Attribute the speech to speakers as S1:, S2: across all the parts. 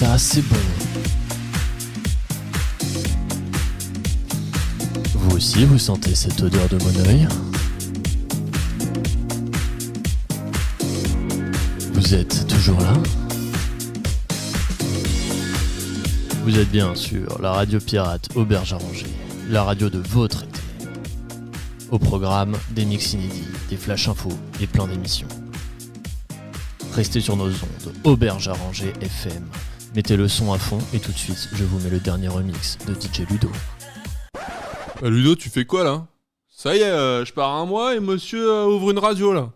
S1: Ça, c'est bon. Vous aussi, vous sentez cette odeur de Moneuil ? Vous êtes toujours là ? Vous êtes bien sur la radio pirate Auberge Arrangée, la radio de votre été. Au programme, des mix inédits, des flash infos et plein d'émissions. Restez sur nos ondes, Auberge Arrangée FM. Mettez le son à fond et tout de suite, je vous mets le dernier remix de DJ Ludo.
S2: Ludo, tu fais quoi là ? Ça y est, je pars un mois et monsieur ouvre une radio là.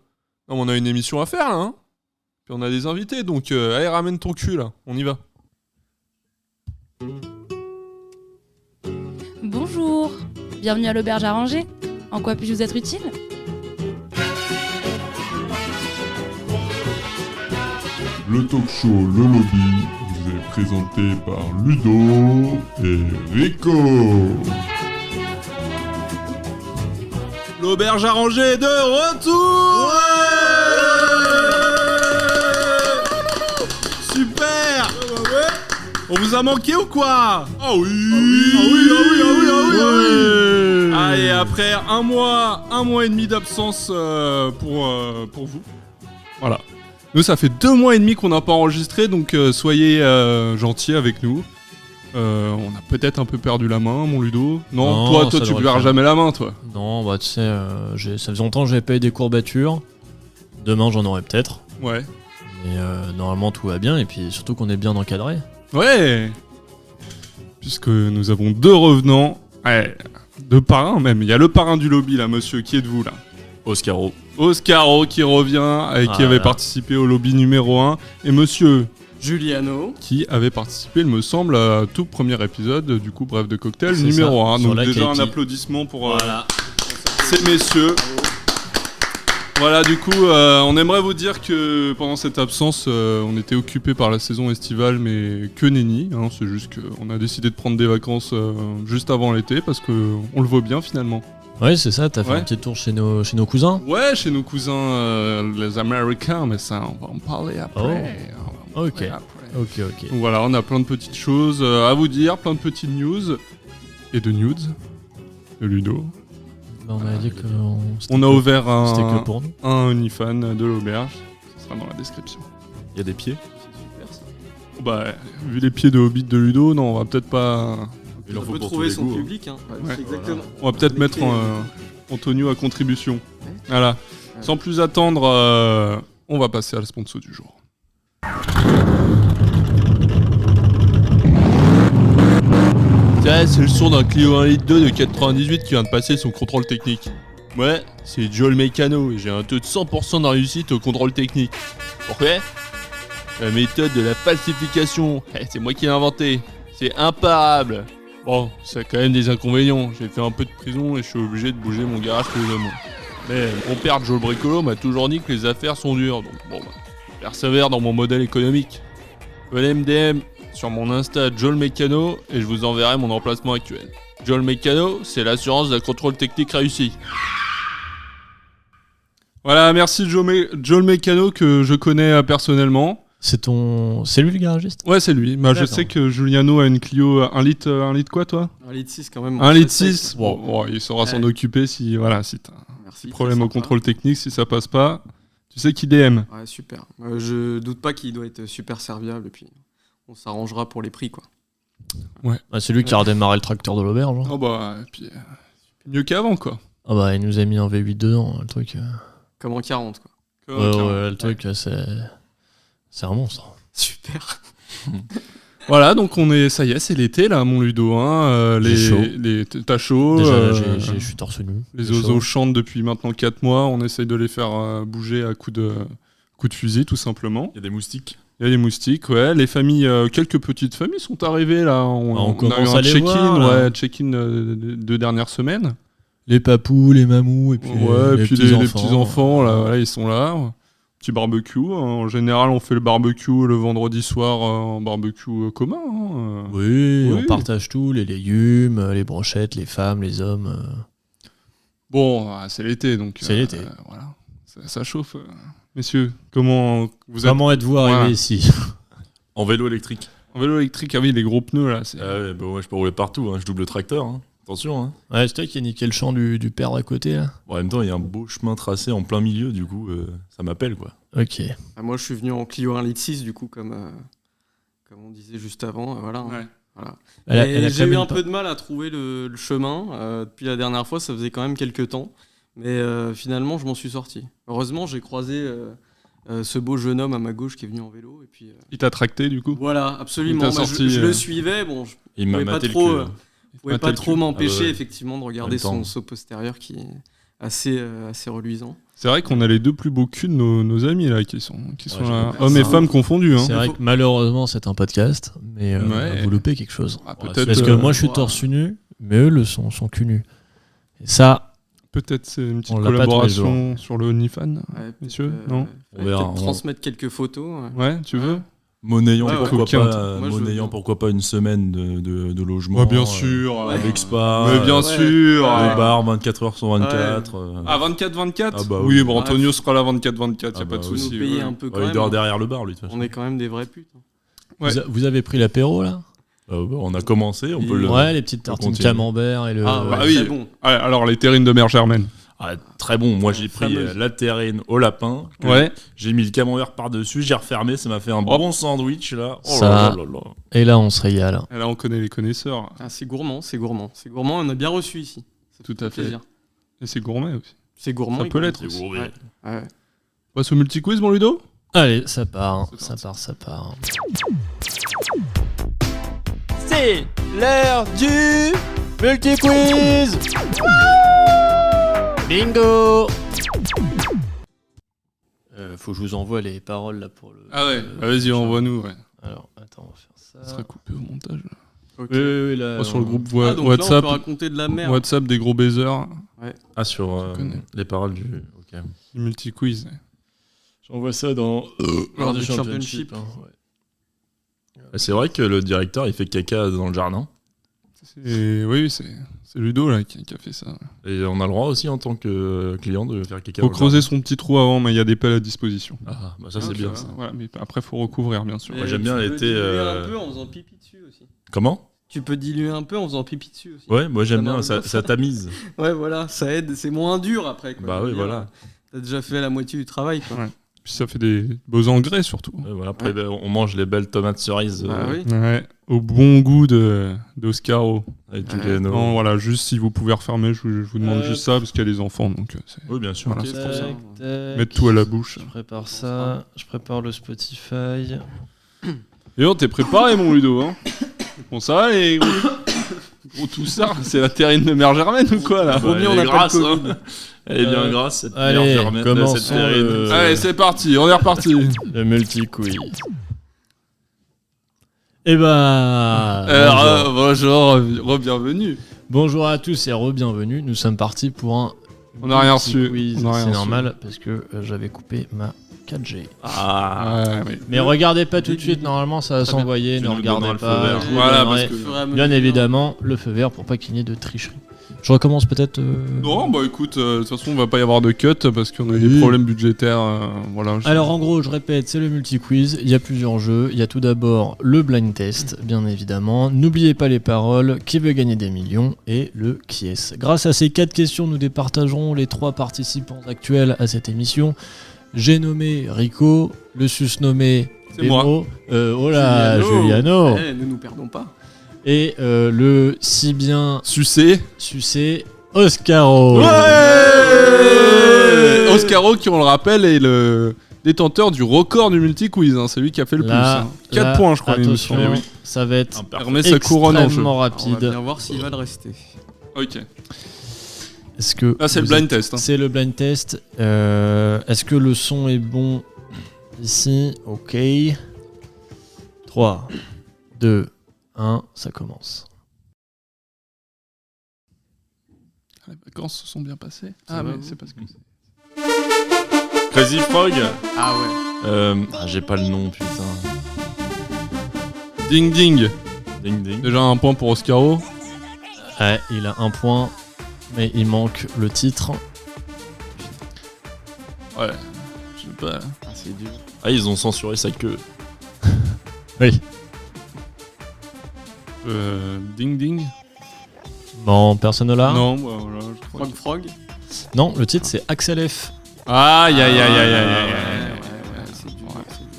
S2: Non, on a une émission à faire là, hein ? Puis on a des invités, donc allez, ramène ton cul là, on y va.
S3: Bonjour, bienvenue à l'Auberge Arrangée. En quoi puis-je vous être utile ?
S4: Le talk show Le Lobby vous est présenté par Ludo et Rico.
S2: L'Auberge Arrangée est de retour. Super. On vous a manqué ou quoi ? Ah oui. Allez, après un mois et demi d'absence pour vous. Voilà. Nous, ça fait 2 mois et demi qu'on n'a pas enregistré, donc soyez gentils avec nous. On a peut-être un peu perdu la main, mon Ludo. Non, toi tu perds jamais la main, toi.
S1: Non, bah tu sais, ça faisait longtemps que j'avais pas eu des courbatures. Demain, j'en aurai peut-être.
S2: Ouais.
S1: Mais normalement, tout va bien, et puis surtout qu'on est bien encadré.
S2: Ouais. Puisque nous avons 2 revenants. Ouais, 2 parrains même. Il y a le parrain du lobby, là, monsieur. Qui êtes-vous, là ? Oscaro qui revient et qui avait participé au lobby numéro 1. Et monsieur
S5: Giuliano
S2: qui avait participé, il me semble, à tout premier épisode du coup Bref de Cocktail numéro 1. Donc déjà un applaudissement pour ces messieurs. Voilà, du coup, on aimerait vous dire que pendant cette absence, on était occupé par la saison estivale, mais que nenni. Hein, c'est juste qu'on a décidé de prendre des vacances juste avant l'été parce qu'on le vaut bien finalement.
S1: Ouais, c'est ça, t'as fait un petit tour chez nos cousins ?
S2: Ouais, chez nos cousins, les Américains, mais ça, on va en parler après.
S1: Oh. Ok. Ok.
S2: Donc voilà, on a plein de petites choses à vous dire, plein de petites news. Et de nudes, de Ludo.
S1: Bah, on a dit
S2: on a ouvert
S1: que pour nous.
S2: un OnlyFans de l'auberge, ça sera dans la description.
S5: Il y a des pieds.
S2: C'est super ça. Bah, vu les pieds de Hobbit de Ludo, non, on va peut-être pas...
S5: Il peut trouver son public, hein.
S2: Ouais.
S5: Exactement.
S2: On va peut-être mettre Antonio à contribution. Voilà. Ouais. Sans plus attendre, on va passer à la sponsor du jour. Tiens, c'est le son d'un Clio 1.2 litre de 98 qui vient de passer son contrôle technique. Ouais, c'est Joel Mécano et j'ai un taux de 100% de réussite au contrôle technique. Pourquoi ? La méthode de la falsification, c'est moi qui l'ai inventé. C'est imparable. Bon, ça a quand même des inconvénients. J'ai fait un peu de prison et je suis obligé de bouger mon garage tous les 2 mois. Mais mon père Joel Bricolo m'a toujours dit que les affaires sont dures, donc bon bah, je persévère dans mon modèle économique. Venez me DM sur mon Insta Joel Mécano et je vous enverrai mon emplacement actuel. Joel Mécano, c'est l'assurance d'un contrôle technique réussi. Voilà, merci Joel Mécano que je connais personnellement.
S1: C'est lui le garagiste ?
S2: Ouais, c'est lui. Bah, je sais que Giuliano a une Clio 1 litre quoi, toi ?
S5: 1 litre 6 quand même.
S2: 1 litre 6 bon, il saura s'en occuper si t'as un problème au contrôle technique, si ça passe pas. Tu sais qui DM.
S5: Ouais, super. Je doute pas qu'il doit être super serviable et puis on s'arrangera pour les prix, quoi.
S1: Ouais. Bah, c'est lui qui a redémarré le tracteur de l'auberge.
S2: Oh bah, et puis mieux qu'avant, quoi.
S1: Ah bah, il nous a mis un V8 dedans, le truc.
S5: Comme en 40, quoi.
S1: Ouais, le truc, c'est un monstre.
S5: Super.
S2: Voilà, donc ça y est, c'est l'été là, mon Ludo. Hein, t'as chaud.
S1: Déjà, je suis torse nu.
S2: Les oiseaux chantent depuis maintenant 4 mois. On essaye de les faire bouger à coups de fusil, tout simplement.
S5: Il y a des moustiques.
S2: Il y a les moustiques, ouais. Les familles, quelques petites familles sont arrivées là. On
S1: commence
S2: a eu
S1: à
S2: un
S1: les
S2: check-in,
S1: voir,
S2: check-in de dernières semaines.
S1: Les papous, les mamous, et puis
S2: les petits-enfants, là, voilà, ils sont là. Petit barbecue. En général, on fait le barbecue le vendredi soir, en barbecue commun. Hein.
S1: Oui, on partage tout, les légumes, les brochettes, les femmes, les hommes.
S2: Bon, c'est l'été, donc...
S1: C'est l'été.
S2: Voilà, ça chauffe. Messieurs, comment
S1: êtes-vous arrivés ici ?
S6: En vélo électrique.
S2: En vélo électrique, ah oui, les gros pneus là.
S6: Ah ouais, bah ouais, je peux rouler partout, hein. Je double tracteur. Hein. Attention. Hein.
S1: Ouais, c'est toi qui as niqué le champ du père d'à côté, là.
S6: Bon, en même temps, il y a un beau chemin tracé en plein milieu, du coup, ça m'appelle quoi.
S1: Ok.
S5: Ah, moi, je suis venu en Clio 1 litre 6, du coup, comme on disait juste avant. Voilà. Hein.
S2: Ouais.
S5: Voilà.
S1: Elle a
S5: J'ai
S1: quand
S5: eu
S1: même
S5: un
S1: pas-
S5: peu de mal à trouver le chemin. Depuis la dernière fois, ça faisait quand même quelques temps. Mais finalement, je m'en suis sorti. Heureusement, j'ai croisé ce beau jeune homme à ma gauche qui est venu en vélo. Et puis,
S2: Il t'a tracté du coup.
S5: voilà, absolument.
S2: Il t'a
S5: Moi,
S2: sorti,
S5: je le suivais. Bon, je
S6: Il m'a
S5: pouvais pas
S6: maté
S5: trop,
S6: le cul.
S5: pouvais
S2: maté
S5: pas
S2: le
S5: trop
S2: cul.
S5: m'empêcher,
S6: Ah bah ouais.
S5: effectivement, de regarder
S6: En même temps.
S5: son saut postérieur qui est assez reluisant.
S2: C'est vrai qu'on a les deux plus beaux culs de nos amis là, qui sont
S6: Ouais,
S2: là,
S5: j'ai-
S2: hommes et
S5: ça-
S2: femmes confondus. Hein.
S1: C'est vrai que malheureusement, c'est un podcast, mais
S2: Ouais.
S1: vous loupez quelque chose.
S2: Ah,
S6: Ouais,
S2: peut-être
S1: Parce que moi, je suis
S5: wow.
S1: torse nu, mais eux le sont cul nu. Et ça,
S2: peut-être c'est une petite
S1: On l'a pas tous les
S2: collaboration sur le OnlyFans.
S5: Ouais,
S2: Messieurs,
S5: peut-être,
S2: non
S6: On verra,
S5: peut-être
S6: on-
S5: transmettre quelques photos.
S2: Ouais, tu veux
S6: Monnayant,
S5: Ouais, ouais.
S6: pourquoi
S2: Coquin.
S6: pas,
S5: Moi, je veux
S6: monnayant
S5: bien.
S6: pourquoi pas une semaine de logement.
S2: Ouais, bien sûr.
S6: Avec spa.
S2: Mais bien
S5: ouais.
S2: sûr.
S5: Ouais.
S6: Le bar 24 heures sur 24.
S2: Ah, 24-24
S6: Ah bah
S2: oui,
S6: oui.
S2: bon,
S5: Ouais.
S2: Antonio sera là 24-24,
S6: Ah
S2: y a pas
S6: bah
S2: de
S5: Faut
S2: souci.
S5: nous payer
S2: ouais.
S5: un peu quand
S6: Il
S5: même.
S6: dort derrière le bar, lui, de toute façon.
S5: On est quand même des vrais putes.
S2: Ouais.
S1: vous avez pris l'apéro, là
S6: Bah, on a commencé, on peut le.
S1: Ouais, les petites tartines
S6: continuer.
S1: camembert et le...
S5: Ah,
S2: bah
S5: ouais,
S2: oui.
S5: très bon.
S2: Ouais, alors, les terrines de Mère Germaine.
S6: Ah, très bon. Moi, j'ai pris
S5: Fameuse.
S6: la terrine au lapin. que
S2: Ouais.
S6: J'ai mis le camembert par-dessus, j'ai refermé, ça m'a fait un bon sandwich là. Oh
S1: Ça-
S6: là là là là.
S1: Et là, on se régale.
S2: Et là, on connaît les connaisseurs.
S5: Ah, c'est gourmand, c'est gourmand. C'est gourmand, on a bien reçu ici. Ça
S2: Tout
S5: fait
S2: à fait.
S5: plaisir.
S2: Et c'est gourmet aussi.
S5: C'est gourmand.
S2: Ça
S5: et
S2: peut
S5: gourmand.
S2: l'être
S6: C'est
S2: aussi.
S6: gros,
S5: Ouais. Ouais.
S2: On passe au multi-quiz, mon Ludo
S1: Allez, ça part, hein.
S2: C'est
S1: ça part.
S7: C'est l'heure du multi-quiz.
S1: Bingo Faut que je vous envoie les paroles là pour le...
S2: Ah ouais, vas-y, envoie-nous. Ouais.
S1: Alors, attends, on va faire ça.
S2: Ça sera coupé au montage.
S5: Ok.
S1: Oui, là...
S2: Sur le groupe
S5: Ah, donc
S2: WhatsApp,
S5: là, on peut raconter de la merde.
S2: WhatsApp des gros baisers,
S6: Ah, sur
S2: connais.
S6: les paroles du. Ok.
S2: du multi-quiz.
S1: J'envoie ça dans...
S5: Lors
S1: du
S5: du
S1: Championship.
S5: Championship.
S1: Hein, ouais.
S6: C'est vrai que le directeur il fait caca dans le jardin.
S2: Oui, c'est Ludo là qui a fait ça.
S6: Et on a le droit aussi en tant que client de faire caca
S2: Faut
S6: dans le
S2: creuser
S6: jardin.
S2: son petit trou avant, mais il y a des pelles à disposition.
S6: Ah, bah ça c'est
S5: Ok,
S6: bien
S5: ouais.
S6: ça.
S2: Voilà, mais après, faut recouvrir, bien sûr.
S5: Et
S6: Moi, j'aime bien
S5: tu peux
S6: l'été,
S5: diluer un peu en faisant pipi dessus aussi.
S6: Comment?
S5: Tu peux diluer un peu en faisant pipi dessus aussi.
S6: Ouais, moi j'aime
S5: Ça
S6: bien,
S5: marche
S6: ça,
S5: bien.
S6: ça tamise.
S5: Ouais, voilà, ça aide, c'est moins dur après. Quoi.
S6: Bah
S5: Je veux
S6: oui,
S5: dire,
S6: voilà.
S5: T'as déjà fait la moitié du travail. Quoi.
S2: Ouais. Puis ça fait des beaux engrais surtout.
S6: Ouais, voilà. Après, bah, on mange les belles tomates cerises
S5: Bah oui.
S2: Ouais, au bon goût d'Oscaro.
S6: avec
S5: Ouais.
S6: Giuliano.
S2: Non, voilà, juste si vous pouvez refermer, je vous demande
S1: Euh,
S2: juste ça parce qu'il y a des enfants, donc c'est
S6: Oui, bien sûr.
S2: Voilà.
S5: Ok, c'est pour ça.
S2: mettre tout à la bouche.
S1: Je prépare ça, je prépare le Spotify.
S2: Et on t'es préparé, mon Ludo. Hein. Bon, ça va, les gros tout ça, c'est la terrine de Mère Germaine ou quoi là?
S5: Vaut mieux, on
S6: elle est
S5: a pas de
S6: grasse,
S5: Covid.
S6: hein. Elle est bien grasse, cette
S1: allez,
S6: mère germaine,
S1: commençons
S6: cette terrine.
S1: le-
S2: Allez, c'est parti, on est reparti.
S1: Le multi-quiz. Eh ben...
S2: Bonjour, bienvenue.
S1: Bonjour à tous et re-bienvenue. Nous sommes partis pour un
S2: On n'a rien reçu.
S1: multi-quiz.
S2: On n'a rien
S1: C'est
S2: reçu.
S1: normal parce que j'avais coupé ma 4G.
S6: Ah,
S2: Ouais, oui.
S1: Mais regardez pas tout de suite, normalement ça va
S5: Très bien.
S1: s'envoyer,
S6: Tu
S1: ne
S6: nous
S1: regardez
S6: donneras le
S1: pas.
S6: feu vert.
S1: je vous
S2: Voilà,
S1: donnerai,
S2: parce que-
S5: Au fur et à
S1: bien
S5: mesure.
S1: évidemment, le feu vert pour pas qu'il n'y ait de tricherie. Je recommence peut-être...
S2: Non, bah écoute, de toute façon, on va pas y avoir de cut parce qu'on a eu des
S1: Oui.
S2: problèmes budgétaires. Voilà.
S1: Alors en gros, je répète, c'est le multi-quiz, il y a plusieurs jeux, il y a tout d'abord le blind test, bien évidemment, n'oubliez pas les paroles, qui veut gagner des millions, et le qui est. Grâce à ces 4 questions, nous départagerons les 3 participants actuels à cette émission. J'ai nommé Rico, le susnommé
S2: C'est moi.
S1: Bemo, oh là, Giuliano,
S5: Eh, ne nous perdons pas.
S1: et le si bien
S2: Sucé.
S1: sucé Oscaro.
S2: Oscaro, qui on le rappelle, est le détenteur du record du multi-quiz. Hein. C'est lui qui a fait le
S1: Là,
S2: plus. 4
S1: là,
S2: points, je crois. il me
S1: attention,
S2: semble.
S1: ça va être
S6: imparfait.
S2: Remet sa couronne en jeu.
S1: extrêmement
S5: On va
S1: rapide.
S5: bien voir s'il va le rester.
S2: Ok.
S1: Est-ce que
S2: Là, c'est le
S1: vous
S2: blind
S1: êtes-
S2: test. Hein.
S1: C'est le blind test. Est-ce que le son est bon ici? Ok. 3, 2, 1, ça commence.
S2: Les vacances se sont bien passées.
S5: Ça
S2: Ah,
S5: va,
S2: mais
S5: vous
S2: c'est parce que.
S6: Crazy Frog.
S5: Ah ouais.
S6: J'ai pas le nom, putain.
S2: Ding ding.
S6: Ding ding.
S2: Déjà un point pour Oscaro.
S1: Ouais, il a un point, mais il manque le titre.
S2: Ouais. Je sais pas.
S5: Ah, c'est dur.
S6: Ah, ils ont censuré sa queue.
S1: Oui.
S2: Ding Ding.
S1: Bon, personne ne l'a.
S2: Non, bah, voilà, je crois.
S5: Frog.
S1: Non, le titre c'est Axel F.
S2: Aïe.
S5: C'est dur.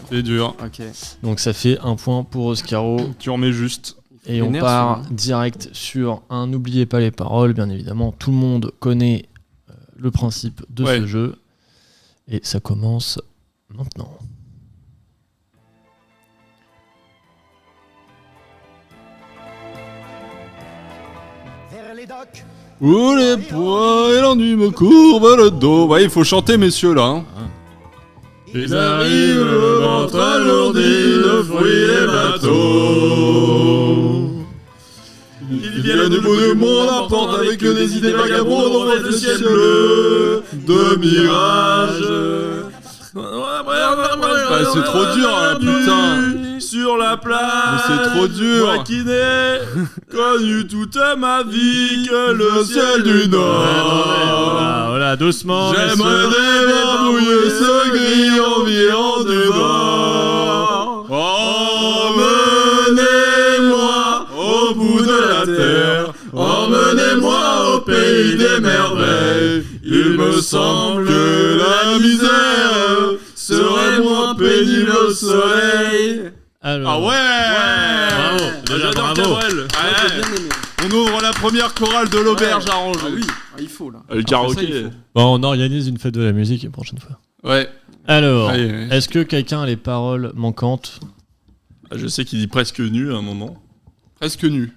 S2: C'est dur.
S5: Ok.
S1: Donc ça fait un point pour Oscaro.
S2: Tu remets juste.
S1: Et on
S5: Vénère,
S1: part
S5: celui-là.
S1: direct sur un N'oubliez pas les paroles, bien évidemment. Tout le monde connaît le principe de ce jeu. Et ça commence maintenant.
S2: Où les poids et l'ennui me courbent le dos. Ouais, il faut chanter, messieurs, là. Hein. Ils arrivent, le ventre alourdi de fruits et bateaux. Ils viennent du bout du monde, emportent avec eux des idées vagabondes, on fait le ciel bleu de mirage. C'est trop dur, hein, putain. Sur la plage, mais c'est trop dur. Moi qui n'ai connu toute ma vie que le ciel du Nord.
S1: Voilà, doucement.
S2: J'aimerais bien mouiller ce gris environ du bord. Emmenez-moi au bout de la terre. Emmenez-moi au pays des merveilles. Il me semble que la misère serait moins pénible au soleil.
S1: Alors,
S2: Ah ouais,
S1: Bravo.
S2: J'adore
S1: Bravo.
S2: Cabrel.
S5: J'ai bien aimé.
S2: On ouvre la première chorale de l'auberge à Ranger.
S5: Ah oui, il faut là.
S6: Le
S5: Après ça,
S6: karaoké.
S5: il faut.
S1: bon, on organise une fête de la musique la prochaine fois.
S2: Ouais.
S1: Alors,
S2: Allez.
S1: est-ce que quelqu'un a les paroles manquantes?
S6: Je sais qu'il dit presque nu à un moment.
S2: Presque nu.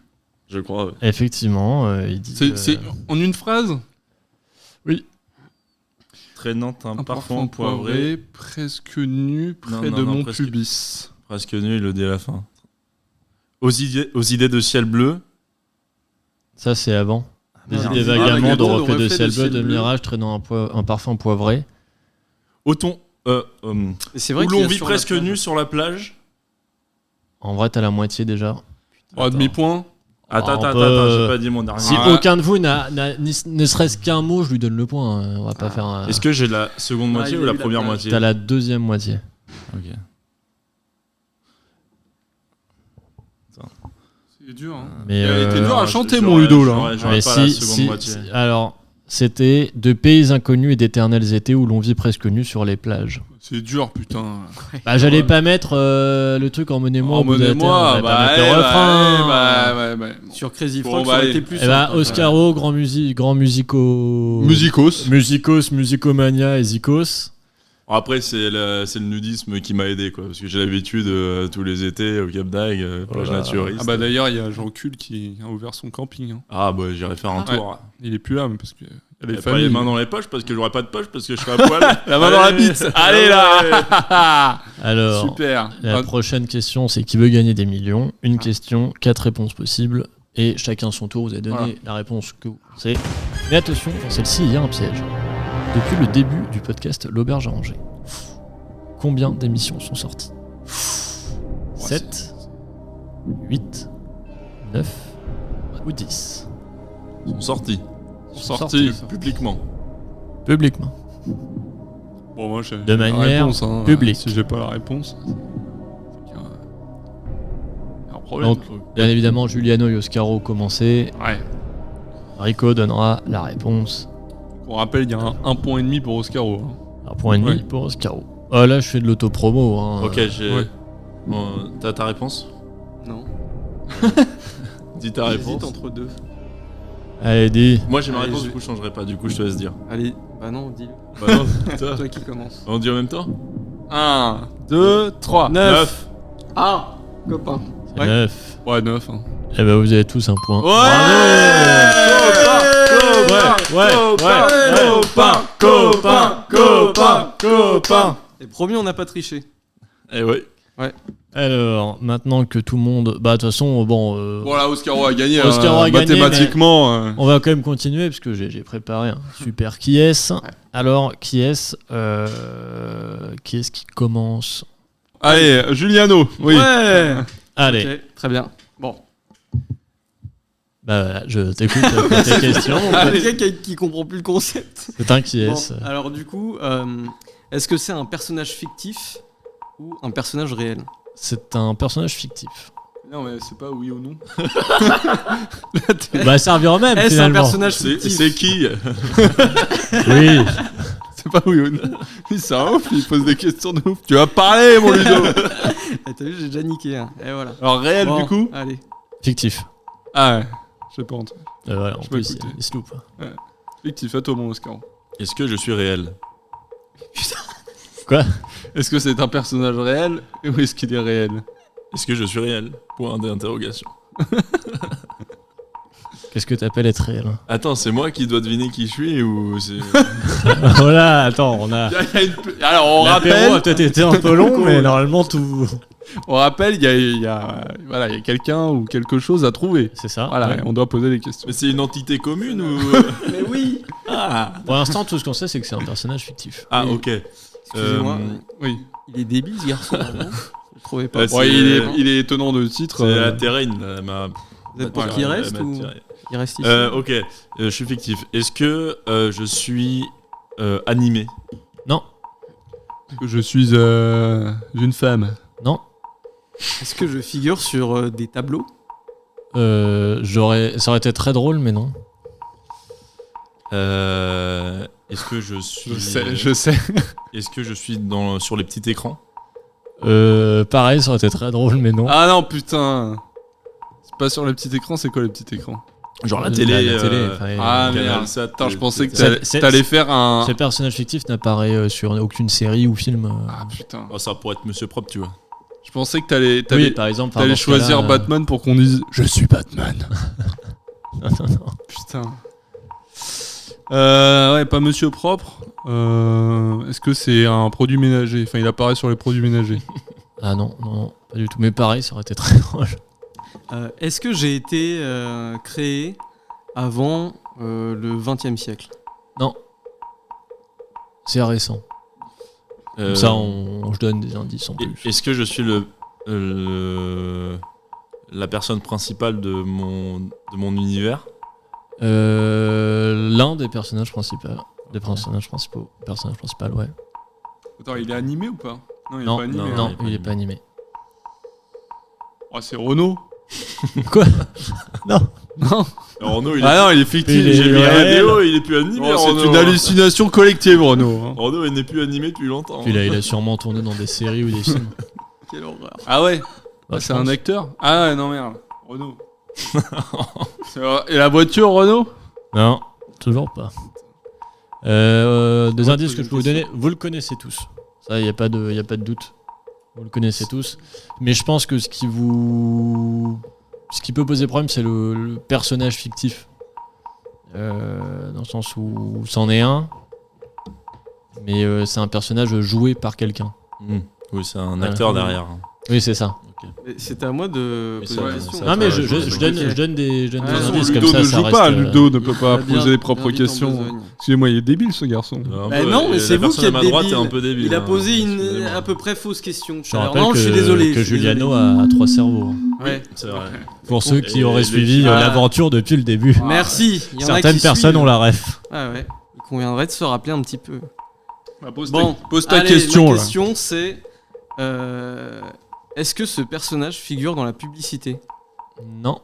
S6: Je crois. Ouais.
S1: Effectivement, il dit.
S2: C'est en une phrase.
S6: Traînant un parfum poivré.
S2: presque nu, près
S6: Non,
S2: de
S6: non,
S2: mon
S6: presque.
S2: pubis.
S6: Presque nu, il le dit à la fin. Aux idées de ciel bleu.
S1: Ça, c'est avant. Des
S5: non,
S1: idées
S5: non.
S1: vagabondes,
S5: vagabondes,
S1: au reflet de ciel bleu, de mirage, traînant un parfum poivré.
S6: Au ton.
S5: Et c'est vrai
S6: Où
S5: qu'il y
S6: l'on
S5: a
S6: vit
S5: sur la
S6: presque
S5: plage.
S6: nu sur la plage.
S1: En vrai, t'as la moitié déjà.
S2: Oh, demi-point.
S6: Attends,
S1: on
S6: attends,
S1: peut-
S6: attends, j'ai pas dit mon dernier.
S1: Si
S2: Ah.
S1: aucun de vous n'a ne serait-ce qu'un mot, je lui donne le point. On va pas faire un...
S6: Est-ce que j'ai la seconde moitié
S5: il
S6: ou
S5: a
S6: la
S5: eu la
S6: première
S5: plage.
S6: moitié?
S1: T'as la deuxième moitié.
S6: Ok.
S2: C'est dur. Hein.
S1: Mais,
S2: Il a été dur à
S6: je-
S2: chanter,
S6: j'aurais-
S2: mon Ludo, là.
S6: j'aurais- j'aurais
S1: Mais
S6: pas la
S1: si,
S6: seconde
S1: si,
S6: moitié.
S1: alors, c'était de pays inconnus et d'éternels étés où l'on vit presque nu sur les plages.
S2: C'est dur, putain.
S1: Bah, j'allais pas mettre le truc emmenez-moi au bout de la terre,
S2: Emmenez-moi.
S1: j'allais pas mettre le refrain.
S2: ouais.
S5: Sur Crazy
S2: Bon,
S5: Frog,
S2: bah,
S5: ça aurait
S2: allez.
S5: été plus.
S1: Eh bah,
S5: simple.
S1: Oscaro, grand musico...
S2: Musicos.
S1: Musicos, Musicomania et Zikos.
S6: Bon, après, c'est le nudisme qui m'a aidé, quoi. Parce que j'ai l'habitude tous les étés au Cap d'Agde, plage
S1: Voilà.
S2: Ah
S6: naturiste.
S2: bah d'ailleurs, il y a Jean Cul qui a ouvert son camping. Hein.
S6: Ah bah j'irai faire un
S2: Ouais.
S6: tour.
S2: Il est plus là, mais parce que y a les
S6: Pas les
S2: familles.
S6: mains dans les poches parce que j'aurai pas de poche parce que je serai à poil.
S2: La main dans la bite. Allez là.
S1: Alors,
S2: Super.
S1: la prochaine question, c'est qui veut gagner des millions. Une question, 4 réponses possibles. Et chacun son tour, vous avez donné
S2: Voilà.
S1: la réponse que vous pensez. Mais attention, dans celle-ci, il y a un piège. Depuis le début du podcast L'Auberge à Ranger, combien d'émissions sont sorties 7, 8, 9 ou 10
S6: Ils sont sortis.
S1: sont
S2: Sorti.
S6: Publiquement.
S1: publiquement.
S2: Bon, moi, j'ai
S1: De
S2: la
S1: manière
S2: réponse, hein.
S1: publique.
S2: Si j'ai pas la réponse, c'est qu'il y a un problème.
S1: Donc, bien évidemment, Juliano et Oscaro commencé.
S2: Ouais.
S1: Rico donnera la réponse.
S2: On rappelle, il y a un point et demi pour Oscaro. Hein.
S1: Un point et demi
S2: Ouais.
S1: pour Oscaro. Ah là, je fais de l'autopromo. Hein.
S6: Ok, j'ai.
S2: Ouais.
S6: Bon, t'as ta réponse?
S5: Non.
S6: Dis ta
S5: J'hésite
S6: réponse.
S5: entre deux.
S1: Allez, dis.
S6: Moi j'ai ma
S5: Allez,
S6: réponse,
S5: je-
S6: du coup je changerai pas, du coup je te laisse dire.
S5: Allez, bah non, dis-le.
S6: Bah non, putain.
S5: Toi qui commence.
S6: On dit en même temps?
S2: 1, 2, 3.
S5: 9. Ah, copain.
S1: C'est
S5: Ouais.
S1: 9.
S2: Ouais, 9. Hein.
S1: Eh ben, vous avez tous un point.
S2: Copain.
S5: Et promis, on n'a pas triché.
S6: Eh ouais.
S1: Alors, maintenant que tout le monde... Bah, de toute façon, bon...
S2: Voilà, Oscaro a gagné.
S1: Oscaro a gagné,
S2: mathématiquement.
S1: On va quand même continuer parce que j'ai préparé un super qui est. Alors, qui est-ce qui commence?
S2: Allez, Juliano. Oui.
S5: Ouais.
S1: Allez,
S5: Ok, très bien. Bon.
S1: bah voilà, je t'écoute pour tes questions.
S5: Quelqu'un qui comprend plus le concept.
S1: C'est un qui
S5: Bon,
S1: est.
S5: alors du coup, est-ce que c'est un personnage fictif ou un personnage réel?
S1: C'est un personnage fictif.
S2: Non, mais c'est pas oui ou non.
S1: Bah, servir au même,
S5: Est-ce un
S1: finalement.
S5: personnage
S6: C'est
S5: fictif
S6: qui
S1: Oui.
S2: C'est pas oui ou non. Il c'est un ouf, il pose des questions de ouf. Tu vas parler, mon Ludo.
S5: Eh, t'as vu, j'ai déjà niqué. Hein. Et voilà.
S2: Alors, réel,
S5: Bon,
S2: du coup
S5: Allez.
S1: Fictif.
S2: Ah ouais, je sais pas.
S1: Voilà, en
S2: Je peux
S1: plus,
S2: écouter.
S1: il se loupe.
S2: Fictif, à toi, mon Oscar.
S6: Est-ce que je suis réel?
S1: Quoi?
S2: Est-ce que c'est un personnage réel ou est-ce qu'il est réel?
S6: Est-ce que je suis réel? Point d'interrogation.
S1: Qu'est-ce que t'appelles être réel?
S6: Attends, c'est moi qui dois deviner qui je suis ou c'est...
S1: Voilà, attends, on a.
S2: Alors, on
S1: L'apéro a
S2: rappelle,
S1: peut-être été un peu long, mais normalement tout.
S2: il y a quelqu'un ou quelque chose à trouver.
S1: C'est ça.
S2: Voilà,
S1: ouais.
S2: on doit poser des questions.
S6: Mais c'est une entité commune ou...
S5: Mais oui.
S1: Pour l'instant, tout ce qu'on sait, c'est que c'est un personnage fictif.
S6: Ah,
S5: Oui.
S6: ok.
S5: Excusez-moi.
S2: Oui.
S5: Il est débile, ce garçon. Non vous le trouvez pas
S6: Ouais,
S2: Ouais,
S6: c'est-
S2: il est étonnant de titre.
S6: C'est la terrine, ma...
S5: Vous êtes pour
S6: ma-
S5: qu'il
S6: ma-
S5: reste
S6: ma-
S5: ou
S6: tirée.
S5: il reste ici
S6: Ok, je suis fictif. Est-ce que je suis animé?
S1: Non,
S2: que je suis une femme.
S1: non.
S5: Est-ce que je figure sur des tableaux
S1: Ça aurait été très drôle, mais non.
S6: Est-ce que je suis...
S2: Je sais.
S6: Est-ce que je suis sur les petits écrans?
S1: Pareil, ça aurait été très drôle, mais non.
S2: Ah non, putain. C'est pas sur le petit écran, c'est quoi le petit écran?
S6: Genre la télé,
S1: La télé, enfin,
S2: Ah
S6: Canal
S2: merde.
S6: Sat,
S2: Attends, je pensais que
S1: C'est-
S2: t'allais faire un...
S1: Ce personnage fictif n'apparaît sur aucune série ou film.
S2: Ah putain.
S6: Oh, ça pourrait être Monsieur Propre, tu vois.
S2: Je pensais que t'allais
S1: Oui, par exemple.
S2: t'allais
S1: dans ce
S2: choisir
S1: cas-là,
S2: Batman pour qu'on dise « Je suis Batman
S1: Non, non, non. ».
S2: Putain. Ouais, pas Monsieur Propre. Est-ce que c'est un produit ménager? Enfin, il apparaît sur les produits ménagers.
S1: Ah non, non, non, pas du tout. Mais pareil, ça aurait été très drôle.
S5: Est-ce que j'ai été créé avant le XXe siècle
S1: Non. C'est récent. Comme ça, je donne des indices en plus.
S6: Est-ce que je suis la personne principale de mon univers?
S1: L'un des personnages principaux. Des personnages principaux. Personnage principal, ouais.
S2: Attends, il est animé ou pas? Non, il est
S1: Non,
S2: pas animé.
S6: non,
S2: hein.
S1: non, il est pas animé.
S2: Oh, c'est Renault.
S1: Quoi? Non.
S2: Non.
S6: Renault, il est...
S2: Ah non, il est fictif.
S1: Il est
S6: J'ai vu la
S1: réel.
S6: vidéo, il est plus animé.
S2: Oh,
S6: Renault.
S2: c'est une hallucination collective, Renault. hein.
S6: Renault, il n'est plus animé depuis longtemps.
S1: Puis là, il a sûrement tourné dans des séries ou des films.
S5: Quelle horreur.
S2: Ah ouais?
S1: Bah,
S2: C'est
S1: je
S2: un
S1: pense.
S2: acteur? Ah ouais, non merde. Renault. Et la voiture, Renault?
S1: Non, toujours pas. Des
S2: va
S1: indices
S2: poser
S1: que je peux
S2: une
S1: vous donner, vous le connaissez tous. Ça, il n'y a pas de doute. Vous le connaissez tous. Mais je pense que ce qui peut poser problème, c'est le personnage fictif. Dans le sens où c'en est un, mais c'est un personnage joué par quelqu'un.
S6: Oui, c'est un acteur derrière.
S1: Oui, c'est ça.
S5: Mais c'était à moi de
S6: Mais
S5: poser
S6: ça-
S5: la
S6: ça-
S5: question.
S1: Non, mais
S6: ouais,
S1: je donne des
S5: Ah,
S1: indices
S2: Ludo
S1: comme ça.
S2: ne
S1: ça
S2: joue
S1: reste,
S2: pas, Ludo ne peut pas
S5: Bien-
S2: poser les propres
S5: bien vite en
S2: questions.
S5: besogne.
S2: Excusez-moi, il est débile ce garçon.
S5: Bah non, mais c'est vous qui êtes
S6: à ma droite est
S5: débile.
S6: un peu débile.
S5: Il a
S6: hein,
S5: posé une
S6: excusez-moi.
S5: à peu près fausse question.
S1: Je
S5: Alors,
S1: rappelle
S5: non,
S1: que,
S5: je suis désolé.
S1: que
S5: je suis
S1: Juliano
S5: désolé.
S1: a 3 cerveaux.
S5: Ouais.
S6: C'est vrai.
S1: Pour ceux qui
S6: Et
S1: auraient
S6: le
S1: suivi
S2: film-
S1: l'aventure depuis le début.
S5: Merci. Il y en a
S1: Certaines
S5: qui
S1: personnes
S5: suivent.
S1: ont la ref.
S5: Ah ouais. Il conviendrait de se rappeler un petit peu.
S2: Bah, pose
S5: Bon,
S2: ta
S5: allez,
S2: question
S5: ma
S2: là.
S5: question c'est est-ce que ce personnage figure dans la publicité?
S1: Non.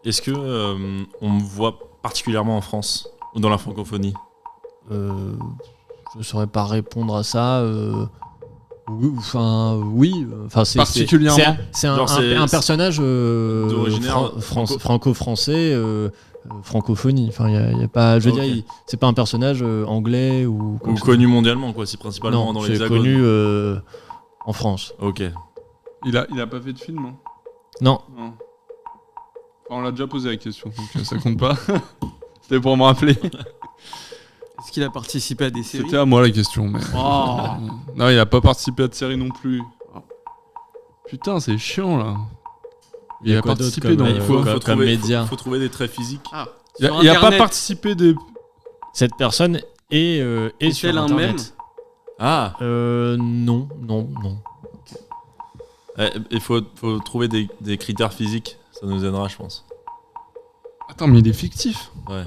S6: Est-ce que on me voit particulièrement en France ou dans la francophonie?
S1: Je saurais pas répondre à ça. Oui, enfin, c'est
S2: Particulièrement.
S1: c'est un,
S6: Genre,
S1: un-
S6: c'est-
S1: un personnage
S6: d'originaire
S1: franco-français, francophonie. Enfin, y a pas. Je veux
S6: Ok.
S1: dire, c'est pas un personnage anglais ou.
S6: Ou connu mondialement, quoi. C'est principalement
S1: Non,
S6: dans
S1: c'est
S6: l'Hexagone.
S1: connu en France.
S6: Ok.
S2: Il a pas fait de film, hein?
S1: Non.
S2: Non. Enfin, on l'a déjà posé la question, donc ça compte pas. C'était pour me rappeler.
S5: Est-ce qu'il a participé à des séries?
S2: C'était à moi la question, mais.
S5: Oh.
S2: Non, il a pas participé à de série non plus. Putain, c'est chiant là.
S1: Il y a
S2: a
S1: quoi d'autre
S2: participé
S1: comme,
S2: dans-
S6: Il faut,
S1: comme
S6: trouver,
S1: média.
S6: faut trouver des traits physiques.
S5: Ah.
S2: Il
S5: Sur
S2: a pas
S5: Internet.
S2: participé des.
S1: Cette personne est sur
S5: Est-elle un
S1: Internet.
S5: mème?
S6: Ah.
S1: Non.
S6: Il faut trouver des critères physiques. Ça nous aidera, je pense.
S2: Attends, mais il est fictif.
S6: Ouais.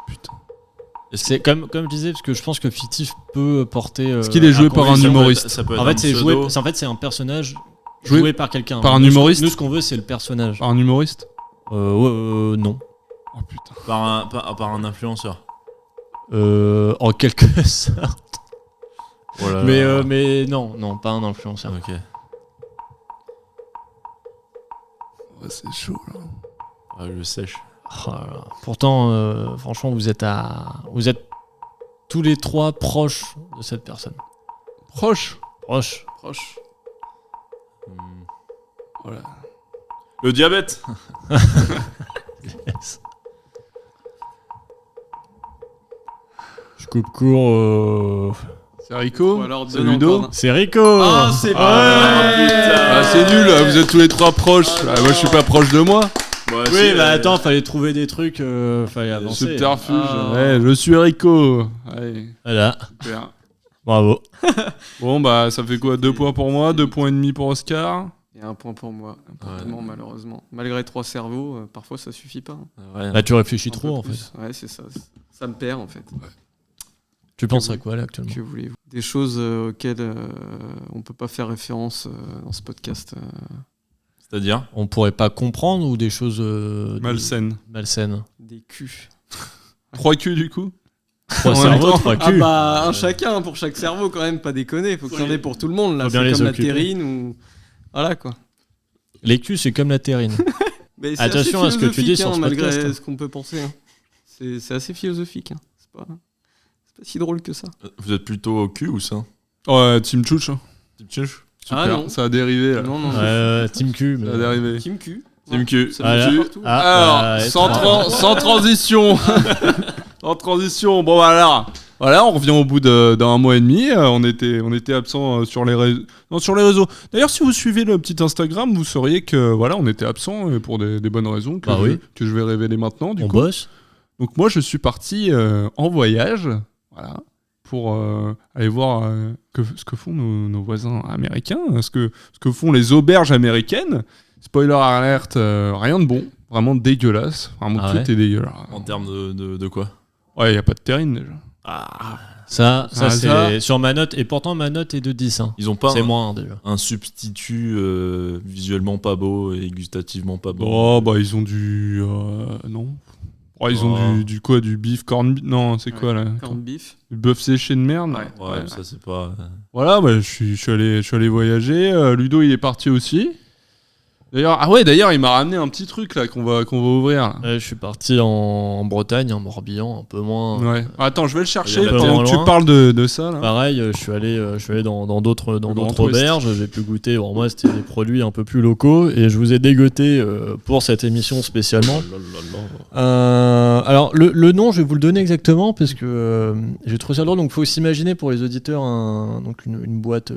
S2: Putain.
S1: C'est comme je disais, parce que je pense que fictif peut porter.
S2: Est-ce qu'il est joué par un
S1: confusion.
S2: humoriste?
S6: Ça peut être
S1: En
S6: un
S1: fait, c'est
S6: pseudo.
S1: joué. En fait, c'est un personnage Joué par quelqu'un.
S8: par un
S1: Nous,
S8: humoriste
S1: Nous, ce qu'on veut, c'est le personnage.
S8: Par un humoriste
S1: Non.
S8: Oh putain.
S6: Par un influenceur.
S1: En quelque sorte.
S6: Oh là là.
S1: Mais non, pas un influenceur.
S6: Ok.
S8: Ouais, c'est chaud là.
S6: Ah, je sèche.
S1: Oh là là. Pourtant, franchement, vous êtes tous les trois proches de cette personne.
S8: Proche.
S1: Proches.
S5: Proche.
S8: Voilà.
S6: Le diabète.
S1: Yes. Je coupe court.
S8: C'est Rico.
S5: Ou alors
S8: C'est
S5: donne
S8: Ludo.
S5: encore un.
S1: C'est Rico.
S5: Ah, c'est bon.
S8: Ah, c'est nul, vous êtes tous les trois proches. Ah, moi je suis pas proche de moi.
S1: Oui, bah attends, fallait trouver des trucs, fallait avancer.
S8: Subterfuge.
S5: Ah.
S8: Ouais, je suis Rico. Ouais,
S1: Voilà,
S8: super.
S1: bravo.
S8: Bon bah ça fait quoi, 2 points pour moi, 2 points et demi pour Oscar.
S5: Et 1 point pour moi. Vraiment, malheureusement. Malgré 3 cerveaux, parfois ça suffit pas. hein.
S6: Ouais.
S1: Là, tu réfléchis
S5: Un
S1: trop,
S5: peu
S1: en fait.
S5: plus. Ouais, c'est ça. Ça me perd, en fait.
S1: Tu penses à quoi, là, actuellement?
S5: Que voulez-vous? Des choses auxquelles on peut pas faire référence dans ce podcast.
S6: C'est-à-dire
S1: On pourrait pas comprendre ou des choses
S8: Malsaine.
S1: malsaines?
S5: Des culs.
S8: 3 culs du coup.
S1: 3
S8: En même
S1: cerveaux,
S8: temps.
S1: 3
S5: Ah
S1: culs.
S5: bah, un chacun pour chaque cerveau, quand même, pas déconner. Faut qu'il y en ait pour tout le monde, là.
S1: Faut bien
S5: C'est
S1: les
S5: comme la
S1: occuper.
S5: terrine ou. Voilà, quoi.
S1: Les culs, c'est comme la terrine.
S5: Mais c'est
S1: Attention
S5: assez
S1: à ce que tu dis
S5: philosophique,
S1: sur ce
S5: malgré
S1: podcast, hein.
S5: ce qu'on peut penser. hein. C'est assez philosophique. hein. C'est pas si drôle que ça.
S6: Vous êtes plutôt au cul ou ça?
S8: Ouais, Team Chouch. hein.
S6: Team Chuch.
S8: Super.
S5: Ah non.
S8: Ça a dérivé là.
S5: Non, non,
S1: Team cul. mais-
S8: Ça a dérivé.
S5: Team cul.
S6: Team cul.
S5: Ça
S1: Voilà.
S5: me partout.
S1: Ah,
S8: Alors,
S1: ouais,
S8: sans transition. Sans transition. Bon, bah, alors. Voilà, on revient au bout d'un mois et demi. On était absent sur les réseaux. Non, sur les réseaux. D'ailleurs, si vous suivez le petit Instagram, vous sauriez que voilà, on était absent pour des bonnes raisons que,
S1: Bah oui.
S8: que je vais révéler maintenant. Du
S1: On
S8: coup.
S1: bosse.
S8: Donc moi, je suis parti en voyage, voilà, pour aller voir ce que font nos voisins américains, ce que font les auberges américaines. Spoiler alert, rien de bon, vraiment dégueulasse. Vraiment
S1: Ah
S8: tout
S1: ouais
S8: est dégueulasse.
S6: En termes de quoi?
S8: Ouais, y a pas de terrine déjà.
S1: Ça,
S8: Ah,
S1: c'est
S8: ça.
S1: sur ma note. Et pourtant, ma note est de 10. Hein.
S6: Ils ont pas
S1: C'est moins, déjà.
S6: un substitut visuellement pas beau et gustativement pas beau.
S8: Oh bah ils ont du non. Oh, ils ont
S6: Oh.
S8: du quoi, du beef corn beef. Non, c'est quoi là?
S5: Corned beef.
S8: Du bœuf séché de merde. là.
S6: Ouais, ça c'est pas.
S8: Voilà, bah, je suis allé voyager. Ludo, il est parti aussi. D'ailleurs, il m'a ramené un petit truc là qu'on va ouvrir. Là.
S1: Je suis parti en Bretagne, en Morbihan, un peu moins.
S8: Ouais. Attends, je vais le chercher
S1: Il y a
S8: pendant que tu
S1: loin.
S8: parles de ça. Là.
S1: Pareil, je suis allé dans d'autres
S8: Grand
S1: auberges. J'ai pu goûter. Bon, moi, c'était des produits un peu plus locaux et je vous ai dégoté pour cette émission spécialement. Alors, le nom, je vais vous le donner exactement parce que j'ai trouvé ça drôle. Donc, il faut s'imaginer pour les auditeurs donc une boîte,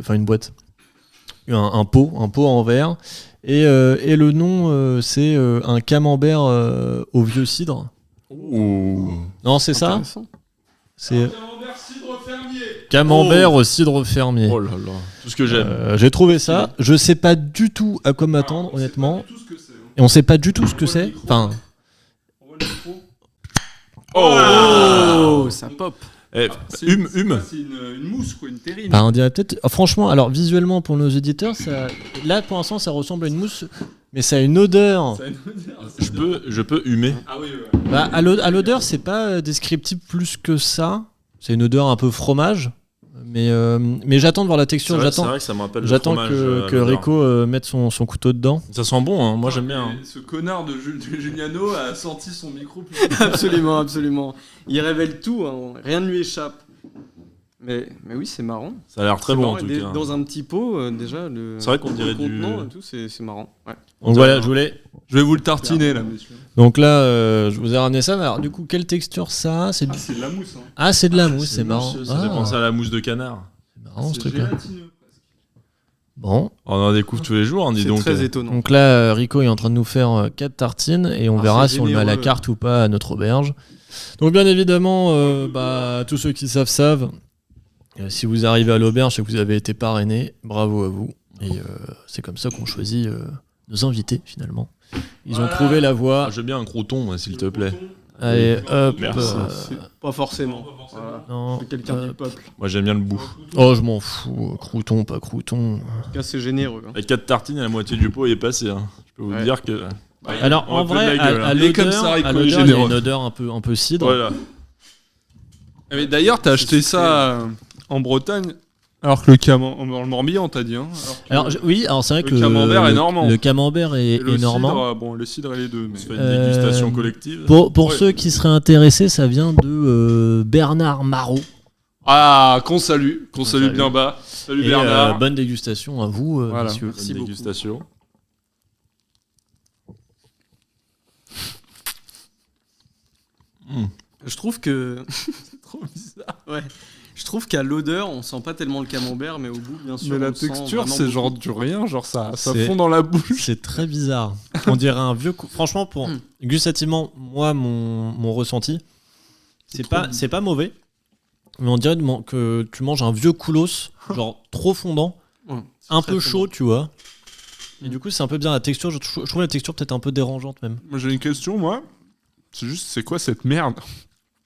S1: un pot en verre. Et le nom, c'est un camembert au vieux cidre. Non, c'est ça.
S5: Intéressant.
S1: C'est camembert au cidre fermier.
S6: Oh là là. Tout ce que j'aime.
S1: J'ai trouvé ça. Je sais pas du tout à quoi m'attendre, honnêtement. Et on sait pas du tout ce que c'est. Enfin,
S5: Oh, ça pop.
S8: C'est
S6: C'est
S8: une mousse, quoi, une terrine.
S1: on dirait peut-être. Franchement, alors visuellement pour nos auditeurs, là pour l'instant, ça ressemble à une mousse, mais ça a une odeur.
S6: Je peux humer.
S8: Ah oui, ouais.
S1: Bah, à l'odeur, c'est pas descriptif plus que ça. C'est une odeur un peu fromage. Mais j'attends de voir la texture.
S6: C'est vrai que ça me rappelle le
S1: J'attends
S6: fromage,
S1: que
S6: l'odeur.
S1: Rico mette son couteau dedans.
S6: Ça sent bon, hein. Moi j'aime bien. hein.
S8: Ce connard de Giuliano a senti son micro plus.
S5: Absolument, absolument. Il révèle tout, hein, rien ne lui échappe. Mais oui, c'est marrant.
S6: Ça a l'air très
S5: C'est
S6: bon
S5: marrant,
S6: en tout
S5: et
S6: cas.
S5: Dans un petit pot, déjà,
S6: C'est vrai qu'on dirait
S5: le contenant
S6: du-
S5: et tout, c'est marrant. Ouais.
S1: Donc voilà, je voulais.
S8: Je vais vous le tartiner là, messieurs.
S1: Donc là, je vous ai ramené ça. Alors du coup, quelle texture ça a? C'est du...
S8: C'est de la mousse. Hein.
S1: Ah, c'est de la mousse, c'est marrant.
S6: Ça fait penser à la mousse de canard.
S1: C'est marrant ce
S8: C'est
S1: truc-là.
S8: gélatineux.
S1: Bon,
S6: On en découvre tous les jours, hein, dis
S5: C'est
S6: donc.
S5: très étonnant.
S1: donc là, Rico est en train de nous faire 4 tartines et on
S5: Ah,
S1: verra
S5: c'est
S1: si on le met à la
S5: généreux.
S1: carte ou pas à notre auberge. Donc bien évidemment, tous ceux qui savent. Si vous arrivez à l'auberge et que vous avez été parrainé, bravo à vous. Et c'est comme ça qu'on choisit nos invités finalement. Ils ont trouvé la voie.
S6: Ah, j'ai bien un croton, moi, s'il te plaît.
S1: Allez, hop.
S6: Merci.
S5: Pas forcément. Voilà.
S1: Non,
S5: C'est quelqu'un du
S1: hop.
S5: peuple.
S6: Moi j'aime bien le bout.
S1: Oh, je m'en fous. Crouton, pas crouton.
S5: En tout cas, c'est généreux. Hein.
S6: Avec 4 tartines, la moitié du pot est passé. Hein. Je peux vous
S5: Ouais.
S6: dire que.
S1: Alors,
S6: on va
S1: en
S6: plus de
S1: vrai,
S6: la gueule,
S1: à
S6: hein.
S8: Mais comme
S1: l'odeur,
S8: ça,
S1: à
S8: Rico est
S1: l'odeur, il y a
S8: généreux.
S1: une odeur un peu cidre.
S6: Voilà.
S8: Mais d'ailleurs, t'as acheté ça en Bretagne, alors que le Morbihan, t'as dit. Hein,
S1: Alors, oui, alors c'est vrai que
S8: Le camembert est normand.
S1: Le camembert est
S8: et le
S1: normand.
S8: cidre, bon, le cidre et les deux.
S6: On
S8: Mais...
S6: se fait une dégustation
S1: Euh,
S6: collective.
S1: Pour
S8: Ouais.
S1: ceux qui seraient intéressés, ça vient de Bernard Marot.
S8: Ah, qu'on salue
S1: salue.
S8: bien bas. Salut
S1: Et
S8: Bernard.
S1: bonne dégustation à vous,
S8: Voilà.
S1: messieurs.
S6: Bonne
S5: Merci beaucoup.
S6: dégustation.
S5: Je trouve que. C'est trop bizarre. Ouais. Je trouve qu'à l'odeur, on sent pas tellement le camembert, mais au goût, bien sûr.
S8: Mais
S5: on
S8: la
S5: le sent
S8: texture,
S5: vraiment
S8: c'est
S5: beaucoup.
S8: genre du rien, genre ça
S1: C'est-
S8: fond dans la bouche.
S1: C'est très bizarre. On dirait un vieux. Franchement, pour gustativement, moi, mon ressenti, c'est pas mauvais, mais on dirait que tu manges un vieux koulos, genre trop fondant,
S5: Ouais, c'est
S1: un
S5: très
S1: peu
S5: fondant.
S1: chaud, tu vois. Et du coup, c'est un peu bizarre la texture. Je trouve la texture peut-être un peu dérangeante même.
S8: Moi, j'ai une question, moi. C'est juste, c'est quoi cette merde?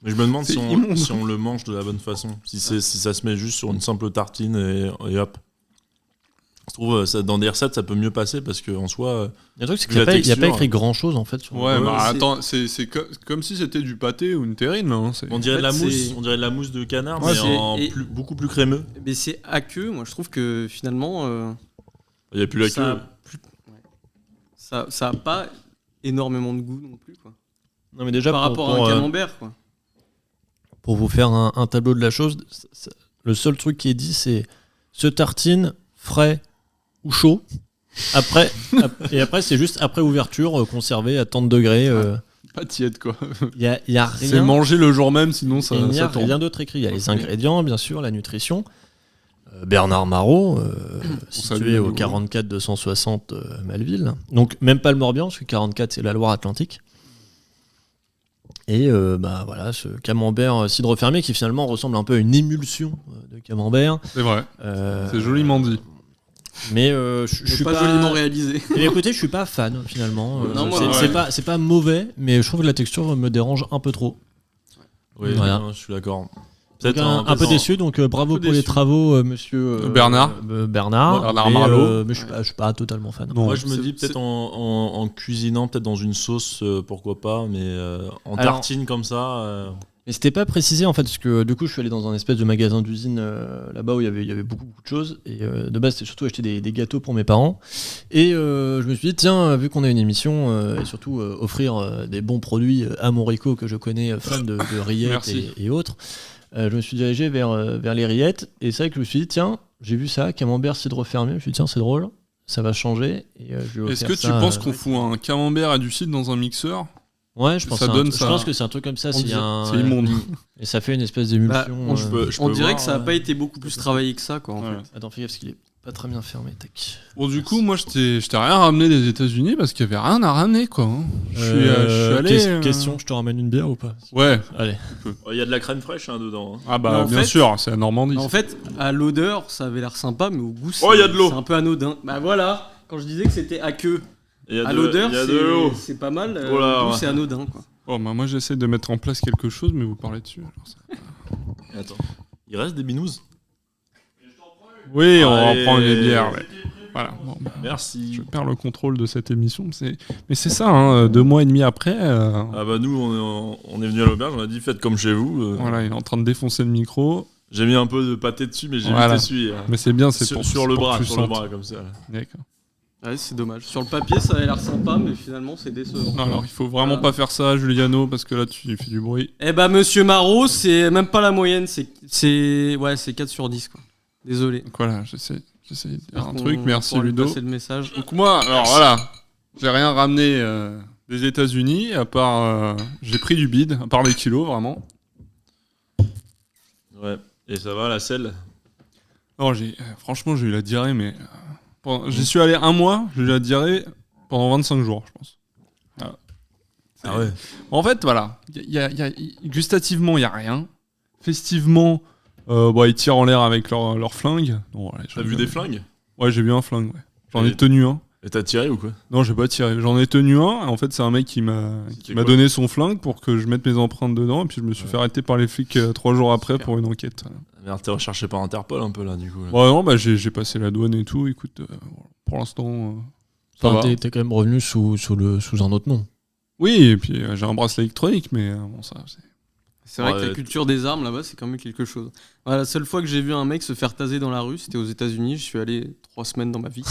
S6: Mais je me demande
S8: C'est
S6: si
S8: immonde.
S6: on le mange de la bonne façon. Si ça se met juste sur une simple tartine et hop. Je trouve ça, dans des recettes, ça peut mieux passer parce qu'en soi.
S1: Il y a un truc, c'est
S6: Vu
S1: qu'il n'y
S6: la
S1: a, pas
S6: texture,
S1: écrit grand chose en fait. Sur
S8: Ouais,
S5: Ouais,
S8: bah
S5: c'est-
S8: attends, c'est comme si c'était du pâté ou une terrine, là. Hein,
S6: On dirait
S5: En
S6: de la
S5: fait,
S6: mousse.
S5: c'est-
S6: On dirait de la mousse de canard,
S5: Ouais,
S6: mais
S5: c'est-
S6: beaucoup plus crémeux.
S5: Mais c'est aqueux. Moi, je trouve que finalement.
S6: Il n'y a plus la
S5: ça
S6: queue.
S5: a plus- ouais. Ça a pas énormément de goût non plus, quoi.
S1: Non, mais déjà,
S5: Par rapport à un camembert, quoi.
S1: pour vous faire un tableau de la chose, le seul truc qui est dit, c'est ce tartine frais ou chaud. Après, et après, c'est juste après ouverture, conservé à tant de degrés.
S8: Pas tiède, quoi.
S1: Il y a
S8: C'est
S1: rien.
S8: manger le jour même, sinon ça,
S1: Il n'y a
S8: ça tourne.
S1: rien d'autre écrit. Il y a les ingrédients, bien sûr, la nutrition. Bernard Marot,
S8: salue
S1: situé au
S8: Marot.
S1: 44 260 Malville. Donc même pas le Morbihan, parce que 44 c'est la Loire-Atlantique. Et bah voilà, ce camembert cidre fermé qui finalement ressemble un peu à une émulsion de camembert.
S8: C'est vrai,
S1: Euh,
S8: c'est joliment dit.
S1: Mais je
S5: Mais
S1: suis
S5: pas joliment réalisé.
S1: Et écoutez, je suis pas fan finalement.
S5: Non, moi,
S1: c'est pas mauvais, mais je trouve que la texture me dérange un peu trop.
S6: Oui,
S1: Voilà.
S6: non, je suis d'accord.
S1: Donc,
S6: Peut-être
S1: un peu déçu, donc bravo
S8: peu
S1: pour les
S8: déçu.
S1: travaux, monsieur
S8: Bernard.
S1: Bernard
S8: Bernard
S1: mais,
S8: Marlot.
S1: mais je suis pas totalement fan.
S8: Non.
S6: Moi, je me
S8: c'est-
S6: dis peut-être
S8: c'est-
S6: en cuisinant, peut-être dans une sauce, pourquoi pas, mais en
S1: Alors-
S6: tartine comme ça.
S1: Mais c'était pas précisé en fait, parce que du coup je suis allé dans un espèce de magasin d'usine là-bas où il y avait beaucoup de choses. Et de base c'était surtout acheter des gâteaux pour mes parents. Et je me suis dit, tiens, vu qu'on a une émission, et surtout offrir des bons produits à mon Rico que je connais, fan de rillettes
S8: Merci.
S1: et autres, je me suis dirigé vers les rillettes. Et c'est vrai que je me suis dit, tiens, j'ai vu ça, camembert cidre fermé. Je me suis dit, tiens, c'est drôle, ça va changer. Et, je lui ai
S8: Est-ce
S1: offert
S8: que tu
S1: ça,
S8: penses qu'on fout un camembert et du cidre dans un mixeur?
S1: Ouais, je pense,
S8: ça
S1: que
S8: donne
S1: je
S8: ça-
S1: pense que c'est un truc comme ça. s'il y a un-
S8: C'est immonde.
S1: Et ça fait une espèce d'émulsion.
S5: Bah,
S6: je peux
S5: On dirait
S6: voir,
S5: que ça n'a pas été beaucoup plus travaillé que ça, quoi. En
S8: Ouais.
S5: fait.
S1: Attends, fais gaffe parce qu'il est pas très bien fermé. Tac.
S8: Bon, du coup, moi, je t'ai rien ramené des États-Unis parce qu'il y avait rien à ramener, quoi. Hein. Je suis allé.
S1: Question, je te ramène une bière ou pas?
S8: Ouais.
S1: Allez.
S6: Il y a de la crème fraîche dedans.
S8: Ah
S5: Mais
S8: bah,
S5: en
S8: bien
S5: fait-
S8: sûr, c'est la Normandie.
S5: En fait, à l'odeur, ça avait l'air sympa, mais au goût, c'est
S6: Oh, il y a de l'eau.
S5: c'est un peu anodin. Bah voilà, quand je disais que c'était aqueux, à l'odeur,
S6: il y a de l'eau.
S5: c'est pas mal.
S6: Oh là,
S5: au goût,
S6: ouais.
S5: c'est anodin, quoi.
S8: Oh, bah, moi, j'essaie de mettre en place quelque chose, mais vous parlez dessus. alors ça-
S6: Attends. Il reste des binous.
S8: Oui, on
S6: Allez.
S8: reprend une bière. Ouais. Voilà. Bon, bah,
S6: Merci.
S8: je perds le contrôle de cette émission. Mais c'est ça, hein, 2 mois et demi après.
S6: Ah bah nous, on est venu à l'auberge, on a dit faites comme chez vous.
S8: Voilà, il est en train de défoncer le micro.
S6: J'ai mis un peu de pâté dessus, mais j'ai
S8: Voilà.
S6: vite essuyé.
S8: Mais c'est bien, c'est
S6: Sur,
S8: pour
S6: sur le
S8: pour que
S6: bras,
S8: tu
S6: sur le
S8: sentes.
S6: bras, comme ça.
S8: D'accord.
S5: Ouais, c'est dommage. Sur le papier, ça avait l'air sympa, mais finalement, c'est décevant.
S8: Non, alors, il faut vraiment
S5: Voilà.
S8: pas faire ça, Juliano, parce que là, tu fais du bruit.
S5: Eh bah, monsieur Marot, c'est même pas la moyenne, c'est 4 sur 10, quoi. Désolé.
S8: Donc voilà, j'essaie de dire un
S5: Qu'on
S8: truc. Merci,
S5: pourra lui
S8: Ludo.
S5: passer le message.
S8: Donc moi, alors voilà, j'ai rien ramené des États-Unis, à part j'ai pris du bide, à part les kilos vraiment.
S6: Ouais. Et ça va, la selle?
S8: Non, franchement, j'ai eu la diarrhée, mais j'y suis allé un mois, j'ai eu la diarrhée pendant 25 jours, je pense. Voilà.
S6: Ah ouais.
S8: En fait, voilà, gustativement, il y a rien. Festivement, ils tirent en l'air avec leur flingue. Bon, ouais,
S6: T'as vu des flingues?
S8: Ouais, j'ai vu un flingue. Ouais. J'en
S6: Et-
S8: ai tenu un.
S6: Et t'as tiré ou quoi?
S8: Non, j'ai pas tiré. J'en ai tenu un. En fait, c'est un mec qui m'a
S6: quoi
S8: donné son flingue pour que je mette mes empreintes dedans. Et puis je me suis fait arrêter par les flics 3 jours après
S6: Super.
S8: pour une enquête. Voilà.
S6: Merde, t'es recherché par Interpol un peu là, du coup. Là.
S8: Bon, non, bah j'ai passé la douane et tout. Écoute, pour l'instant, ça
S1: Enfin,
S8: va.
S1: t'es quand même revenu sous un autre nom.
S8: Oui, et puis j'ai un bracelet électronique, mais bon, ça, c'est...
S5: C'est vrai que
S6: Ouais,
S5: la culture des armes là-bas, c'est quand même quelque chose. Voilà, la seule fois que j'ai vu un mec se faire taser dans la rue, c'était aux États-Unis. Je suis allé 3 semaines dans ma vie.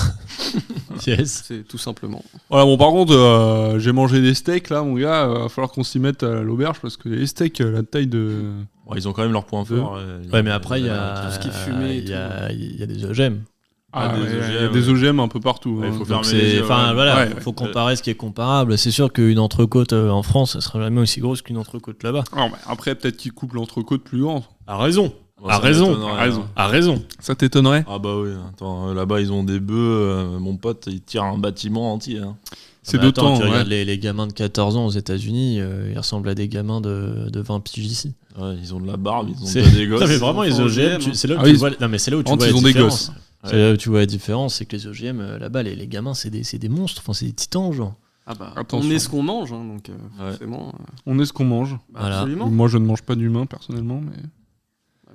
S1: Yes.
S5: C'est tout simplement.
S8: Voilà, bon, par contre, j'ai mangé des steaks, là, mon gars. Va falloir qu'on s'y mette à l'auberge, parce que les steaks, la taille de...
S6: Ouais, ils ont quand même leur point fort.
S1: Ouais, mais après, il y a
S5: tout ce qui est fumé et
S1: il y a des OGM.
S8: Ah,
S6: des
S8: ouais,
S6: OGM,
S8: il y a des OGM un peu partout.
S6: Ouais,
S8: hein.
S6: faut
S1: Donc
S6: fermer les yeux,
S1: enfin
S6: ouais.
S1: voilà,
S8: Ouais,
S1: faut comparer ce qui est comparable. C'est sûr qu'une entrecôte en France, ça sera jamais aussi grosse qu'une entrecôte là-bas.
S8: Non, mais après, peut-être qu'ils coupent l'entrecôte plus grand.
S1: A raison.
S6: Bon,
S1: A
S6: ça
S1: raison.
S6: m'étonnerait,
S8: A raison.
S6: hein.
S1: A raison.
S8: Ça t'étonnerait?
S6: Ah bah oui, attends, là-bas ils ont des bœufs, mon pote il tire un bâtiment entier. Hein.
S8: C'est
S1: Bah, attends,
S8: d'autant.
S1: tu
S8: Ouais.
S1: regardes les gamins de 14 ans aux États-Unis, ils ressemblent à des gamins de 20 piges ici.
S6: Ouais, ils ont de la barbe, ils ont
S1: C'est-
S6: pas des gosses.
S1: Non, mais vraiment, les
S5: Enfants
S1: OGM,
S5: OGM,
S1: c'est là où
S8: Ah
S1: tu
S8: oui,
S1: vois. Non, mais c'est là où tu
S8: Quand
S1: vois
S8: ils
S1: la
S8: ont des
S1: différence.
S8: gosses.
S1: C'est là où tu vois la différence, c'est que les OGM là-bas, les gamins, c'est des monstres, enfin, c'est des titans, genre.
S5: Ah bah,
S8: Attention.
S5: on est ce qu'on mange, hein, donc forcément.
S8: On est ce qu'on mange.
S1: Voilà.
S5: Absolument.
S8: Moi, je ne mange pas d'humain, personnellement, mais...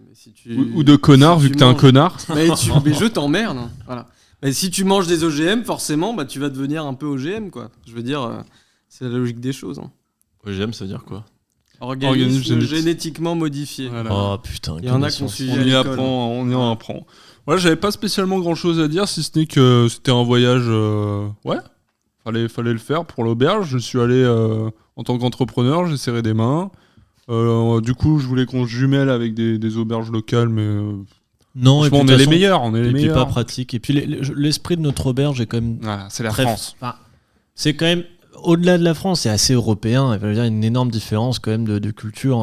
S5: Mais si tu-
S8: Ou de connard,
S5: si
S8: vu
S5: tu
S8: que t'es un
S5: manges-
S8: connard.
S5: mais je t'emmerde. Hein. Voilà. Mais si tu manges des OGM, forcément, bah, tu vas devenir un peu OGM, quoi. Je veux dire, c'est la logique des choses. Hein.
S6: OGM, ça veut dire quoi?
S5: Organisme
S8: génétique.
S5: génétiquement modifié.
S8: Voilà.
S1: Oh putain,
S5: Il y en a
S1: connaissance.
S5: qui ont suivi
S8: On
S5: à
S8: y
S5: l'école.
S8: apprend, on y en apprend. Voilà, j'avais pas spécialement grand chose à dire, si ce n'est que c'était un voyage. Ouais, fallait le faire pour l'auberge. Je suis allé en tant qu'entrepreneur, j'ai serré des mains. Du coup, je voulais qu'on se jumelle avec des auberges locales, mais
S1: Non, et puis
S8: franchement, on
S1: de
S8: est
S1: toute
S8: les
S1: façon,
S8: meilleurs. On est les
S1: et puis pas
S8: meilleurs.
S1: pratique. Et puis l'esprit de notre auberge est quand même
S8: Voilà, c'est la
S1: très
S8: France.
S1: enfin, c'est quand même au-delà de la France, c'est assez européen. Il y a une énorme différence quand même de culture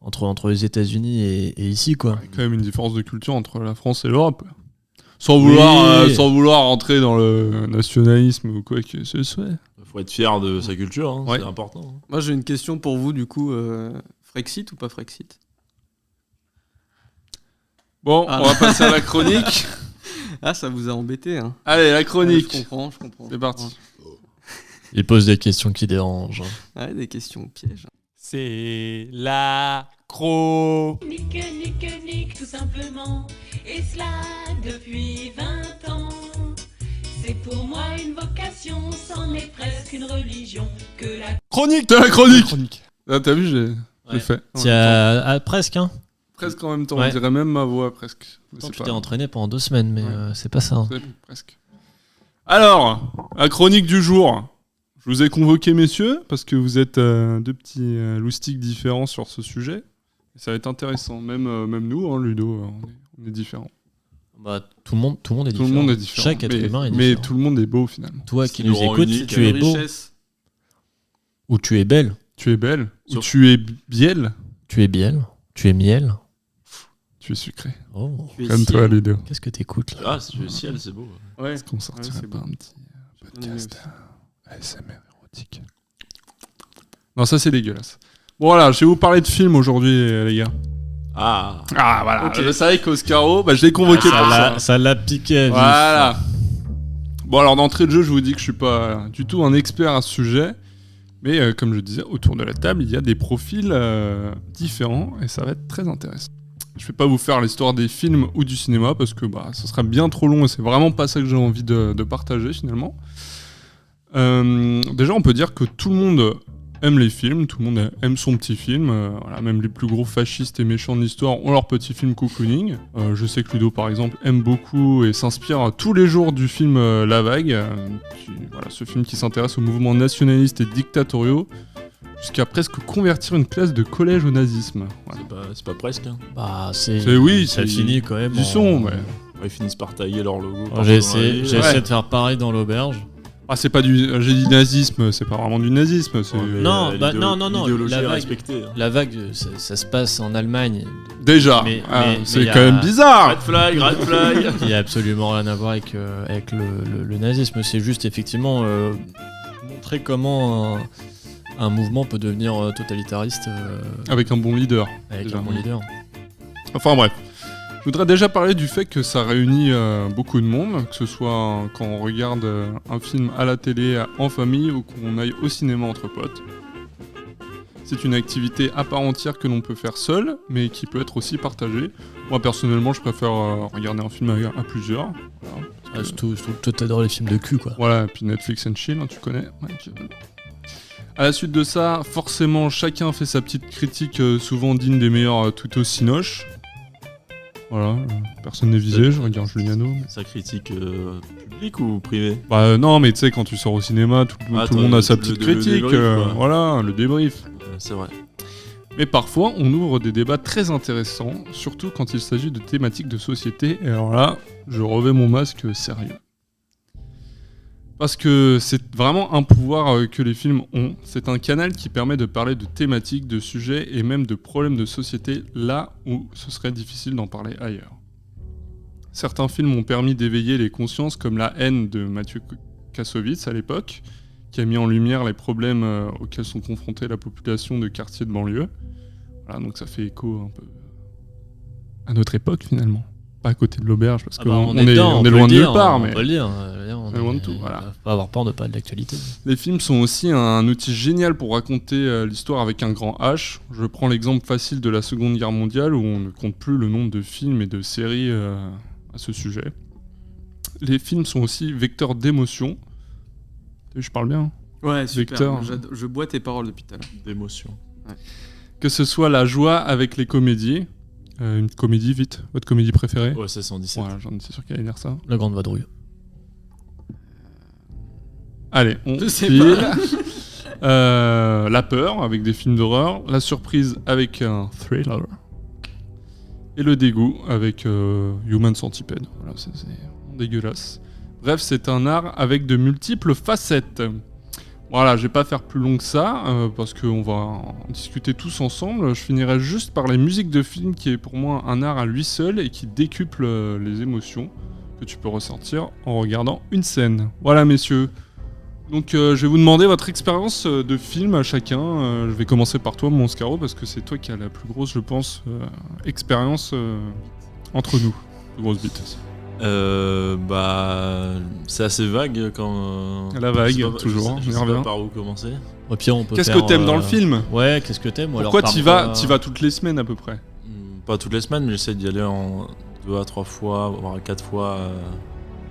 S1: entre les États-Unis et ici, quoi.
S8: Il y a quand même une différence de culture entre la France et l'Europe. Sans vouloir rentrer dans le nationalisme ou quoi que ce soit.
S6: Faut être fier de sa culture, hein,
S8: Ouais.
S6: c'est important. Hein.
S5: Moi, j'ai une question pour vous, du coup. Frexit ou pas Frexit?
S8: Bon,
S5: Ah.
S8: on va passer à la chronique.
S5: Ah, ça vous a embêté, hein.
S8: Allez, la
S5: Ouais,
S8: chronique.
S5: je comprends.
S8: C'est parti.
S1: Il pose des questions qui dérangent.
S5: Ouais, des questions pièges.
S7: C'est la cro.
S9: Nique, nique, nique, tout simplement. Et cela depuis 20 ans. C'est pour moi une vocation, c'en est presque une religion. Que la
S8: Chronique de la chronique. Ah, t'as vu, j'ai
S1: Ouais.
S8: fait.
S1: Presque, hein.
S8: Presque en même temps,
S1: Ouais.
S8: on dirait même ma voix presque. Mais
S1: Attends,
S8: c'est
S1: tu
S8: pas-
S1: t'es entraîné pendant 2 semaines, mais
S8: Ouais.
S1: c'est pas ça. Hein.
S8: c'est presque. Alors, la chronique du jour. Je vous ai convoqué, messieurs, parce que vous êtes deux petits loustiques différents sur ce sujet. Ça va être intéressant. Même nous, hein, Ludo, on est différents.
S1: Bah, tout le monde est
S8: Tout
S1: différent.
S8: le monde est différent.
S1: Chaque être
S8: mais,
S1: humain est
S8: mais
S1: différent.
S8: tout le monde est beau finalement.
S1: Toi
S6: Ce
S1: qui
S6: qui
S1: nous
S6: nous rend
S1: écoutes,
S6: unique,
S1: tu es beau
S5: richesse.
S1: ou tu es belle.
S8: Tu es belle, ou
S6: Sauf-
S8: tu es bielle,
S1: Tu es bielle. Tu es miel.
S8: tu es sucré.
S1: Oh,
S5: Tu es
S8: Comme toi,
S5: ciel.
S8: Ludo.
S1: qu'est-ce que t'écoutes là?
S6: Ah, c'est le ciel, c'est beau.
S5: Ouais.
S8: Est-ce qu'on sortirait
S5: c'est
S8: pas
S5: beau.
S8: un petit
S5: On est
S8: podcast ASMR érotique? Non, ça c'est dégueulasse. Bon voilà, je vais vous parler de films aujourd'hui, les gars.
S6: Ah,
S8: Ah voilà,
S5: Ok.
S8: je savais qu'Oscaro, je l'ai convoqué pour ça.
S1: Ça l'a piqué à vif.
S8: Voilà. Bon alors d'entrée de jeu, je vous dis que je suis pas du tout un expert à ce sujet, mais comme je disais, autour de la table, il y a des profils différents et ça va être très intéressant. Je vais pas vous faire l'histoire des films ou du cinéma parce que ça serait bien trop long et c'est vraiment pas ça que j'ai envie de partager finalement. Déjà, on peut dire que tout le monde aime les films, tout le monde aime son petit film. Voilà, même les plus gros fascistes et méchants de l'histoire ont leur petit film cocooning. Je sais que Ludo, par exemple, aime beaucoup et s'inspire tous les jours du film La Vague. Voilà, ce film qui s'intéresse aux mouvements nationalistes et dictatoriaux jusqu'à presque convertir une classe de collège au nazisme. Voilà.
S6: c'est pas presque. Hein.
S1: Bah,
S8: C'est oui,
S1: ça
S8: c'est-
S1: finit quand même.
S8: Du son, ouais.
S6: Ouais, ils finissent par tailler leur logo.
S1: J'ai
S6: partout dans la
S1: essayé,
S6: ville.
S1: j'ai
S8: Ouais.
S1: essayé de faire pareil dans l'auberge.
S8: Ah, c'est pas du. J'ai dit nazisme, c'est pas vraiment du nazisme. C'est...
S6: Ouais, mais
S1: Non,
S6: l'idéolo-
S1: non,
S6: l'idéologie
S1: la
S6: est
S1: vague.
S6: respectée. hein.
S1: La vague, ça se passe en Allemagne.
S8: Déjà,
S1: Mais
S8: c'est
S1: y a-
S8: quand même bizarre.
S6: Red flag, red flag.
S1: Il n'y a absolument rien à voir avec le nazisme. C'est juste effectivement montrer comment un mouvement peut devenir totalitariste
S8: Avec un bon leader.
S1: avec
S8: Déjà.
S1: un bon leader.
S8: Enfin bref. Je voudrais déjà parler du fait que ça réunit beaucoup de monde, que ce soit quand on regarde un film à la télé en famille ou qu'on aille au cinéma entre potes. C'est une activité à part entière que l'on peut faire seul, mais qui peut être aussi partagée. Moi personnellement, je préfère regarder un film à plusieurs. Voilà,
S1: Ah, surtout, toi, t'adores les films de cul, quoi.
S8: Voilà, et puis Netflix and chill, hein, tu connais. Ouais, À la suite de ça, forcément, chacun fait sa petite critique, souvent digne des meilleurs tutos Cinoche. Voilà, personne n'est visé, je regarde Juliano. Mais...
S6: Ça critique public ou privé?
S8: Bah non, mais tu sais, quand tu sors au cinéma, tout le monde a sa petite critique.
S6: débrief,
S8: voilà, le débrief.
S6: C'est vrai.
S8: Mais parfois, on ouvre des débats très intéressants, surtout quand il s'agit de thématiques de société. Et alors là, je revais mon masque sérieux. Parce que c'est vraiment un pouvoir que les films ont. C'est un canal qui permet de parler de thématiques, de sujets et même de problèmes de société là où ce serait difficile d'en parler ailleurs. Certains films ont permis d'éveiller les consciences comme La haine de Mathieu Kassovitz à l'époque, qui a mis en lumière les problèmes auxquels sont confrontés la population de quartiers de banlieue. Voilà, donc ça fait écho un peu à notre époque finalement. Pas à côté de l'auberge, parce qu'on est loin de nulle part, mais
S1: on peut le dire.
S8: on est loin de tout, voilà.
S1: Faut pas avoir peur de parler de l'actualité.
S8: Les films sont aussi un outil génial pour raconter l'histoire avec un grand H. Je prends l'exemple facile de la Seconde Guerre mondiale, où on ne compte plus le nombre de films et de séries à ce sujet. Les films sont aussi vecteurs d'émotions. Je parle bien.
S5: Ouais, super.
S8: Vecteur.
S5: Je bois tes paroles depuis tout à l'heure.
S6: D'émotion.
S5: Ouais.
S8: Que ce soit la joie avec les comédies. Une comédie, vite. Votre comédie préférée?
S6: Ouais, c'est 117.
S8: Voilà, j'en étais sûr qu'elle allait dire ça.
S1: La Grande Vadrouille.
S8: Allez, on
S5: Je sais
S8: file.
S5: pas.
S8: La peur avec des films d'horreur. La surprise avec un thriller. Et le dégoût avec Human Centipede. Voilà, c'est dégueulasse. Bref, c'est un art avec de multiples facettes. Voilà, je vais pas faire plus long que ça, parce qu'on va en discuter tous ensemble. Je finirai juste par les musiques de films, qui est pour moi un art à lui seul et qui décuple les émotions que tu peux ressentir en regardant une scène. Voilà, messieurs. Donc je vais vous demander votre expérience de film à chacun. Je vais commencer par toi, mon Oscaro, parce que c'est toi qui as la plus grosse, je pense, expérience entre nous. Plus grosse bite.
S6: Bah, c'est assez vague quand.
S8: La vague,
S6: je sais pas-
S8: toujours,
S6: Je
S8: on y
S6: sais
S8: revient.
S6: pas par où commencer.
S1: Au pire, on peut
S8: Qu'est-ce
S1: faire,
S8: que t'aimes dans le film?
S1: Ouais, qu'est-ce que t'aimes?
S8: Pourquoi t'y vas toutes les semaines à peu près?
S6: Pas toutes les semaines, mais j'essaie d'y aller en 2 à 3 fois, voire 4 fois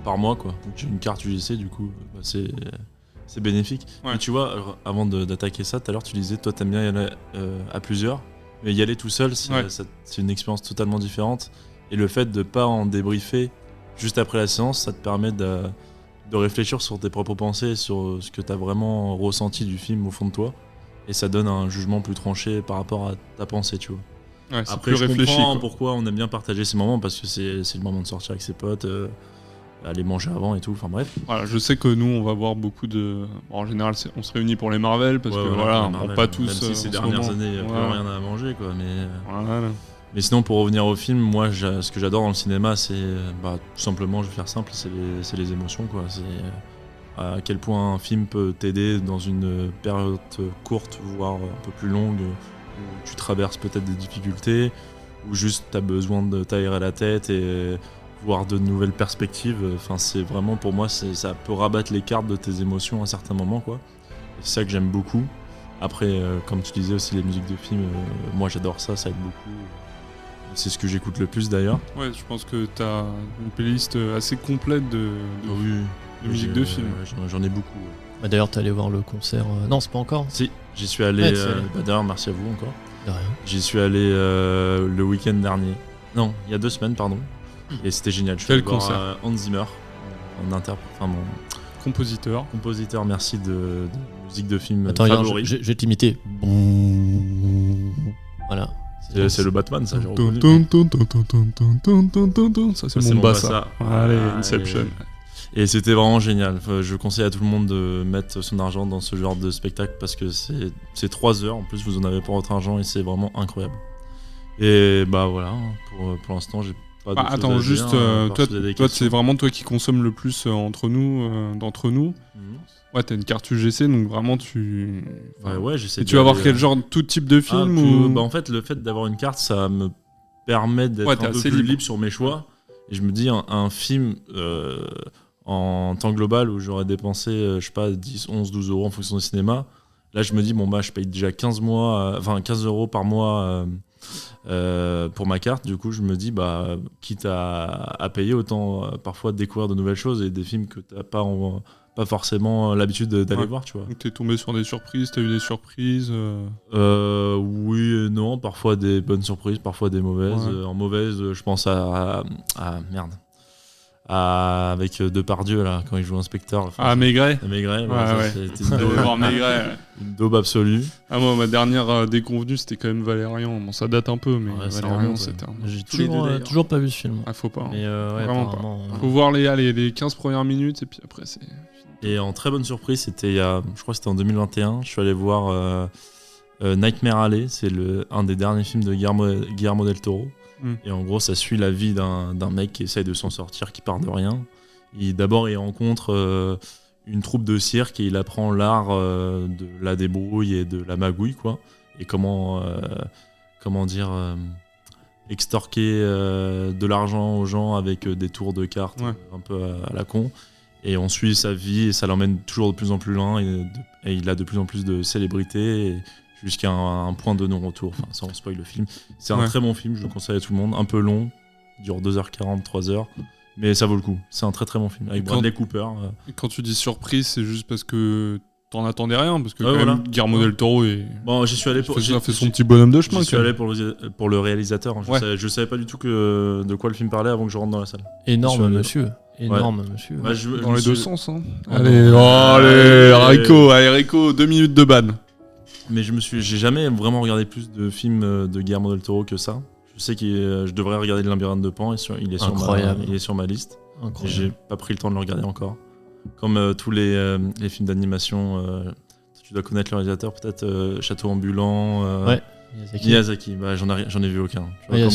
S6: par mois, quoi. Donc j'ai une carte UGC, du coup, bah, c'est bénéfique.
S8: Ouais.
S6: Mais tu vois, alors, avant d'attaquer ça, tout à l'heure, tu disais, toi, t'aimes bien y aller à plusieurs, mais y aller tout seul, c'est une expérience totalement différente. Et le fait de pas en débriefer juste après la séance, ça te permet de réfléchir sur tes propres pensées, sur ce que t'as vraiment ressenti du film au fond de toi. Et ça donne un jugement plus tranché par rapport à ta pensée, tu vois.
S8: Ouais, c'est
S6: Après,
S8: plus
S6: je
S8: réfléchi,
S6: comprends
S8: quoi.
S6: pourquoi on aime bien partager ces moments, parce que c'est le moment de sortir avec ses potes, aller manger avant et tout, enfin bref.
S8: Voilà, je sais que nous, on va voir beaucoup de... Bon, en général, on se réunit pour les Marvel, parce
S6: Ouais,
S8: que
S6: voilà,
S8: voilà,
S6: pour
S8: on
S6: les
S8: prend
S6: Marvel,
S8: pas tous...
S6: Même si ces
S8: en ce
S6: dernières
S8: moment.
S6: années, il n'y a plus
S8: Voilà.
S6: rien à manger, quoi.
S8: Voilà.
S6: Mais sinon, pour revenir au film, moi, ce que j'adore dans le cinéma, c'est... Bah, tout simplement, je vais faire simple, c'est les émotions, quoi. C'est à quel point un film peut t'aider dans une période courte, voire un peu plus longue, où tu traverses peut-être des difficultés, ou juste t'as besoin de t'aérer la tête et voir de nouvelles perspectives. Enfin, c'est vraiment, pour moi, ça peut rabattre les cartes de tes émotions à certains moments, quoi. Et c'est ça que j'aime beaucoup. Après, comme tu disais aussi, les musiques de films, moi j'adore ça aide beaucoup. C'est ce que j'écoute le plus d'ailleurs.
S8: Ouais, je pense que t'as une playlist assez complète de musique de film.
S6: J'en ai beaucoup.
S1: Bah, d'ailleurs, t'es allé voir le concert. Non, c'est pas encore.
S6: Si, j'y suis allé.
S1: Ouais, t'y es allé.
S6: D'ailleurs, merci à vous encore.
S1: De rien.
S6: J'y suis allé le week-end dernier. Non, il y a 2 semaines, pardon. Et c'était génial. Je suis allé voir Hans Zimmer, mon compositeur, merci de musique de film
S1: Attends,
S6: favori.
S1: je vais t'imiter. Voilà.
S6: C'est le Batman, ça. j'ai reconnu.
S8: Ça, c'est mon basse. Allez, Inception.
S6: Et c'était vraiment génial. Enfin, je conseille à tout le monde de mettre son argent dans ce genre de spectacle parce que c'est 3 heures. En plus, vous en avez pour votre argent et c'est vraiment incroyable. Et bah voilà, pour l'instant, j'ai pas de
S8: attends, juste, toi, c'est vraiment toi qui consommes le plus d'entre nous. Ouais, t'as une carte UGC, donc vraiment tu...
S6: Ouais, j'essaie.
S8: Et tu vas voir quel genre, tout type de film ou...
S6: Bah en fait, le fait d'avoir une carte, ça me permettre d'être
S8: Ouais,
S6: un
S8: t'es
S6: peu
S8: assez
S6: plus
S8: libre.
S6: libre sur mes choix. Et je me dis, un film en temps global où j'aurais dépensé, je sais pas, 10, 11, 12 euros en fonction du cinéma, là je me dis, bon bah je paye déjà 15 euros par mois pour ma carte. Du coup, je me dis, bah quitte à payer, autant parfois découvrir de nouvelles choses et des films que t'as pas forcément l'habitude d'aller
S8: Ouais.
S6: voir, tu vois.
S8: Donc t'es tombé sur des surprises, t'as eu des surprises.
S6: Oui et non, parfois des bonnes surprises, parfois des mauvaises.
S8: Ouais.
S6: En mauvaise, je pense merde. Avec Depardieu, là, quand il joue inspecteur. Enfin,
S8: Ah, Maigret.
S6: Maigret,
S8: Ouais.
S6: c'était une
S8: Allez
S6: daube,
S8: voir Maigret.
S6: une daube absolue.
S8: Ah, moi, ma dernière déconvenue, c'était quand même Valérian. Bon, ça date un peu, mais
S6: Ouais, ça
S8: Valérian,
S6: remonte,
S8: c'était un...
S1: J'ai
S5: Tous les deux, d'ailleurs.
S1: toujours pas vu ce film.
S8: Ah, faut pas. Hein.
S1: Mais ouais,
S8: Vraiment pas.
S1: apparemment,
S8: Faut voir les 15 premières minutes, et puis après, c'est...
S6: Et en très bonne surprise, c'était je crois que c'était en 2021, je suis allé voir Nightmare Alley, c'est un des derniers films de Guillermo del Toro. Et en gros, ça suit la vie d'un mec qui essaye de s'en sortir, qui part de rien. D'abord, il rencontre une troupe de cirque et il apprend l'art de la débrouille et de la magouille, quoi. Et comment dire, extorquer de l'argent aux gens avec des tours de cartes un peu à la con. Et on suit sa vie et ça l'emmène toujours de plus en plus loin et il a de plus en plus de célébrités jusqu'à un point de non-retour, enfin, sans spoil le film. C'est un très bon film, je le conseille à tout le monde, un peu long, il dure 2h40, 3h, mais ça vaut le coup. C'est un très très bon film, avec Bradley Cooper.
S8: Et quand tu dis surprise, c'est juste parce que t'en attendais rien, parce que quand
S6: voilà.
S8: même, Guillermo del Toro
S6: Bon, j'y suis allé pour...
S8: fait son petit bonhomme de chemin.
S6: J'y suis allé pour le réalisateur, je savais pas du tout de quoi le film parlait avant que je rentre dans la salle.
S1: Énorme monsieur. Énorme monsieur.
S6: Ouais,
S8: dans les deux sens. Hein. Allez, Rico, 2 minutes de ban.
S6: Mais j'ai jamais vraiment regardé plus de films de Guillermo del Toro que ça. Je sais que je devrais regarder Le Labyrinthe de Pan, il est sur ma liste. Et j'ai pas pris le temps de le regarder encore. Comme tous les films d'animation, tu dois connaître le réalisateur, peut-être Château ambulant.
S1: Ouais.
S6: Miyazaki. Bah, j'en ai vu aucun.
S1: Il y a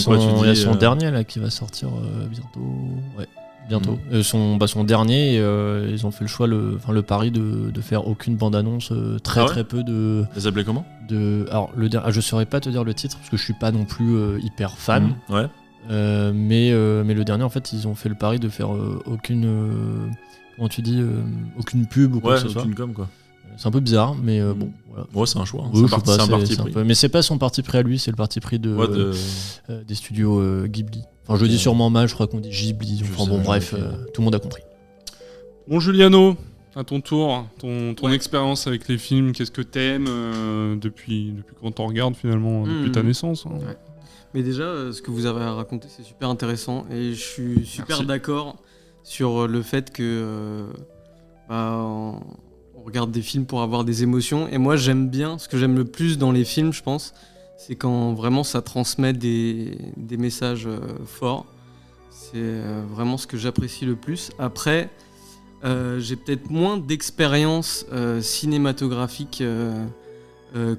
S1: son dernier là qui va sortir bientôt. Ouais. Bientôt. Son dernier, ils ont fait le choix, le pari de faire aucune bande-annonce, très peu de.
S6: Les appelait comment
S1: Alors je saurais pas te dire le titre parce que je suis pas non plus hyper fan.
S6: Ouais.
S1: Mais le dernier, en fait, ils ont fait le pari de faire aucune. Comment tu dis aucune pub ou quoi que ce soit.
S6: Aucune com, quoi.
S1: C'est un peu bizarre, mais bon. Voilà.
S6: Ouais, c'est un choix.
S1: Oui,
S6: c'est un parti pris.
S1: Mais c'est pas son parti pris à lui, c'est le parti pris des studios Ghibli. Enfin, je le dis sûrement mal, je crois qu'on dit Ghibli. Enfin bon, bref, tout le monde a compris.
S8: Bon, Juliano, à ton tour, ton expérience avec les films, qu'est-ce que t'aimes depuis quand t'en regardes finalement, depuis ta naissance hein.
S5: Ouais. Mais déjà, ce que vous avez raconté, c'est super intéressant et je suis super d'accord sur le fait que on regarde des films pour avoir des émotions. Et moi, j'aime bien, ce que j'aime le plus dans les films, je pense, c'est quand vraiment ça transmet des messages forts. C'est vraiment ce que j'apprécie le plus. Après, j'ai peut-être moins d'expérience cinématographique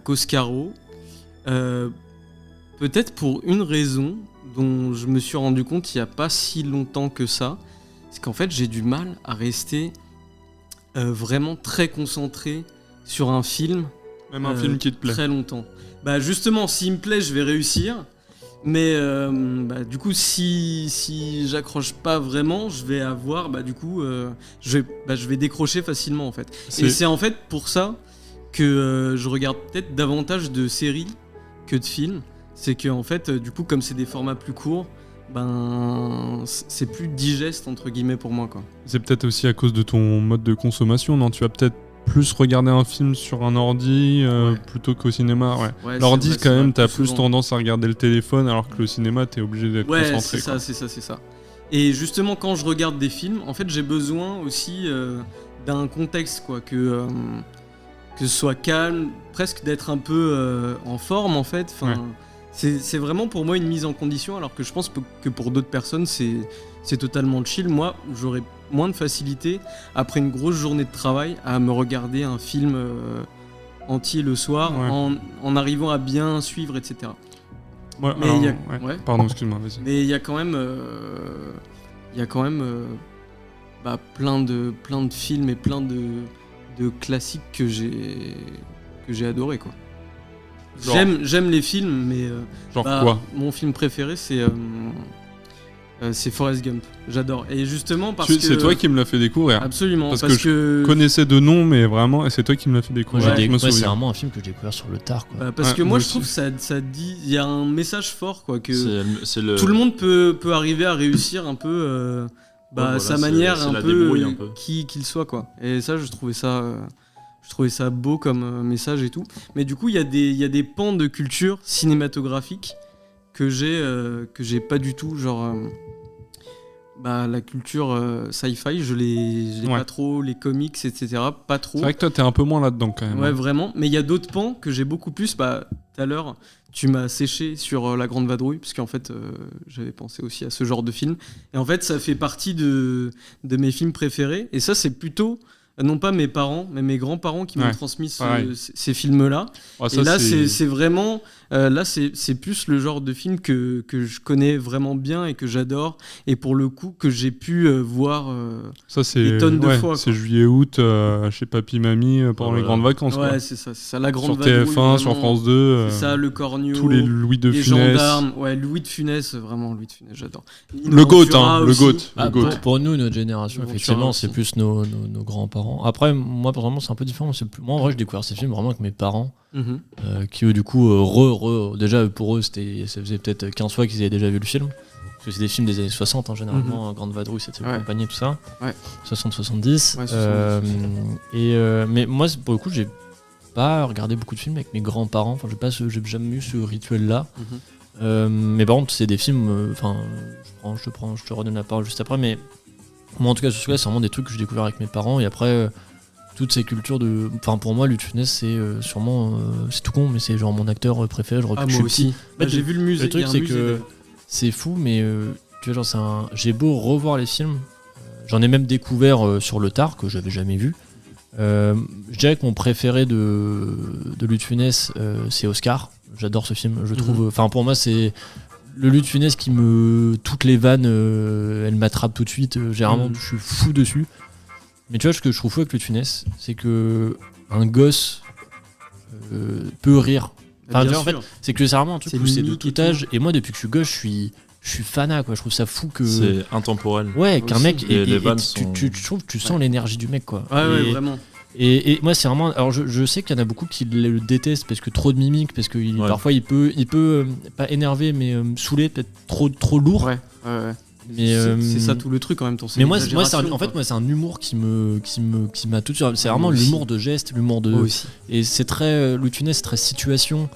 S5: qu'Oscaro. Peut-être pour une raison dont je me suis rendu compte il n'y a pas si longtemps que ça. C'est qu'en fait, j'ai du mal à rester vraiment très concentré sur un film.
S8: Même un film qui te plaît.
S5: Très longtemps. Bah justement, s'il me plaît, je vais réussir. Mais du coup, si j'accroche pas vraiment, je vais avoir, je vais décrocher facilement en fait. Et c'est en fait pour ça que je regarde peut-être davantage de séries que de films. C'est que en fait, du coup, comme c'est des formats plus courts, c'est plus digeste entre guillemets pour moi quoi.
S8: C'est peut-être aussi à cause de ton mode de consommation, non ? Tu vas peut-être plus regarder un film sur un ordi plutôt qu'au cinéma. Ouais, l'ordi, quand même, t'as plus tendance à regarder le téléphone, alors que le cinéma, t'es obligé d'être concentré.
S5: C'est ça. Et justement, quand je regarde des films, en fait, j'ai besoin aussi d'un contexte, quoi, que ce soit calme, presque d'être un peu en forme, en fait. Enfin, c'est vraiment pour moi une mise en condition, alors que je pense que pour d'autres personnes, c'est totalement chill. Moi, j'aurais moins de facilité, après une grosse journée de travail, à me regarder un film entier le soir, en arrivant à bien suivre, etc.
S8: Pardon, excuse-moi, vas-y.
S5: Mais il y a quand même, plein de films et plein de classiques que j'ai adoré, quoi. J'aime les films, mais
S8: Genre quoi?
S5: mon film préféré c'est Forrest Gump. J'adore. Et justement parce que
S8: C'est toi qui me l'as fait découvrir.
S5: Absolument.
S8: Parce que je connaissais de nom, mais vraiment, et c'est toi qui me l'as fait découvrir.
S1: Moi, c'est vraiment un film que j'ai découvert sur le tard, quoi.
S5: Parce que moi je trouve que ça dit, il y a un message fort, quoi, que
S6: tout
S5: le monde peut arriver à réussir un peu sa manière, un peu qui qu'il soit, quoi. Et ça, je trouvais ça beau comme message et tout. Mais du coup, il y a des pans de culture cinématographique que j'ai pas du tout, genre la culture sci-fi, je l'ai pas trop, les comics, etc. pas trop.
S8: C'est vrai que toi t'es un peu moins là-dedans quand même.
S5: Ouais, vraiment. Mais il y a d'autres pans que j'ai beaucoup plus. Tout à l'heure, tu m'as séché sur La Grande Vadrouille, parce qu'en fait, j'avais pensé aussi à ce genre de film. Et en fait, ça fait partie de mes films préférés. Et ça, c'est plutôt non pas mes parents, mais mes grands-parents qui m'ont transmis ces films-là.
S8: Oh,
S5: et là, c'est vraiment... là, c'est plus le genre de film que je connais vraiment bien et que j'adore. Et pour le coup, que j'ai pu voir des tonnes de fois.
S8: C'est juillet-août chez Papy-Mamie pendant les grandes vacances.
S5: Ouais,
S8: quoi.
S5: c'est ça. La Grande
S8: sur
S5: Vadrouille,
S8: TF1,
S5: vraiment,
S8: sur France 2.
S5: C'est ça, le Cornio.
S8: Tous les Louis de
S5: les
S8: Funès.
S5: Gendarmes. Ouais, Louis de Funès, vraiment, Louis de Funès, j'adore.
S8: Le GOAT, le GOAT.
S1: Pour nous, notre génération, effectivement, c'est plus nos grands-parents. Après, moi, personnellement, c'est un peu différent. Moi, en vrai, j'ai découvert ces films vraiment avec mes parents, qui, eux, du coup, déjà, pour eux, ça faisait peut-être 15 fois qu'ils avaient déjà vu le film. Parce que c'est des films des années 60, généralement, Grande Vadrouille, c'était compagnie, tout ça. 60-70. Mais moi, pour le coup, j'ai pas regardé beaucoup de films avec mes grands-parents. Enfin, j'ai jamais eu ce rituel-là. Mais par contre, c'est des films. Je te redonne la parole juste après, mais moi, en tout cas, c'est vraiment des trucs que j'ai découvert avec mes parents. Et après, toutes ces cultures de. Enfin, pour moi, Louis de Funès, c'est sûrement. C'est tout con, mais c'est genre mon acteur préféré.
S5: Moi aussi. J'ai vu le musée.
S1: Le truc, c'est que c'est fou, mais tu vois, genre, j'ai beau revoir les films. J'en ai même découvert sur le tard, que j'avais jamais vu. Je dirais que mon préféré de Louis de Funès, c'est Oscar. J'adore ce film. Je trouve. Enfin, pour moi, c'est. Le Louis de Funès qui toutes les vannes, elles m'attrapent tout de suite. Généralement, je suis fou dessus. Mais tu vois, ce que je trouve fou avec Louis de Funès, c'est que un gosse peut rire. Enfin, en fait, c'est que c'est vraiment un truc où c'est de tout âge. Et moi, depuis que je suis gosse, je suis fanat, quoi. Je trouve ça fou que.
S6: C'est intemporel.
S1: Ouais, qu'un mec.
S6: Les vannes
S1: tu sens l'énergie du mec, quoi.
S5: Ouais, vraiment.
S1: Et moi, c'est vraiment. Alors, je sais qu'il y en a beaucoup qui le détestent parce que trop de mimiques, parce que parfois il peut pas énerver, mais saouler, peut-être trop lourd.
S5: Ouais.
S1: Mais
S5: c'est ça tout le truc en même temps.
S1: Mais moi, c'est un humour qui m'a tout de suite. C'est vraiment l'humour de geste, l'humour de. Et c'est très Louis de Funès, c'est très situation.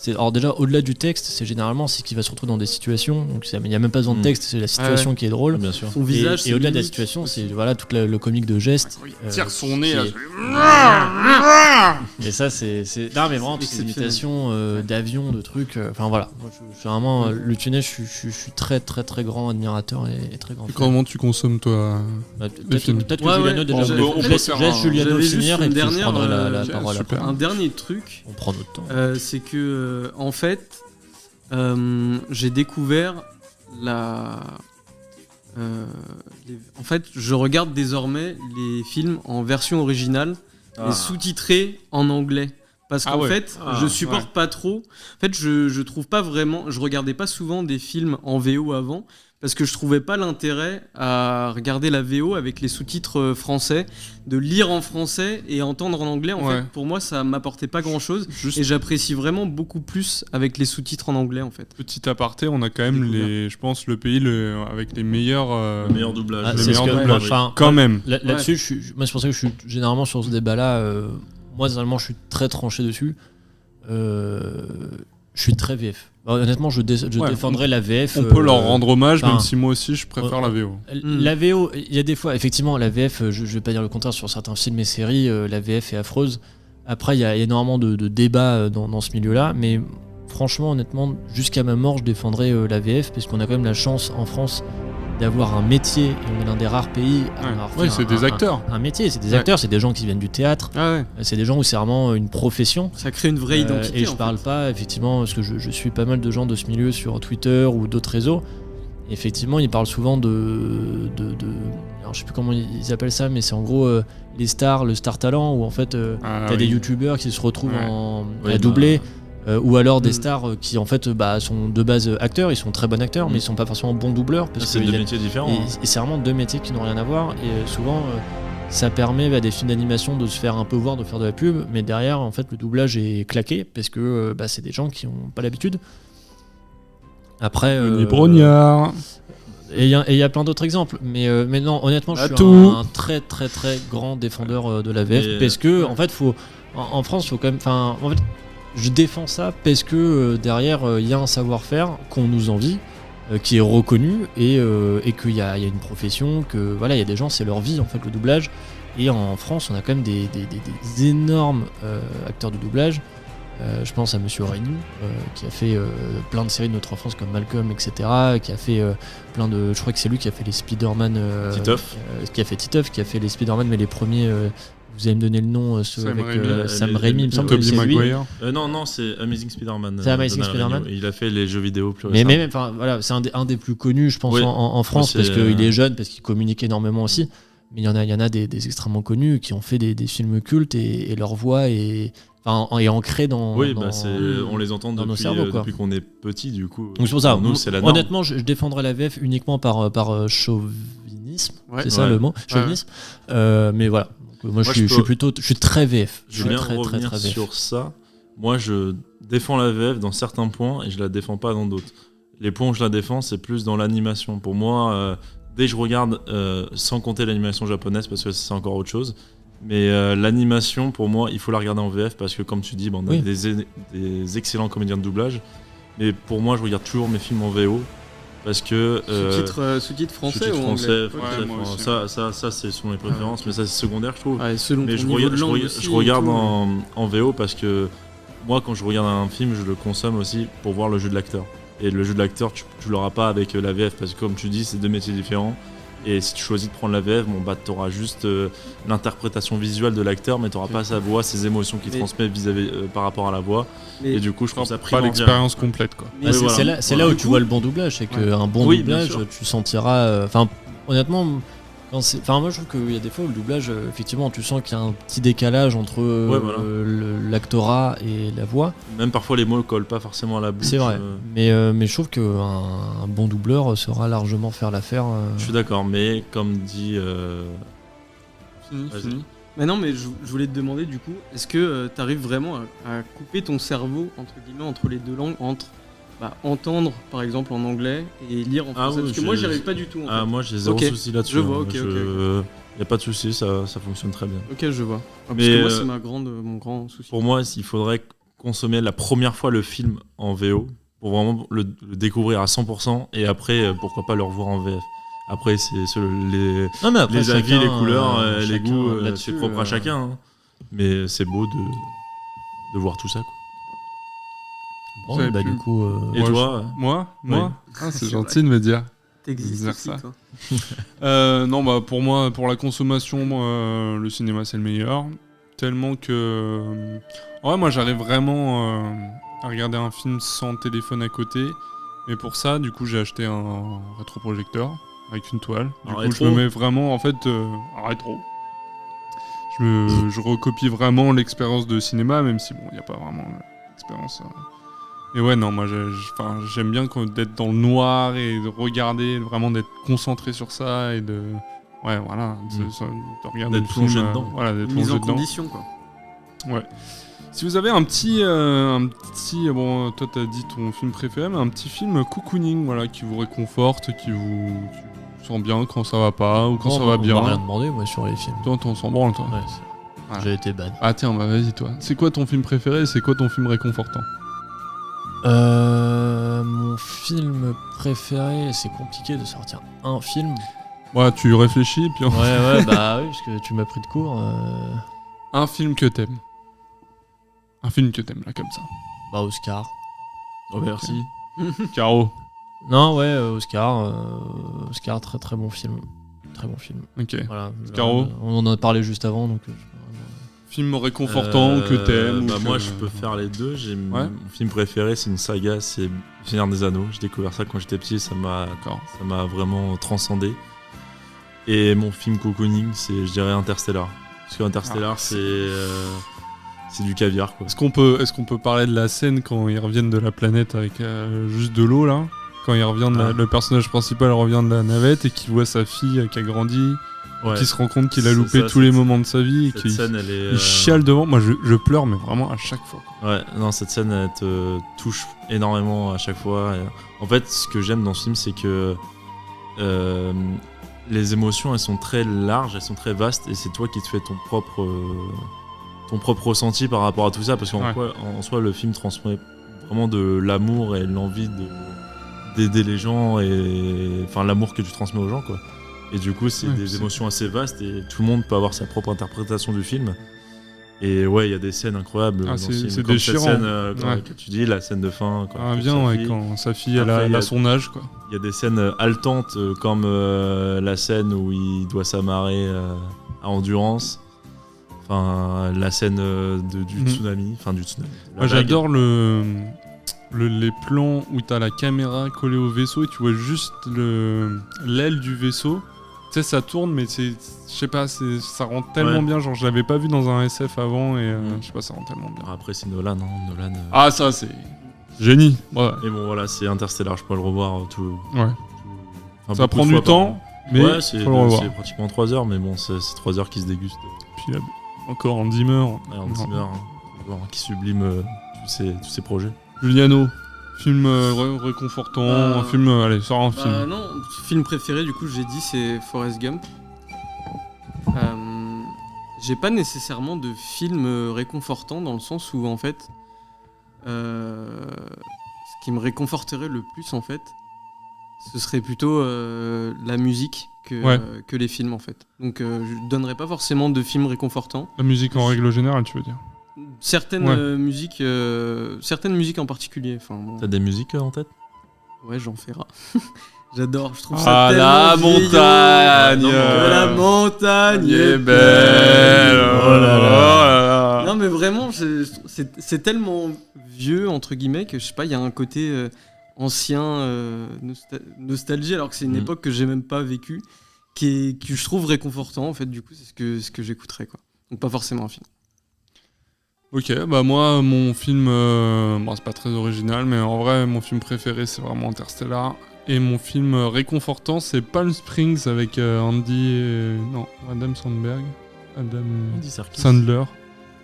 S1: Alors déjà, au-delà du texte, c'est généralement c'est qu'il va se retrouver dans des situations. Donc il n'y a même pas besoin de texte, c'est la situation qui est drôle.
S6: Bien sûr.
S5: Son visage,
S1: et au-delà de la situation, c'est tout le comique de geste.
S8: Il tire son nez.
S1: Et ça, c'est. Non, mais vraiment, toutes ces imitations d'avions, de trucs. Enfin voilà. Moi, je suis vraiment. Le Funès, je suis très très très grand admirateur et très grand.
S8: Comment tu consommes, toi
S1: peut-être que Juliano déjà. Je laisse Juliano finir et puis je prendrai la parole après.
S5: Un dernier truc.
S1: On prend notre temps.
S5: C'est que. En fait, j'ai découvert en fait, je regarde désormais les films en version originale et sous-titrés en anglais. Parce qu'en fait, je supporte pas trop. En fait, je trouve pas vraiment. Je regardais pas souvent des films en VO avant. Parce que je trouvais pas l'intérêt à regarder la VO avec les sous-titres français, de lire en français et entendre en anglais. En fait, pour moi, ça m'apportait pas grand-chose. Et j'apprécie vraiment beaucoup plus avec les sous-titres en anglais, en fait.
S8: Petit aparté, on a quand même je pense le pays avec les meilleurs
S6: doublages.
S8: Les meilleurs doublages. Quand même.
S1: Là-dessus, moi c'est pour ça que je suis généralement sur ce débat-là. Moi, généralement, je suis très tranché dessus. Je suis très VF. Honnêtement, je défendrai la VF.
S8: On peut leur rendre hommage, même si moi aussi je préfère la VO.
S1: La VO, il y a des fois, effectivement, la VF, je vais pas dire le contraire sur certains films et séries, la VF est affreuse. Après, il y a énormément de débats dans ce milieu-là, mais franchement, honnêtement, jusqu'à ma mort, je défendrai la VF, parce qu'on a quand même la chance en France d'avoir un métier, et on est l'un des rares pays à
S8: c'est des acteurs.
S1: Un métier, c'est des acteurs, c'est des gens qui viennent du théâtre, c'est des gens où c'est vraiment une profession.
S5: Ça crée une vraie identité.
S1: Et je parle pas, effectivement, parce que je suis pas mal de gens de ce milieu sur Twitter ou d'autres réseaux. Et effectivement, ils parlent souvent alors je sais plus comment ils appellent ça, mais c'est en gros les stars, le star talent, où en fait t'as des youtubeurs qui se retrouvent à doubler. Ou alors des stars qui en fait sont de base acteurs, ils sont très bons acteurs, mais ils sont pas forcément bons doubleurs. Parce
S6: C'est
S1: que
S6: deux métiers différents.
S1: et c'est vraiment deux métiers qui n'ont rien à voir. Et souvent, ça permet à des films d'animation de se faire un peu voir, de faire de la pub, mais derrière, en fait, le doublage est claqué parce que c'est des gens qui n'ont pas l'habitude. Après.
S8: Denis Brognard.
S1: Et il y a plein d'autres exemples, mais non, honnêtement, je suis
S8: Atout.
S1: un très très très grand défendeur de la VF parce que en fait, en France, faut quand même, en fait, je défends ça parce que derrière, il y a un savoir-faire qu'on nous envie, qui est reconnu et qu'il y a une profession, que voilà, il y a des gens, c'est leur vie en fait le doublage. Et en France, on a quand même des énormes acteurs de doublage. Je pense à Monsieur Reynou, qui a fait plein de séries de notre enfance comme Malcolm, etc. Qui a fait plein de. Je crois que c'est lui qui a fait les Spider-Man.
S6: Titeuf.
S1: Qui a fait Titeuf, qui a fait les Spider-Man, mais les premiers. Vous allez me donner le nom, ceux
S8: Sam
S1: avec
S8: Raimi.
S1: Sam Raimi, il me semble que
S8: Tobey
S1: c'est lui.
S8: Maguire.
S6: Non, c'est Amazing Spider-Man.
S1: C'est Amazing
S6: Donald
S1: Spider-Man.
S6: Renew. Il a fait les jeux vidéo plus
S1: Mais
S6: récemment.
S1: enfin, voilà, c'est un des plus connus, je pense,
S6: Oui.
S1: en France,
S6: C'est-
S1: parce qu'il est jeune, parce qu'il communique énormément aussi. Mais il y en a des extrêmement connus qui ont fait des films cultes et leur voix est ancrée dans.
S6: Oui,
S1: dans-
S6: on les entend
S1: dans nos
S6: depuis,
S1: cerveaux, quoi.
S6: depuis qu'on est petit, du coup.
S1: Donc c'est pour ça,
S6: Pour nous, c'est la norme.
S1: honnêtement, je défendrai la VF uniquement par chauvinisme,
S8: Ouais.
S1: c'est ça
S6: Ouais.
S1: le mot, chauvinisme. Mais voilà, donc, moi, je suis très VF.
S6: Je veux bien
S1: très,
S6: revenir
S1: très VF.
S6: sur ça. Moi, je défends la VF dans certains points et je la défends pas dans d'autres. Les points où je la défends, c'est plus dans l'animation. Pour moi, dès que je regarde, sans compter l'animation japonaise, parce que c'est encore autre chose, mais l'animation, pour moi, il faut la regarder en VF parce que, comme tu dis, on a
S1: Oui.
S6: des excellents comédiens de doublage. Mais pour moi, je regarde toujours mes films en VO parce que.
S5: Sous-titres français
S6: sous-titres
S5: ou
S6: français,
S5: anglais
S6: français,
S8: moi
S6: enfin,
S8: aussi.
S6: ça c'est selon les préférences, mais ça c'est secondaire, je trouve.
S5: Ouais, selon
S6: Mais
S5: ton
S6: je
S5: niveau
S6: regarde,
S5: de langue aussi
S6: je
S5: et
S6: regarde
S5: tout.
S6: en VO parce que moi, quand je regarde un film, je le consomme aussi pour voir le jeu de l'acteur. Et le jeu de l'acteur, tu l'auras pas avec la VF parce que, comme tu dis, c'est deux métiers différents. Et si tu choisis de prendre la VF, tu auras juste l'interprétation visuelle de l'acteur, mais tu n'auras pas sa voix, ses émotions qu'il
S5: Mais-
S6: transmet vis-à-vis par rapport à la voix.
S5: Mais-
S6: Et du coup, je trouve ça
S8: Pas
S6: primordial.
S8: l'expérience complète, quoi.
S5: mais-
S1: Bah, c'est
S6: voilà.
S1: c'est là
S6: Voilà.
S1: où tu vois le bon doublage, c'est qu'un bon
S6: Oui, bien
S1: doublage,
S6: sûr.
S1: tu sentiras. Honnêtement, moi je trouve qu'il y a des fois où le doublage, effectivement, tu sens qu'il y a un petit décalage entre
S6: voilà.
S1: l'actorat et la voix.
S6: Même parfois, les mots collent pas forcément à la bouche.
S1: C'est vrai. Mais je trouve qu'un bon doubleur saura largement faire l'affaire.
S6: Je suis d'accord, mais comme dit. Vas-y.
S8: Fini.
S5: Mais non, mais je voulais te demander du coup, est-ce que tu arrives vraiment à couper ton cerveau entre guillemets entre les deux langues, entre entendre par exemple en anglais et lire en
S6: Ah
S5: français?
S6: oui,
S5: Parce que moi j'y arrive pas du tout. En fait.
S6: Moi, j'ai zéro
S5: Ok.
S6: souci là-dessus.
S5: Je vois,
S6: hein.
S5: ok,
S6: Y a pas de souci, ça fonctionne très bien.
S5: Ok, je vois. Parce
S6: Mais,
S5: que moi c'est mon grand souci.
S6: Pour moi, il faudrait consommer la première fois le film en VO pour vraiment le découvrir à 100% et après, pourquoi pas le revoir en VF. Après, c'est
S1: Non, mais après,
S6: les avis,
S1: chacun,
S6: les couleurs, les
S1: chacun,
S6: goûts,
S1: là-dessus,
S6: c'est propre à chacun. hein. Mais c'est beau de voir tout ça. Quoi.
S1: Bon,
S8: Vous avez
S1: bah,
S8: pu-
S1: du coup,
S6: Et
S8: Moi,
S6: toi
S8: Moi
S6: Oui.
S8: Ah, c'est
S5: C'est
S8: gentil de me dire.
S5: T'existes
S8: dire
S5: aussi,
S8: ça.
S5: toi.
S8: Non, pour moi, pour la consommation, le cinéma c'est le meilleur. Tellement que. Moi j'arrive vraiment à regarder un film sans téléphone à côté. Mais pour ça, du coup, j'ai acheté un rétroprojecteur avec une toile. Du
S6: Un
S8: coup,
S6: rétro
S8: je me mets vraiment, en fait, un rétro. Je recopie vraiment l'expérience de cinéma, même si, bon, il n'y a pas vraiment l'expérience. Mais ouais, non, moi, j'aime bien d'être dans le noir et de regarder, vraiment d'être concentré sur ça et de... Ouais, voilà, de regarder
S6: D'être
S8: le film,
S6: plongé dedans.
S8: Voilà, d'être
S5: Mise
S8: plongé
S5: en
S8: dedans.
S5: condition quoi.
S8: Si vous avez un petit, bon, toi t'as dit ton film préféré, mais un petit film cocooning, voilà, qui vous réconforte, qui vous sent bien quand ça va pas ou quand
S1: bon,
S8: ça va
S1: on
S8: bien.
S1: m'a rien demandé, moi, sur les films.
S8: Toi, t'en s'en branle, toi.
S1: Ouais,
S8: Voilà.
S1: j'ai été ban.
S8: Ah tiens, bah vas-y toi. C'est quoi ton film préféré et c'est quoi ton film réconfortant?
S1: Mon film préféré, c'est compliqué de sortir un film.
S8: Ouais, tu réfléchis, puis
S1: Ouais, bah oui, parce que tu m'as pris de court.
S8: un film que t'aimes. Un film que t'aimes, là, comme ça.
S1: Bah, Oscar.
S6: Oh, merci.
S8: Caro.
S1: Non, ouais, Oscar. Oscar, très très bon film. Très bon film.
S8: Ok.
S1: Voilà.
S8: Caro.
S1: On en a parlé juste avant, donc.
S8: Film réconfortant que t'aimes.
S6: Bah
S8: ou
S6: moi
S8: que-
S6: je peux faire les deux.
S8: Ouais.
S6: Mon film préféré c'est une saga, c'est Le Seigneur des Anneaux. J'ai découvert ça quand j'étais petit, ça m'a vraiment transcendé. Et mon film cocooning c'est je dirais Interstellar. Parce que Interstellar c'est du caviar, quoi.
S8: Est-ce qu'on peut parler de la scène quand ils reviennent de la planète avec juste de l'eau là? Quand il revient le personnage principal revient de la navette et qu'il voit sa fille qui a grandi, qui se rend compte qu'il a loupé tous les moments de sa vie et qu'il il chiale devant. Moi je pleure mais vraiment à chaque fois.
S6: Ouais, non, cette scène elle te touche énormément à chaque fois. Et en fait, ce que j'aime dans ce film, c'est que les émotions elles sont très larges, elles sont très vastes et c'est toi qui te fais ton propre ressenti par rapport à tout ça, parce qu'en soi le film transmet vraiment de l'amour et l'envie d'aider les gens et enfin l'amour que tu transmets aux gens, quoi. Et du coup c'est des émotions assez vastes et tout le monde peut avoir sa propre interprétation du film. Et ouais, il y a des scènes incroyables dans ce film.
S8: C'est
S6: comme
S8: déchirant.
S6: cette scène que tu dis, la scène de fin
S8: quand sa fille elle a son âge, quoi.
S6: Il y a des scènes haletantes comme la scène où il doit s'amarrer à Endurance. Enfin, la scène du tsunami. Enfin, du tsunami.
S8: Moi, j'adore les plans où t'as la caméra collée au vaisseau et tu vois juste l'aile du vaisseau. Tu sais, ça tourne, mais je sais pas, ça rend tellement bien. Genre, je l'avais pas vu dans un SF avant et je sais pas, ça rend tellement bien.
S6: Après, c'est Nolan, hein. Nolan.
S8: Ah, ça, c'est génie. Ouais.
S6: Et bon, voilà, c'est Interstellar. Je peux le revoir tout.
S8: Ouais.
S6: Enfin,
S8: ça prend du temps, mais
S6: c'est
S8: faut le revoir.
S6: C'est pratiquement 3 heures, mais bon, c'est 3 heures qui se dégustent.
S8: Puis encore Hans Zimmer.
S6: Hans Zimmer, qui sublime tous ces projets.
S8: Juliano, film réconfortant, un film, allez, sors un film.
S5: Non, film préféré du coup j'ai dit c'est Forrest Gump. J'ai pas nécessairement de film réconfortant dans le sens où en fait ce qui me réconforterait le plus en fait ce serait plutôt la musique que les films en fait. Donc je donnerais pas forcément de films réconfortants.
S8: La musique en règle générale tu veux dire?
S5: Certaines musiques en particulier.
S6: T'as des musiques en tête?
S5: Ouais, j'en ferai. J'adore, je trouve ça tellement
S8: la montagne,
S5: la montagne
S8: est belle.
S5: Oh là là. Non mais vraiment, c'est tellement vieux entre guillemets que je sais pas, il y a un côté ancien, nostalgie, alors que c'est une époque que j'ai même pas vécue, que je trouve réconfortant en fait. Du coup, c'est ce que j'écouterais, quoi. Donc pas forcément un film.
S8: Ok, bah moi, mon film, c'est pas très original, mais en vrai, mon film préféré, c'est vraiment Interstellar. Et mon film réconfortant, c'est Palm Springs avec Adam Sandberg.
S6: Andy Serkis.
S8: Sandler.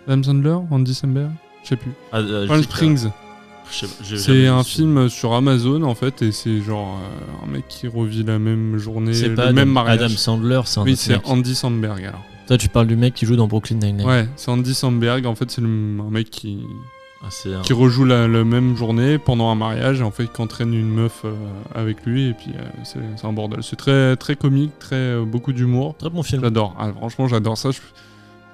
S8: Adam Sandler? Andy Samberg? Je sais plus. Palm Springs. C'est un film sur Amazon, en fait, et c'est genre un mec qui revit la même journée,
S1: c'est
S8: le
S1: pas
S8: même mariage.
S1: Adam Sandler, c'est un
S8: Oui,
S1: autre
S8: c'est
S1: mec.
S8: Andy Samberg, alors.
S1: Toi, tu parles du mec qui joue dans Brooklyn Nine-Nine.
S8: Ouais, c'est Andy Samberg. En fait, c'est un mec qui rejoue la même journée pendant un mariage et en fait qui entraîne une meuf avec lui et puis c'est un bordel. C'est très très comique, beaucoup d'humour.
S1: Très bon film.
S8: J'adore. Franchement, j'adore ça. Je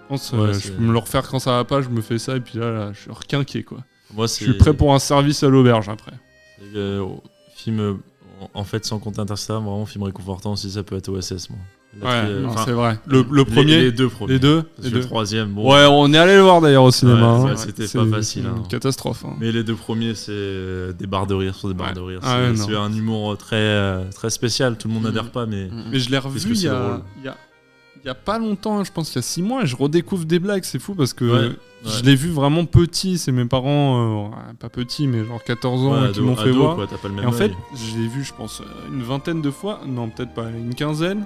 S8: pense je peux me le refaire quand ça va pas. Je me fais ça et puis là je suis requinqué, quoi.
S6: Moi,
S8: je suis prêt pour un service à l'auberge après.
S6: Film en fait sans compter Interstellar, vraiment film réconfortant aussi, ça peut être OSS, moi.
S8: C'est vrai. Le premier,
S6: les deux premiers.
S8: Les deux.
S6: Le troisième, bon.
S8: Ouais, on est allé le voir d'ailleurs au cinéma.
S6: C'était pas facile.
S8: Une catastrophe. Hein.
S6: Mais les deux premiers, c'est des barres de rire sur des barres de rire. C'est un humour très spécial. Tout le monde n'adhère pas, mais.
S8: Mais je l'ai revu il y a pas longtemps. Je pense qu'il y a 6 mois. Et je redécouvre des blagues. C'est fou parce que je l'ai vu vraiment petit. C'est mes parents, pas petits, mais genre 14 ans qui m'ont fait voir.
S6: Quoi, t'as pas le même
S8: et en fait,
S6: œil.
S8: je l'ai vu, je pense, une vingtaine de fois. Non, peut-être pas, une quinzaine.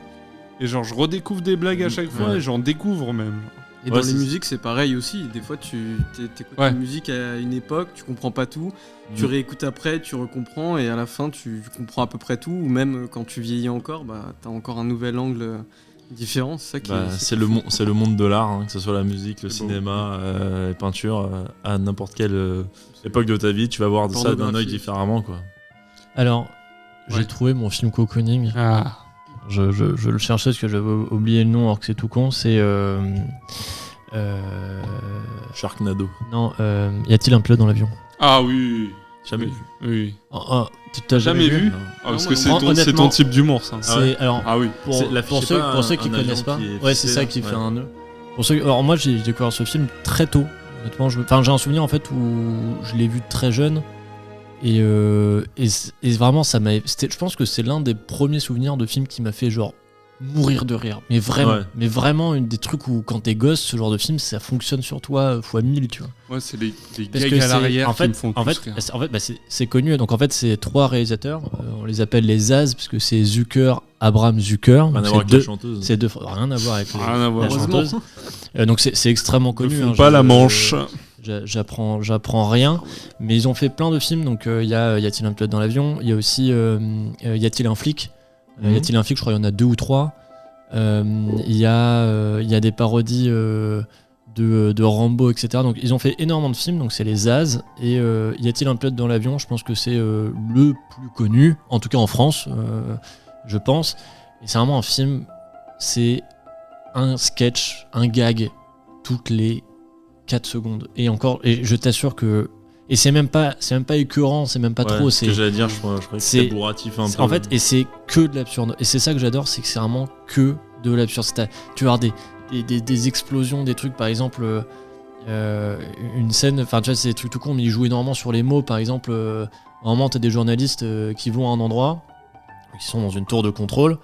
S8: Et genre je redécouvre des blagues à chaque fois et j'en découvre même.
S5: Et dans les musiques c'est pareil aussi, des fois tu écoutes une musique à une époque, tu comprends pas tout, tu réécoutes après, tu recomprends et à la fin tu comprends à peu près tout, ou même quand tu vieillis encore, bah t'as encore un nouvel angle différent, c'est ça qui
S6: c'est le monde de l'art, hein, que ce soit la musique, le cinéma, les peintures, à n'importe quelle époque de ta vie, tu vas voir ça d'un œil différemment, quoi.
S1: Alors, j'ai trouvé mon film Cocooning. Je le cherchais parce que j'avais oublié le nom alors que c'est tout con, c'est...
S6: Sharknado.
S1: Non, y a-t-il un pilote dans l'avion?
S8: Ah oui.
S6: Jamais vu.
S8: Oui.
S1: Tu t'as jamais vu?
S8: Parce que c'est ton type d'humour, ça.
S1: Alors,
S6: oui.
S1: Pour ceux qui connaissent pas, c'est ça qui fait un nœud. Alors moi j'ai découvert ce film très tôt. Honnêtement, j'ai un souvenir en fait où je l'ai vu très jeune. Et vraiment, je pense que c'est l'un des premiers souvenirs de film qui m'a fait genre mourir de rire. Mais vraiment,
S6: Ouais.
S1: mais vraiment, une des trucs où quand t'es gosse, ce genre de film, ça fonctionne sur toi fois 1000, tu vois.
S8: Ouais, c'est les
S1: Parce
S8: gags
S1: que
S8: à l'arrière
S1: en
S8: qui
S1: fait,
S8: me font
S1: en
S8: plus
S1: fait,
S8: rire.
S1: en fait, bah, c'est connu. Donc en fait, c'est 3 réalisateurs. On les appelle les Zaz parce que c'est Zucker, Abraham Zucker.
S6: Rien
S1: Donc,
S6: à
S1: c'est
S6: voir avec
S1: deux-
S6: la chanteuse.
S1: C'est deux, rien à voir avec
S8: Rien à voir.
S1: la
S5: Heureusement.
S1: chanteuse. Donc c'est extrêmement
S8: Ne
S1: connu.
S8: font
S1: hein,
S8: pas la manche.
S1: J'apprends rien, mais ils ont fait plein de films. Donc il y a-t-il un pilote dans l'avion. Il y a aussi y a-t-il un flic. Y a-t-il un flic, je crois qu'il y en a 2 ou 3. Il y a des parodies de Rambo, etc. Donc ils ont fait énormément de films, donc c'est les Zaz. Et y a-t-il un pilote dans l'avion, je pense que c'est le plus connu, en tout cas en France, je pense. Et c'est vraiment un film, c'est un sketch, un gag toutes les 4 secondes. Et encore, et je t'assure que... Et c'est même pas écœurant, c'est même pas
S6: Ouais,
S1: trop.
S6: ce que j'allais dire, je crois que
S1: c'est-
S6: c'était bourratif un peu.
S1: En fait, et c'est que de l'absurde. Et c'est ça que j'adore, c'est que c'est vraiment que de l'absurde. Tu vas avoir des explosions, des trucs, par exemple, une scène, enfin tu vois, c'est des trucs tout con, mais ils jouent énormément sur les mots. Par exemple, à un moment, t'as des journalistes qui vont à un endroit, qui sont dans une tour de contrôle,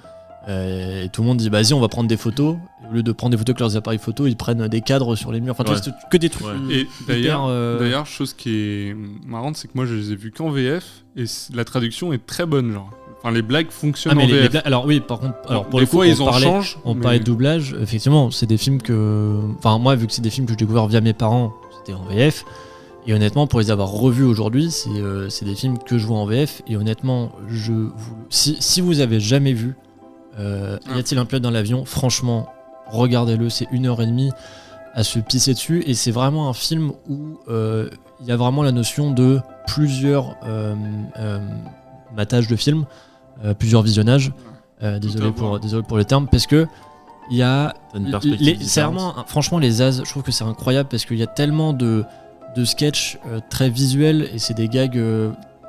S1: et tout le monde dit, vas-y, on va prendre des photos. Et au lieu de prendre des photos avec leurs appareils photo, ils prennent des cadres sur les murs. Enfin, tu vois,
S6: Ouais.
S1: c'est que des trucs.
S6: Ouais.
S8: Et d'ailleurs,
S1: Hyper,
S8: d'ailleurs, chose qui est marrante, c'est que moi je les ai vus qu'en VF et la traduction est très bonne, genre. Enfin, les blagues fonctionnent
S1: Ah, mais
S8: en VF.
S1: alors oui, par contre, alors pour
S8: des
S1: le coup,
S8: fois ils
S1: on
S8: en
S1: parlait,
S8: changent.
S1: on
S8: mais-
S1: parlait de doublage. Effectivement, c'est des films que, enfin moi, vu que c'est des films que j'ai découvert via mes parents, c'était en VF. Et honnêtement, pour les avoir revus aujourd'hui, c'est des films que je vois en VF. Et honnêtement, si vous avez jamais vu Y a-t-il un pilote dans l'avion, franchement, regardez-le, c'est 1h30 à se pisser dessus. Et c'est vraiment un film où il y a vraiment la notion de plusieurs matages de films, plusieurs visionnages. Désolé pour le terme, parce que il y a
S6: T'as une perspective
S1: c'est vraiment, franchement, les Zaz, je trouve que c'est incroyable parce qu'il y a tellement de sketchs très visuels et c'est des gags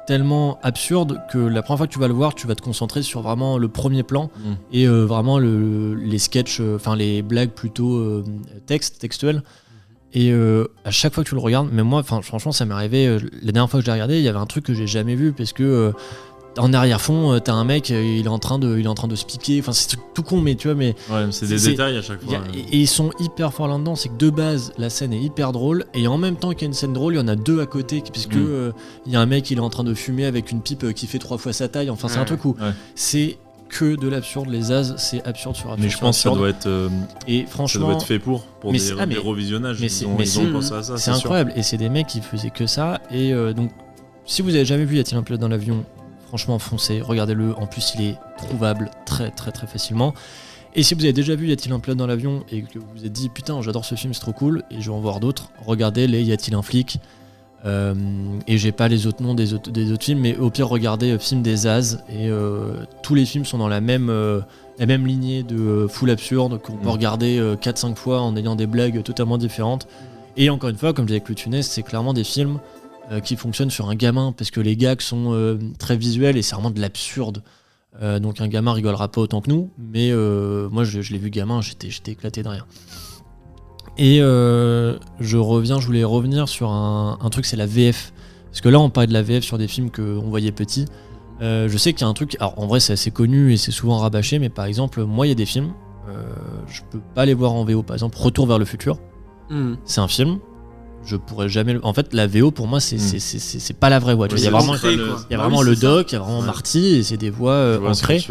S1: tellement absurdes que la première fois que tu vas le voir, tu vas te concentrer sur vraiment le premier plan et vraiment les sketchs, enfin les blagues plutôt textuelles. Et à chaque fois que tu le regardes, même moi, franchement, ça m'est arrivé. La dernière fois que je l'ai regardé, il y avait un truc que j'ai jamais vu parce que en arrière-fond, t'as un mec, il est en train de se piquer. Enfin, c'est tout con, mais tu vois, mais
S6: ouais, c'est des détails à chaque fois.
S1: Et ils sont hyper forts là-dedans. C'est que de base, la scène est hyper drôle, et en même temps qu'il y a une scène drôle, il y en a deux à côté, puisque il y a un mec, il est en train de fumer avec une pipe qui fait 3 fois sa taille. Enfin, c'est un truc où c'est que de l'absurde. Les Zaz, c'est absurde sur absurde.
S6: Mais je pense que ça doit être.
S1: Et franchement,
S6: ça doit être fait pour des revisionnages.
S1: Mais
S6: ils ont pensé à ça.
S1: C'est incroyable. Et c'est des mecs qui faisaient que ça. Et donc, si vous avez jamais vu Y a-t-il un pilote dans l'avion, franchement, foncez, regardez-le. En plus, il est trouvable très très très facilement. Et si vous avez déjà vu Y a-t-il un pilote dans l'avion et que vous vous êtes dit putain, j'adore ce film, c'est trop cool, et je vais en voir d'autres, regardez les Y a-t-il un flic. Et j'ai pas les autres noms des autres films, mais au pire, regardez film des Zaz. Et tous les films sont dans la même lignée de full absurde qu'on peut regarder 4-5 fois en ayant des blagues totalement différentes. Et encore une fois, comme je disais avec le Tunis, c'est clairement des films qui fonctionnent sur un gamin parce que les gags sont très visuels et c'est vraiment de l'absurde. Donc un gamin rigolera pas autant que nous, mais moi je l'ai vu gamin, j'étais éclaté de rire. Et je voulais revenir sur un truc, c'est la VF. Parce que là on parlait de la VF sur des films qu'on voyait petits. Je sais qu'il y a un truc, alors en vrai c'est assez connu et c'est souvent rabâché, mais par exemple moi il y a des films, je peux pas les voir en VO. Par exemple Retour vers le futur, c'est un film, je pourrais jamais en fait la VO pour moi c'est pas la vraie voix. Il y a vraiment le doc, il y a vraiment Marty et c'est des voix ancrées.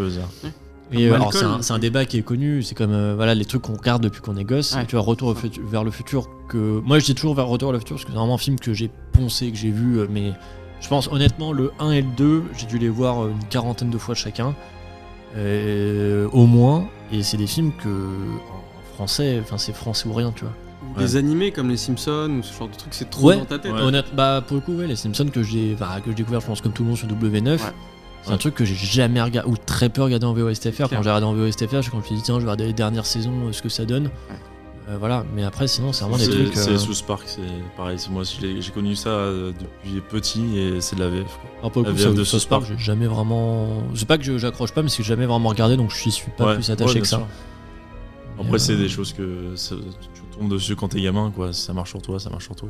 S1: Et alors c'est un débat qui est connu, c'est comme voilà les trucs qu'on regarde depuis qu'on est gosse. Tu vois Retour vers le futur, que moi je dis toujours vers Retour vers le futur parce que c'est vraiment un film que j'ai poncé, que j'ai vu, mais je pense honnêtement le 1 et le 2 j'ai dû les voir une 40aine de fois chacun au moins, et c'est des films que en français, enfin c'est français ou rien, tu vois.
S5: Des animés comme les Simpsons ou ce genre de trucs, c'est trop dans ta tête.
S1: Bah pour le coup les Simpsons que j'ai découvert, je pense comme tout le monde sur W9. C'est un truc que j'ai jamais regardé ou très peu regardé en VOSTFR. Quand j'ai regardé en VOSTFR, je me suis dit tiens, je vais regarder les dernières saisons, ce que ça donne. Voilà, mais après sinon c'est vraiment des trucs.
S6: C'est South Park, c'est pareil. Moi j'ai connu ça depuis petit et c'est de la VF.
S1: Alors pour le coup, VF de South Park, j'ai jamais vraiment. C'est pas que j'accroche pas, mais c'est que j'ai jamais vraiment regardé, donc je suis pas plus attaché que ça.
S6: Sûr. Après c'est des choses que tu tombes dessus quand t'es gamin, quoi. Si ça marche sur toi, ça marche sur toi.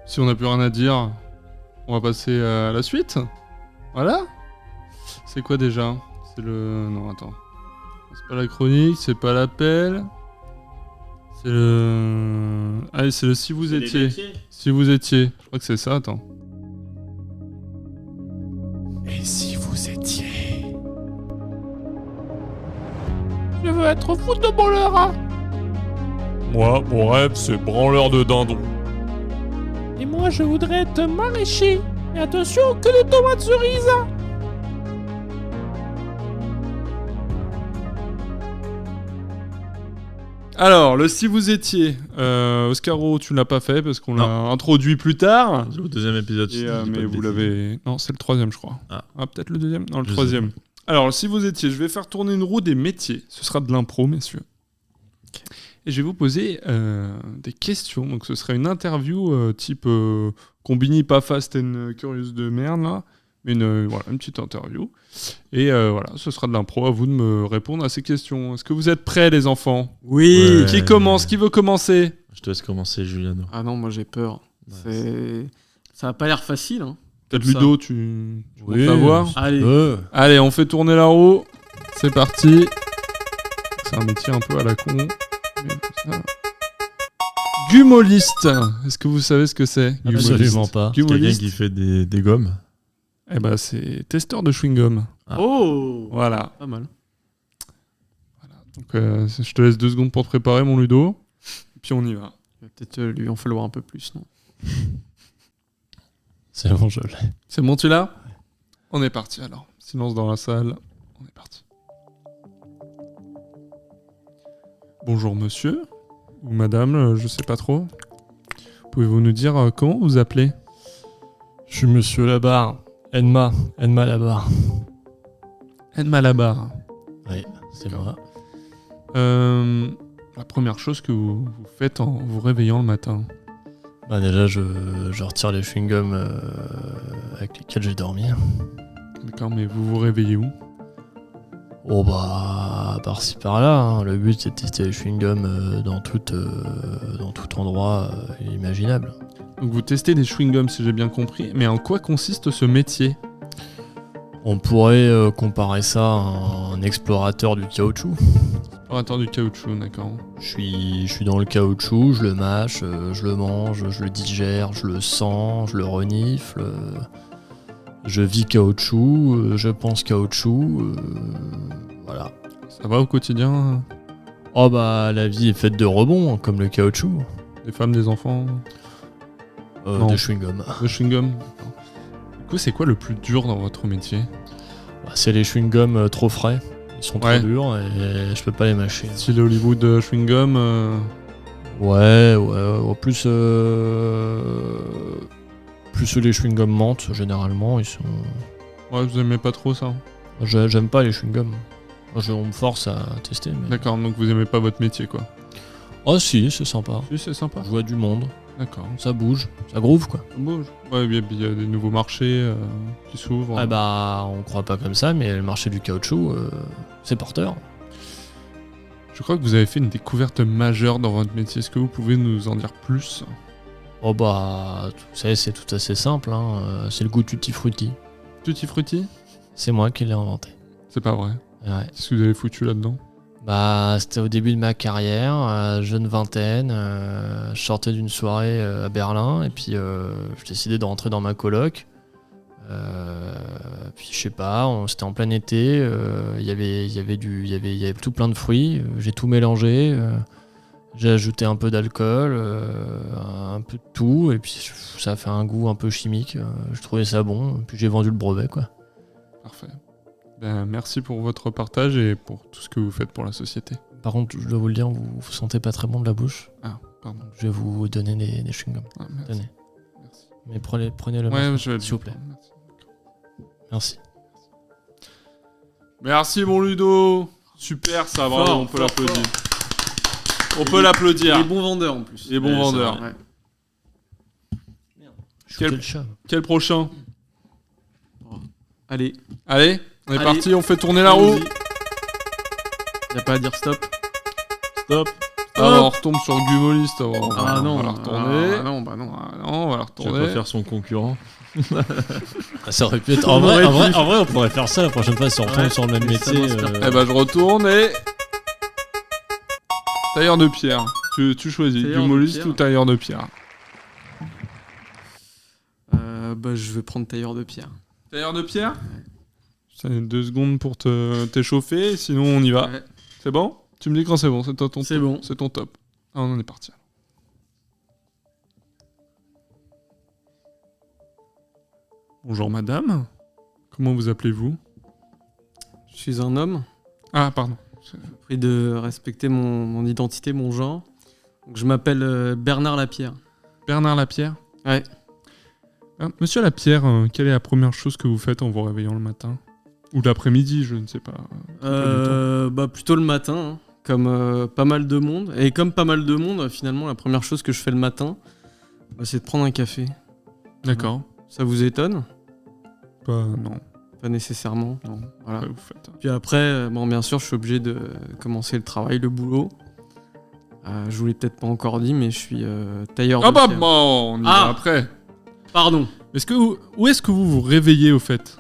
S8: Si on n'a plus rien à dire, on va passer à la suite. Voilà. C'est quoi déjà ? C'est le... Non, attends. C'est pas la chronique, c'est pas l'appel. C'est le... Allez, c'est le si vous étiez. Si vous étiez. Je crois que c'est ça, attends.
S7: Et si vous étiez... Je veux être footballeur. Moi, mon rêve, c'est branleur de dindon. Et moi, je voudrais être maraîcher. Et attention, que de tomates cerises.
S8: Alors, le si vous étiez. Oscaro, tu ne l'as pas fait parce qu'on l'a introduit plus tard.
S6: C'est au deuxième épisode.
S8: Et,
S6: si je dis pas
S8: mais
S6: de
S8: vous
S6: bêtises.
S8: l'avez... Non, c'est le troisième, je crois.
S6: Ah.
S8: Peut-être le deuxième. Non, le
S6: Je sais
S8: troisième.
S6: pas.
S8: Alors, si vous étiez, je vais faire tourner une roue des métiers. Ce sera de l'impro, messieurs. Et je vais vous poser des questions. Donc, ce sera une interview type Combini pas fast and curious de merde, là. Mais voilà, une petite interview. Et voilà, ce sera de l'impro. À vous de me répondre à ces questions. Est-ce que vous êtes prêts, les enfants?
S5: Oui.
S6: Ouais.
S8: Qui commence? Qui veut commencer?
S6: Je te laisse commencer, Juliano.
S5: Ah non, moi j'ai peur.
S6: Ouais,
S5: Ça a pas l'air facile. Hein,
S8: Peut-être
S5: comme ça.
S8: Ludo, tu
S1: Oui,
S8: comptes savoir?
S5: Allez.
S8: Allez, on fait tourner la roue. C'est parti. C'est un métier un peu à la con. Gumoliste. Est-ce que vous savez ce que c'est?
S1: Absolument pas.
S6: Quelqu'un
S8: Gumoliste.
S6: qui fait des gommes.
S8: Eh ben, c'est testeur de chewing-gum.
S6: Ah.
S5: Oh.
S8: Voilà.
S5: Pas mal.
S8: Donc, je te laisse 2 secondes pour te préparer, mon Ludo. Puis on y va.
S5: Il va peut-être lui en falloir un peu plus, non?
S1: C'est bon, je l'ai.
S8: C'est bon, tu l'as? On est parti alors. Silence dans la salle. On est parti. Bonjour monsieur. Ou madame, je sais pas trop. Pouvez-vous nous dire comment vous appelez?
S1: Je suis monsieur Labarre. Enma Labarre.
S8: Edma Labarre.
S1: Oui, c'est moi.
S8: La première chose que vous faites en vous réveillant le matin.
S1: Bah déjà, je retire les chewing-gums avec lesquels j'ai dormi.
S8: D'accord, mais vous vous réveillez où?
S1: Oh bah, par-ci par-là. Hein. Le but, c'est de tester les chewing-gums dans tout endroit imaginable.
S8: Donc vous testez des chewing-gums, si j'ai bien compris. Mais en quoi consiste ce métier?
S1: On pourrait comparer ça à un explorateur du caoutchouc.
S8: Explorateur du caoutchouc, d'accord.
S1: Je suis dans le caoutchouc, je le mâche, je le mange, je le digère, je le sens, je le renifle. Je vis caoutchouc, je pense caoutchouc. Voilà.
S8: Ça va au quotidien?
S1: Oh bah, la vie est faite de rebonds, comme le caoutchouc.
S8: Des femmes, des enfants? Non.
S1: Des chewing-gums.
S8: De chewing-gum. Du coup, c'est quoi le plus dur dans votre métier?
S1: Bah, c'est les chewing-gums trop frais. Ils sont
S8: Ouais.
S1: trop durs et je peux pas les mâcher.
S8: Style Hollywood chewing-gum
S1: Ouais. En plus, plus les chewing-gums menthe, généralement, ils sont...
S8: Ouais, vous aimez pas trop ça?
S1: J'aime pas les chewing-gums. On me force à tester. Mais...
S8: D'accord, donc vous aimez pas votre métier, quoi.
S1: Oh si, c'est sympa.
S8: Oui, c'est sympa.
S1: Je vois du monde,
S8: D'accord.
S1: ça bouge, ça groove quoi.
S8: Ça bouge. Ouais, il y a des nouveaux marchés qui s'ouvrent.
S1: Ah bah, on croit pas comme ça, mais le marché du caoutchouc, c'est porteur.
S8: Je crois que vous avez fait une découverte majeure dans votre métier. Est-ce que vous pouvez nous en dire plus?
S1: Oh bah, vous savez, c'est tout assez simple, hein. C'est le goût Tutti Frutti.
S8: Tutti Frutti?
S1: C'est moi qui l'ai inventé.
S8: C'est pas vrai.
S1: Ouais.
S8: Qu'est-ce que vous avez foutu là-dedans?
S1: Bah, c'était au début de ma carrière, jeune vingtaine, je sortais d'une soirée à Berlin et puis je décidais de rentrer dans ma coloc. Puis je sais pas, c'était en plein été, il y avait tout plein de fruits, j'ai tout mélangé, j'ai ajouté un peu d'alcool, un peu de tout et puis ça a fait un goût un peu chimique. Je trouvais ça bon, puis j'ai vendu le brevet quoi.
S8: Parfait. Ben, merci pour votre partage et pour tout ce que vous faites pour la société.
S1: Par contre, je dois vous le dire, vous sentez pas très bon de la bouche.
S8: Ah, pardon.
S1: Je vais vous donner des chewing-gums.
S8: Ah, merci.
S1: Tenez.
S8: Merci.
S1: Mais prenez le
S8: Ouais,
S1: morceau,
S8: je vais le
S1: s'il vous plaît.
S8: Merci.
S1: Merci.
S8: Merci mon Ludo. Super, ça, bravo,
S5: Fort,
S8: on peut
S5: fort,
S8: l'applaudir.
S5: fort.
S8: On peut l'applaudir.
S5: Les bons vendeurs en plus.
S8: Les bons vendeurs.
S5: Ouais.
S1: Shooter le chat.
S8: Quel prochain?
S5: Allez.
S8: Allez, on est
S5: Allez.
S8: parti, on fait tourner la roue.
S5: Y'a pas à dire stop.
S8: Stop. Alors, on retombe sur Gumoliste. On
S5: non,
S8: va la retourner.
S5: ah non, bah non.
S8: On va la
S6: Tu vas
S8: retourner.
S6: pas faire son concurrent.
S1: Ça aurait pu être. En vrai, on pourrait faire ça la prochaine fois si on retombe sur le même
S5: mais ça
S1: métier.
S5: m'inspire
S8: Eh ben, je retourne et. Tailleur de pierre. Tu choisis.
S5: Tailleur de
S8: Gumoliste
S5: pierre.
S8: ou tailleur de pierre?
S5: Bah, je vais prendre tailleur de pierre.
S8: Tailleur de pierre? Ça 2 secondes pour t'échauffer, sinon on y va.
S5: Ouais.
S8: C'est bon? Tu me dis quand c'est bon, c'est ton
S5: C'est bon.
S8: C'est ton top. Ah, on en est parti. Bonjour madame. Comment vous appelez-vous?
S5: Je suis un homme.
S8: Ah, pardon.
S5: Prie de respecter mon identité, mon genre. Donc, je m'appelle Bernard Lapierre.
S8: Bernard Lapierre?
S5: Ouais.
S8: Monsieur Lapierre, quelle est la première chose que vous faites en vous réveillant le matin? Ou l'après-midi, je ne sais pas.
S5: Bah plutôt le matin, hein, comme pas mal de monde. Et comme pas mal de monde, finalement, la première chose que je fais le matin, bah, c'est de prendre un café.
S8: D'accord.
S5: Ça vous étonne?
S8: Non.
S5: Pas nécessairement, non. Voilà.
S8: Après, vous faites.
S5: Puis après, bon, bien sûr, je suis obligé de commencer le travail, le boulot. Je vous l'ai peut-être pas encore dit, mais je suis tailleur de
S8: Ah bah
S5: pierre.
S8: bon, on y va après.
S5: Pardon.
S8: Où est-ce que vous vous réveillez au fait?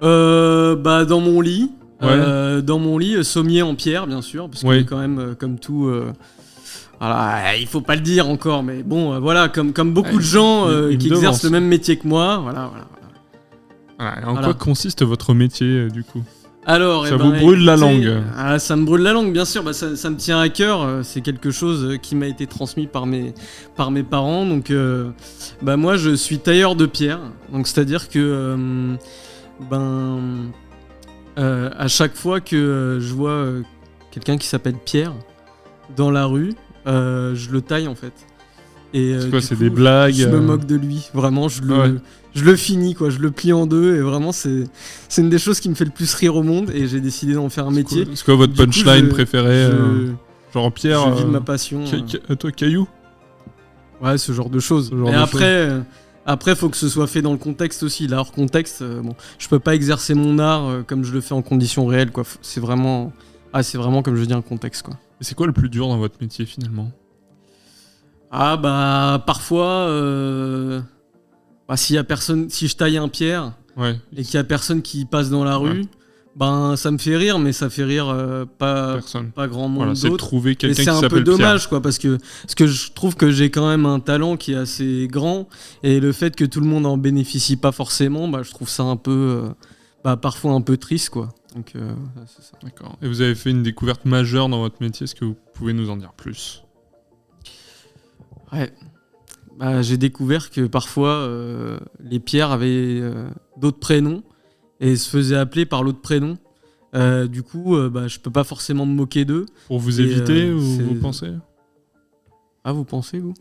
S5: Bah dans mon lit.
S8: Ouais.
S5: Dans mon lit, sommier en pierre, bien sûr, parce que
S8: Oui.
S5: quand même, comme tout... voilà, il faut pas le dire encore, mais bon, voilà, comme beaucoup de gens
S8: il
S5: qui
S8: me
S5: exercent
S8: devance.
S5: le même métier que moi, voilà.
S8: Voilà, et en
S5: Voilà.
S8: quoi consiste votre métier du coup?
S5: Alors,
S8: Ça vous brûle la langue.
S5: Ça me brûle la langue, bien sûr. Bah, ça me tient à cœur. C'est quelque chose qui m'a été transmis par mes parents. Donc, bah, moi, je suis tailleur de pierre. Donc, c'est-à-dire que, à chaque fois que je vois quelqu'un qui s'appelle Pierre dans la rue, je le taille en fait. Et
S8: C'est quoi,
S5: du
S8: c'est
S5: coup,
S8: des blagues
S5: Je me moque de lui. Vraiment, je le finis, quoi. Je le plie en deux. Et vraiment, c'est une des choses qui me fait le plus rire au monde. Et j'ai décidé d'en faire un métier.
S8: C'est quoi votre
S5: Du coup,
S8: punchline préférée genre Pierre
S5: je vis de ma passion.
S8: toi, Caillou?
S5: Ouais, ce genre de choses.
S8: Ce genre
S5: Et
S8: de
S5: après, faut que ce soit fait dans le contexte aussi. Là, hors contexte, bon, je peux pas exercer mon art comme je le fais en conditions réelles, quoi. C'est vraiment comme je dis un contexte, quoi.
S8: Et c'est quoi le plus dur dans votre métier finalement?
S5: Ah bah parfois, s'il y a personne, si je taille un pierre
S8: Ouais.
S5: et qu'il y a personne qui passe dans la rue, ben ça me fait rire, mais ça fait rire pas grand monde
S8: Voilà, c'est de
S5: d'autre.
S8: trouver
S5: Et
S8: quelqu'un qui
S5: c'est un peu
S8: s'appelle
S5: dommage,
S8: Pierre.
S5: quoi, parce que je trouve que j'ai quand même un talent qui est assez grand, et le fait que tout le monde en bénéficie pas forcément, bah je trouve ça un peu, parfois un peu triste, quoi. Donc c'est ça.
S8: D'accord. Et vous avez fait une découverte majeure dans votre métier, est-ce que vous pouvez nous en dire plus?
S5: Ouais. Bah, j'ai découvert que parfois les pierres avaient d'autres prénoms et se faisaient appeler par l'autre prénom. Du coup, je peux pas forcément me moquer d'eux.
S8: Pour vous
S5: Et,
S8: éviter ou
S5: c'est-
S8: vous pensez?
S5: Ah, vous pensez, vous?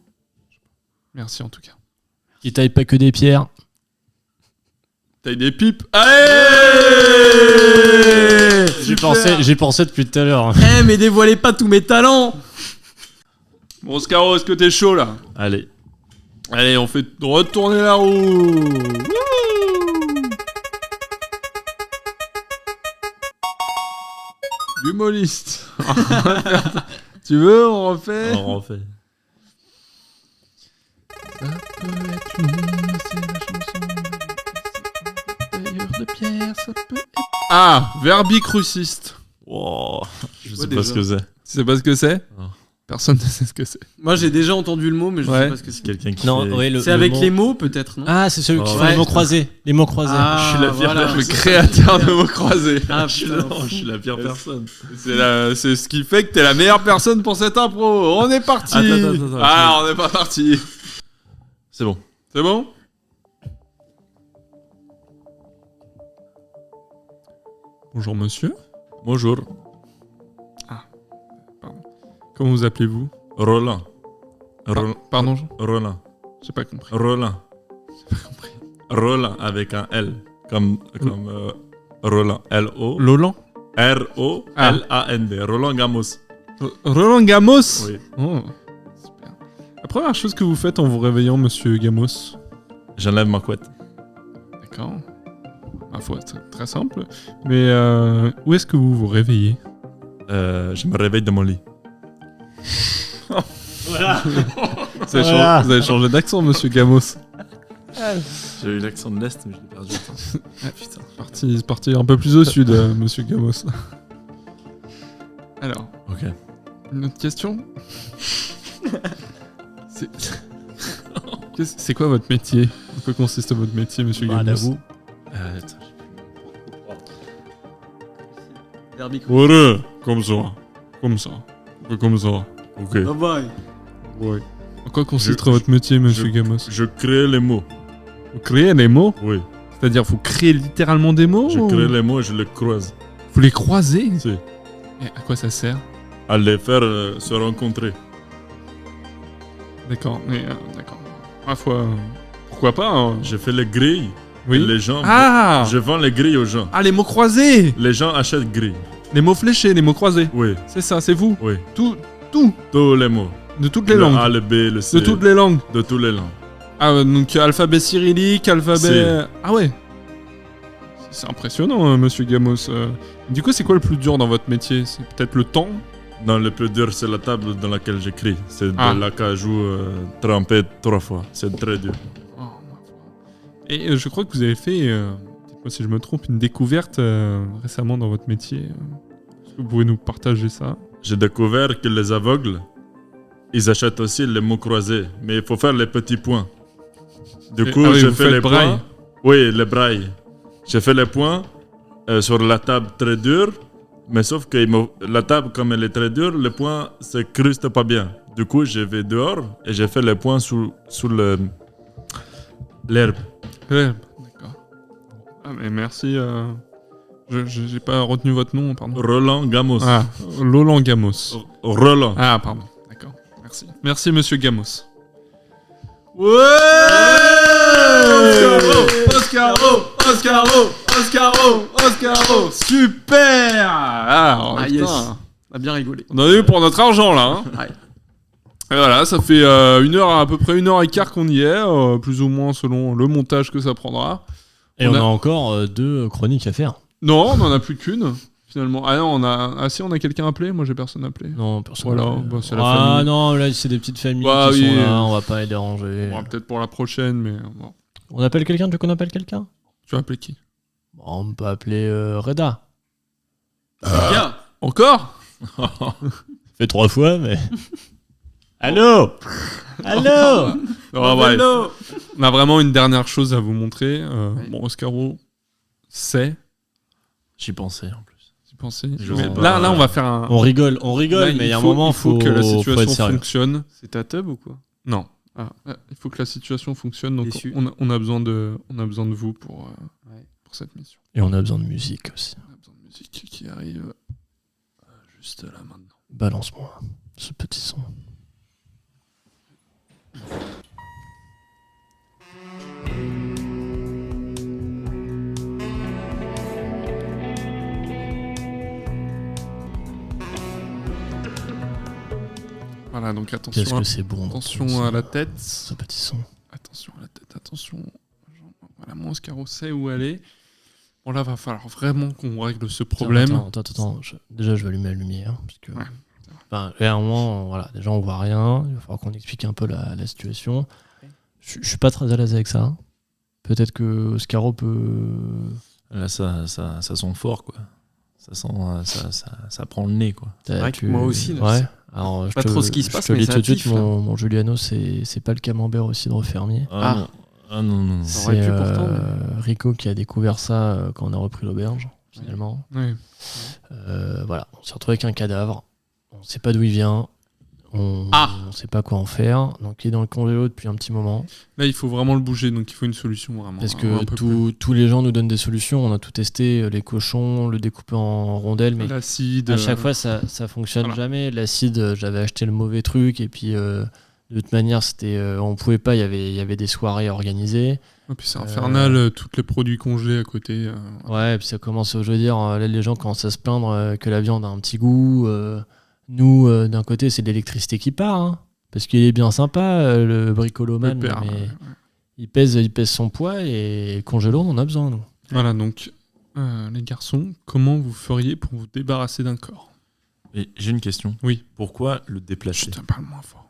S8: Merci en tout cas.
S1: Qui taille pas que des pierres.
S8: Taille des pipes. Allez!
S1: J'y pensais depuis tout à l'heure.
S5: Eh, mais dévoilez pas tous mes talents!
S8: Bon, Scaro, est-ce que t'es chaud là?
S6: Allez.
S8: Allez, on fait retourner la roue. Wouh! Humoriste. Tu veux, on refait?
S6: On refait.
S8: Ça peut être une, c'est la chanson tailleur de pierre, ça peut être... Ah, verbicruciste.
S6: Wow. Je sais
S5: Ouais,
S6: pas
S5: déjà.
S6: ce que c'est.
S8: Tu sais pas ce que c'est?
S6: Non.
S8: Personne ne sait ce que c'est.
S5: Moi, j'ai déjà entendu le mot, mais je
S8: Ouais.
S5: sais pas ce que c'est.
S6: Quelqu'un qui
S1: Non,
S6: fait...
S1: ouais,
S5: C'est avec les mots, peut-être, non?
S1: Ah, c'est celui qui
S6: Oh,
S1: fait les
S5: ouais.
S1: mots croisés. Les mots croisés.
S5: Ah,
S8: Je suis la pire
S5: voilà.
S8: le créateur de mots croisés.
S5: Ah,
S6: je suis
S5: putain.
S6: je suis la pire personne.
S8: C'est ce qui fait que t'es la meilleure personne pour cette impro. On est parti.
S6: Attends,
S8: Ah, on n'est pas parti.
S6: C'est bon.
S8: C'est bon? Bonjour monsieur.
S6: Bonjour.
S8: Comment vous appelez-vous?
S6: Roland.
S8: Pardon,
S6: Roland.
S8: j'ai pas compris.
S6: Roland. Roland avec un L. Comme Roland. L-O.
S8: Lolan?
S6: R-O-L-A-N-D. Roland Gamos.
S8: Roland Gamos?
S6: Oui.
S8: Oh, super. La première chose que vous faites en vous réveillant, monsieur Gamos?
S6: J'enlève ma couette.
S8: D'accord. Ma foi, c'est très simple. Mais où est-ce que vous vous réveillez?
S6: Je me réveille de mon lit.
S1: Voilà.
S8: Vous avez,
S1: Voilà.
S8: vous avez changé d'accent, monsieur Gamos.
S6: J'ai eu l'accent de l'Est, mais je l'ai perdu.
S8: Ah, putain, c'est parti un peu plus au sud, monsieur Gamos. Alors,
S6: Ok.
S8: une autre question. C'est quoi votre métier? En quoi consiste votre métier, monsieur
S1: Bah,
S8: Gamos?
S1: d'avoue.
S6: Attends,
S8: Voilà, comme ça. Comme ça. Comme ça. Ok.
S5: Bye bye.
S8: Ouais. En quoi consisterait votre métier, monsieur Gamos?
S6: je crée les mots.
S8: Vous créez les mots?
S6: Oui.
S8: C'est-à-dire, vous créez littéralement des mots?
S6: Je
S8: ou
S6: crée les mots et je les croise.
S8: Vous les croisez?
S6: Si.
S8: Et à quoi ça sert?
S6: À les faire se rencontrer.
S8: D'accord, mais d'accord. Ma foi, pourquoi pas hein.
S6: Je fais les grilles.
S8: Oui.
S6: Et les gens.
S8: Ah
S6: Je vends les grilles aux gens.
S8: Ah, les mots croisés!
S6: Les gens achètent grilles.
S8: Les mots fléchés, les mots croisés.
S6: Oui.
S8: C'est ça, c'est vous.
S6: Oui.
S8: Tout.
S6: Tous les mots.
S8: De toutes les
S6: Le
S8: langues.
S6: A, le B, le C.
S8: De toutes les langues.
S6: De toutes les langues.
S8: Ah, donc alphabet cyrillique, alphabet.
S6: C'est-
S8: Ah ouais. C'est impressionnant, hein, monsieur Gamos. Du coup, c'est quoi le plus dur dans votre métier? C'est peut-être le temps?
S6: Non, le plus dur, c'est la table dans laquelle j'écris. C'est
S8: Ah.
S6: de l'acajou trempé 3 fois. C'est très dur.
S8: Oh, ma foi. Et je crois que vous avez fait, dites-moi si je me trompe, une découverte récemment dans votre métier. Est-ce que vous pouvez nous partager ça?
S6: J'ai découvert que les aveugles, ils achètent aussi les mots croisés. Mais il faut faire les petits points. Du coup,
S8: ah oui,
S6: j'ai
S8: vous
S6: fait
S8: faites
S6: les
S8: braille.
S6: points. Oui, les brailles. J'ai fait les points sur la table très dure. Mais sauf que la table, comme elle est très dure, le point se cruste pas bien. Du coup, je vais dehors et j'ai fait les points sous l'herbe.
S8: Ouais, d'accord. Ah, mais merci. J'ai pas retenu votre nom, pardon.
S6: Roland Gamos.
S8: Ah, Roland Gamos.
S6: Roland.
S8: Ah, pardon. D'accord. Merci. Merci, monsieur Gamos. Oscaro Super. Ah,
S5: Ah,
S8: putain.
S5: yes. On a bien rigolé.
S8: On en a eu pour notre argent, là. Hein.
S5: Ouais.
S8: Et voilà, ça fait à peu près 1h15 qu'on y est, plus ou moins selon le montage que ça prendra.
S1: Et on a encore 2 chroniques à faire.
S8: Non, on n'en a plus qu'une, finalement. Ah non, si, on a quelqu'un appelé. Moi, j'ai personne appelé.
S1: Non, personne.
S8: Voilà,
S1: n'a-
S8: bah, c'est la
S1: Ah
S8: famille.
S1: non, là c'est des petites familles
S8: Bah
S1: qui
S8: oui.
S1: sont là, on va pas les déranger.
S8: Bon, peut-être pour la prochaine, mais bon.
S1: On appelle quelqu'un, tu veux qu'on appelle quelqu'un?
S8: Tu vas appeler qui?
S1: Bon, on peut appeler Reda.
S5: Bien.
S8: Encore?
S1: Fait 3 fois, mais. Allô? Allô?
S8: Non, ouais. On a vraiment une dernière chose à vous montrer. Bon, Oscaro sait.
S6: J'y pensais en plus.
S8: Tu pensais
S6: Je
S8: Mais
S6: sais pas.
S8: là, on va faire un.
S1: On rigole,
S8: Là,
S1: mais il y a un moment,
S8: il faut que la
S1: faut être
S8: situation
S1: sérieux.
S8: fonctionne.
S5: C'est ta tub ou quoi?
S8: Non.
S5: Ah.
S8: Il faut que la situation fonctionne. Donc,
S5: Déçu.
S8: on a besoin de vous pour cette mission.
S1: Et on a besoin de musique aussi.
S8: On a besoin de musique qui arrive juste là maintenant.
S1: Balance-moi ce petit son.
S8: Voilà, donc attention.
S1: Qu'est-ce que c'est bon.
S8: Attention à la tête.
S1: Ce petit son.
S8: Attention à la tête, attention. Voilà, mon Oscaro sait où aller. Bon, là, va falloir vraiment qu'on règle ce problème.
S1: Attends. Déjà, je vais allumer la lumière. Parce que,
S8: Ouais.
S1: enfin, clairement, voilà, déjà, on voit rien. Il va falloir qu'on explique un peu la situation. Je suis pas très à l'aise avec ça. Peut-être que Oscaro peut.
S6: Là, ça sent fort, quoi. Ça sent, ça prend le nez, quoi.
S5: C'est vrai que moi aussi, là,
S1: Ouais.
S5: c'est
S1: Alors,
S5: pas trop ce qui se passe,
S1: je te
S5: mais
S1: le dis
S5: ça
S1: tout de suite,
S5: piffe, là.
S1: mon Juliano, c'est pas le camembert au cidre fermier.
S5: Ah.
S6: Non.
S5: Ça aurait
S1: C'est
S5: pu pourtant,
S1: Rico qui a découvert ça quand on a repris l'auberge, finalement.
S8: Ouais.
S1: Voilà, on s'est retrouvé avec un cadavre. On sait pas d'où il vient. On sait pas quoi en faire. Donc il est dans le congélo depuis un petit moment.
S8: Là, il faut vraiment le bouger, donc il faut une solution vraiment.
S1: Parce
S8: un
S1: que
S8: peu plus.
S1: tous les gens nous donnent des solutions. On a tout testé, les cochons, le découper en rondelles, mais
S8: L'acide.
S1: à chaque fois ça fonctionne
S8: voilà.
S1: jamais. L'acide, j'avais acheté le mauvais truc et puis de toute manière c'était, on pouvait pas. Il y avait des soirées organisées.
S8: Et puis c'est infernal, tous les produits congelés à côté.
S1: Ouais, et puis ça commence, je veux dire, là les gens commencent à se plaindre que la viande a un petit goût. Nous, d'un côté, c'est de l'électricité qui part, hein, parce qu'il est bien sympa, le bricolomane,
S8: Le père,
S1: mais
S8: ouais.
S1: il pèse son poids et congélo, on en a besoin, nous.
S8: Voilà, donc, les garçons, comment vous feriez pour vous débarrasser d'un corps?
S6: Et j'ai une question.
S8: Oui.
S6: Pourquoi le déplacer?
S8: Putain, parle moins fort.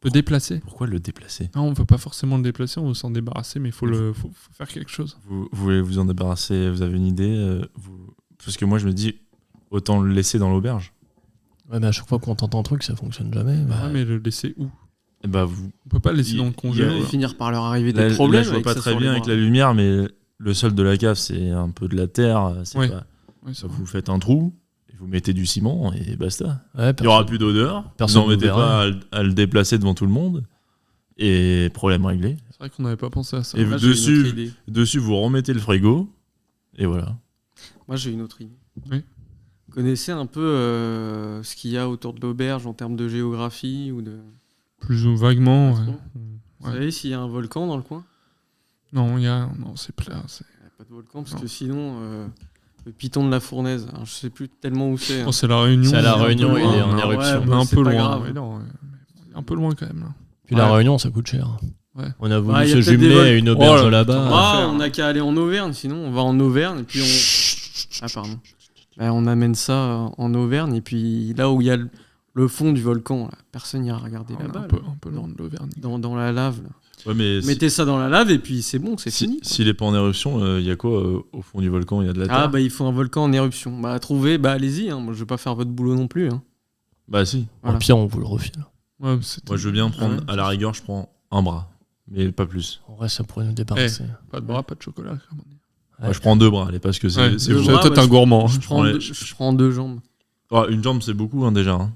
S8: Le déplacer?
S6: Pourquoi le déplacer?
S8: Non, on veut pas forcément le déplacer, on veut s'en débarrasser, mais il faut faire quelque chose.
S6: Vous voulez vous en débarrasser? Vous avez une idée? Parce que moi, je me dis, autant le laisser dans l'auberge.
S1: Ouais, mais à chaque fois qu'on tente un truc, ça fonctionne jamais.
S8: Ouais, mais le laisser où?
S6: Et bah, vous...
S8: On peut pas le laisser dans le congélo.
S5: Il va finir par leur arriver
S6: Là,
S5: des problèmes.
S6: je vois
S5: avec
S6: pas
S5: ça
S6: très
S5: sur les
S6: bien avec
S5: bras.
S6: la lumière, mais le sol de la cave, c'est un peu de la terre. C'est
S8: Ouais.
S6: pas...
S8: Ouais, ça
S6: Vous faites un trou, et vous mettez du ciment, et basta.
S1: Ouais,
S6: Il n'y aura plus d'odeur. Vous
S1: personne
S6: n'embêtez
S1: vous
S6: pas à le déplacer devant tout le monde. Et problème réglé.
S8: C'est vrai qu'on n'avait pas pensé à ça.
S6: Et
S5: Là, j'ai une autre idée.
S6: dessus, vous remettez le frigo. Et voilà.
S5: Moi, j'ai une autre idée.
S8: Oui.
S5: Vous connaissez un peu ce qu'il y a autour de l'auberge en termes de géographie ou de...
S8: Plus ou vaguement.
S5: Pas
S8: Ouais.
S5: trop. Vous savez s'il y a un volcan dans le coin?
S8: Non, c'est plat.
S5: Il n'y a pas de volcan parce
S8: Non.
S5: que sinon, le piton de la Fournaise, alors, je sais plus tellement où c'est.
S8: Oh, c'est la Réunion.
S1: C'est à La
S8: un peu
S1: Réunion,
S8: loin.
S1: il est en
S8: Non,
S1: éruption.
S8: ouais, on est un
S5: C'est
S8: peu
S5: pas
S8: loin.
S5: grave.
S8: Ouais, non, un peu loin quand même. Là.
S1: Puis La
S5: Ouais.
S1: Réunion, ça coûte cher.
S8: Ouais.
S1: On a voulu
S5: Ouais, y a
S1: se
S5: peut-être des
S1: jumeler
S5: vols.
S1: à une auberge
S8: Oh là,
S1: là-bas.
S5: Ah, on n'a qu'à aller en Auvergne, sinon on va en Auvergne et puis on. Ah, pardon. Bah, on amène ça en Auvergne et puis là où il y a le fond du volcan, là, personne n'ira regarder
S8: On est
S5: là-bas.
S8: un peu loin de l'Auvergne.
S5: Dans la lave. Là.
S6: Ouais, mais
S5: Mettez ça dans la lave et puis c'est bon, c'est fini.
S6: s'il n'est pas en éruption, il y a quoi au fond du volcan? Il y a de la terre?
S5: Ah, bah il faut un volcan en éruption. Bah, trouver, bah allez-y, hein. Moi je vais pas faire votre boulot non plus. Hein.
S6: Bah si.
S5: Voilà.
S1: Au pire, on vous le refile.
S8: Ouais,
S6: Moi, je veux bien prendre,
S5: ouais.
S6: à la rigueur, je prends un bras. Mais pas plus.
S1: En vrai, ça pourrait nous débarrasser.
S8: Pas de bras, pas de chocolat. Comme on dit.
S1: Ouais.
S6: Moi, je prends 2 bras, allez, parce que c'est
S8: Ouais,
S6: c'est
S5: deux
S6: vous.
S5: bras,
S8: toi, t'es
S5: ouais,
S8: un gourmand.
S5: Je
S6: prends
S5: prends,
S6: les-
S5: je prends 2 jambes.
S6: Ah, une jambe, c'est beaucoup, hein, déjà. Hein.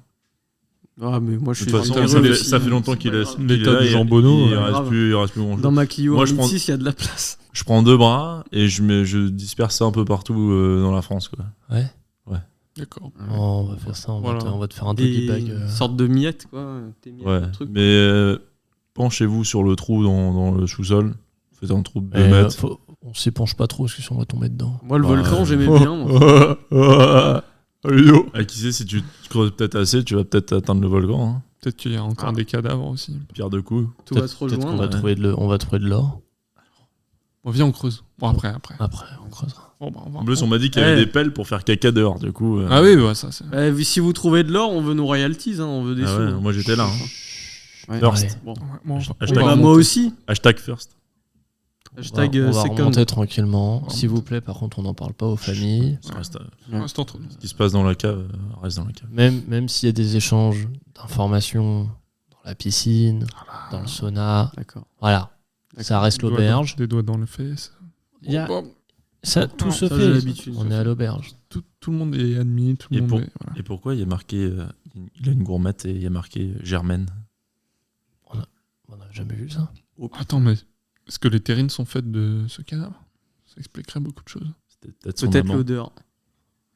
S5: Ah, mais moi je
S6: De
S5: suis
S6: toute façon,
S5: généreux
S6: ça
S5: aussi,
S6: fait
S5: hein.
S6: longtemps
S5: C'est
S6: qu'il
S5: pas
S6: est,
S5: grave.
S6: qu'il est
S8: L'état
S6: là,
S8: du
S6: il-
S8: jambonneau,
S6: il
S5: grave.
S6: reste plus grand-chose.
S5: Dans ma Clio
S6: Moi, je
S5: 1.6, il y a de la place.
S6: Je prends 2 bras et je disperse ça un peu partout dans la France, quoi.
S8: D'accord.
S1: On va faire ça,
S8: Voilà.
S1: on va te faire un doggy
S5: Des
S1: bag.
S5: sortes de miettes, quoi. Tes miettes,
S6: Ouais.
S5: le truc.
S6: Mais penchez-vous sur le trou dans le sous-sol. Faites un trou de 2
S1: Et,
S6: mètres.
S1: on s'épanche pas trop parce que si on va tomber dedans.
S5: Moi, le
S6: Ouais.
S5: volcan, j'aimais bien. moi.
S8: Ludo.
S6: Ah, qui sait, si tu te creuses peut-être assez, tu vas peut-être atteindre le volcan. Hein.
S8: Peut-être qu'il y a encore des cadavres aussi.
S6: Pierre de coups.
S5: Tout va
S1: Peut-être
S5: se
S1: qu'on
S5: rejoindre.
S1: va trouver de l'or.
S8: Bon, viens, on creuse. Bon, après.
S1: Après, on creusera.
S8: Bon, bah, on va.
S6: En plus, on m'a dit qu'il y avait
S5: Ouais.
S6: des pelles pour faire caca dehors, du coup.
S8: Ah oui, bah, ça, c'est.
S5: Si vous trouvez de l'or, on veut nos royalties, hein, on veut des
S6: Ah
S5: sous.
S6: ouais,
S5: hein.
S6: moi j'étais là. Hein.
S5: Ouais.
S6: First.
S1: Allez.
S5: Bon.
S8: Bon, on va-
S6: Hashtag-
S8: on va
S5: Bah, moi
S8: remonter.
S5: aussi.
S6: Hashtag first.
S5: Hashtag
S1: on va
S5: second.
S1: remonter tranquillement.
S8: va
S1: S'il vous plaît, par contre, on n'en parle pas aux familles.
S6: Ça reste,
S8: On reste entre nous.
S6: ce qui se passe dans la cave reste dans la cave.
S1: Même s'il y a des échanges d'informations dans la piscine, dans le sauna,
S5: D'accord.
S1: voilà. Ça reste
S8: Des doigts
S1: l'auberge.
S8: Des doigts dans le face.
S1: Il y a-
S8: Bon,
S1: Ça, tout se
S5: ça, j'ai
S1: fait.
S5: l'habitude.
S1: On est à l'auberge.
S8: tout le monde est admis, tout le
S6: Et
S8: monde
S6: pour-
S8: est. Voilà.
S6: Et pourquoi il y a marqué. Il a une gourmette et il y a marqué Germaine?
S1: On n'a jamais vu ça.
S8: Attends, mais est-ce que les terrines sont faites de ce cadavre? Ça expliquerait beaucoup de choses.
S6: C'était peut-être son
S5: Peut-être
S6: amant.
S5: l'odeur.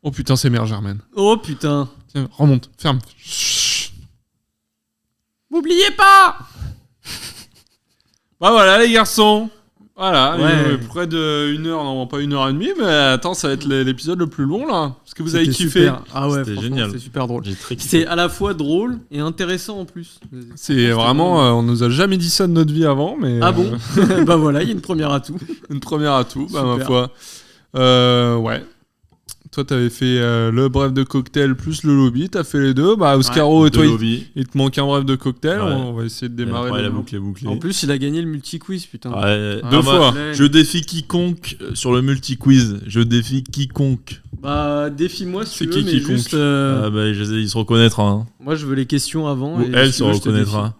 S8: Oh putain, c'est Mère Germaine.
S5: Oh putain.
S8: Tiens, remonte, ferme. Chut.
S5: M'oubliez pas.
S8: Bah voilà, les garçons. Voilà,
S5: Ouais.
S8: près de 1 heure, non pas 1h30, mais attends, ça va être l'épisode le plus long là. Est-ce que vous avez
S5: C'était
S8: kiffé?
S5: super. Ah ouais,
S6: C'était
S5: franchement,
S6: génial.
S5: c'est super drôle.
S6: J'ai très kiffé.
S5: C'est à la fois drôle et intéressant en plus.
S8: C'est vraiment, on nous a jamais dit ça de notre vie avant, mais.
S5: Ah bon. Bah voilà, il y a une première atout.
S8: Une première à tout, bah ma
S5: Super.
S8: foi. Ouais. Toi, t'avais fait le bref de cocktail plus le lobby, t'as fait les deux. Bah, Oscaro, et
S6: De
S8: toi,
S6: lobby.
S8: il te manque un bref de cocktail.
S6: Ouais.
S8: On va essayer de démarrer.
S6: Après, la
S8: le-
S6: boucle est bouclée.
S5: En plus, il a gagné le multi-quiz, putain.
S6: Ouais,
S8: Deux
S6: ah,
S8: fois.
S6: bah, je défie quiconque sur le multi-quiz. Je défie quiconque.
S5: Bah, défie-moi si
S8: C'est
S5: tu veux,
S8: qui
S5: mais
S8: quiconque
S5: juste...
S6: Ah bah, il se reconnaîtra. Hein.
S5: Moi, je veux les questions avant.
S6: Ou
S5: et
S6: elle
S5: si
S6: se
S5: tu veux, je te
S6: reconnaîtra.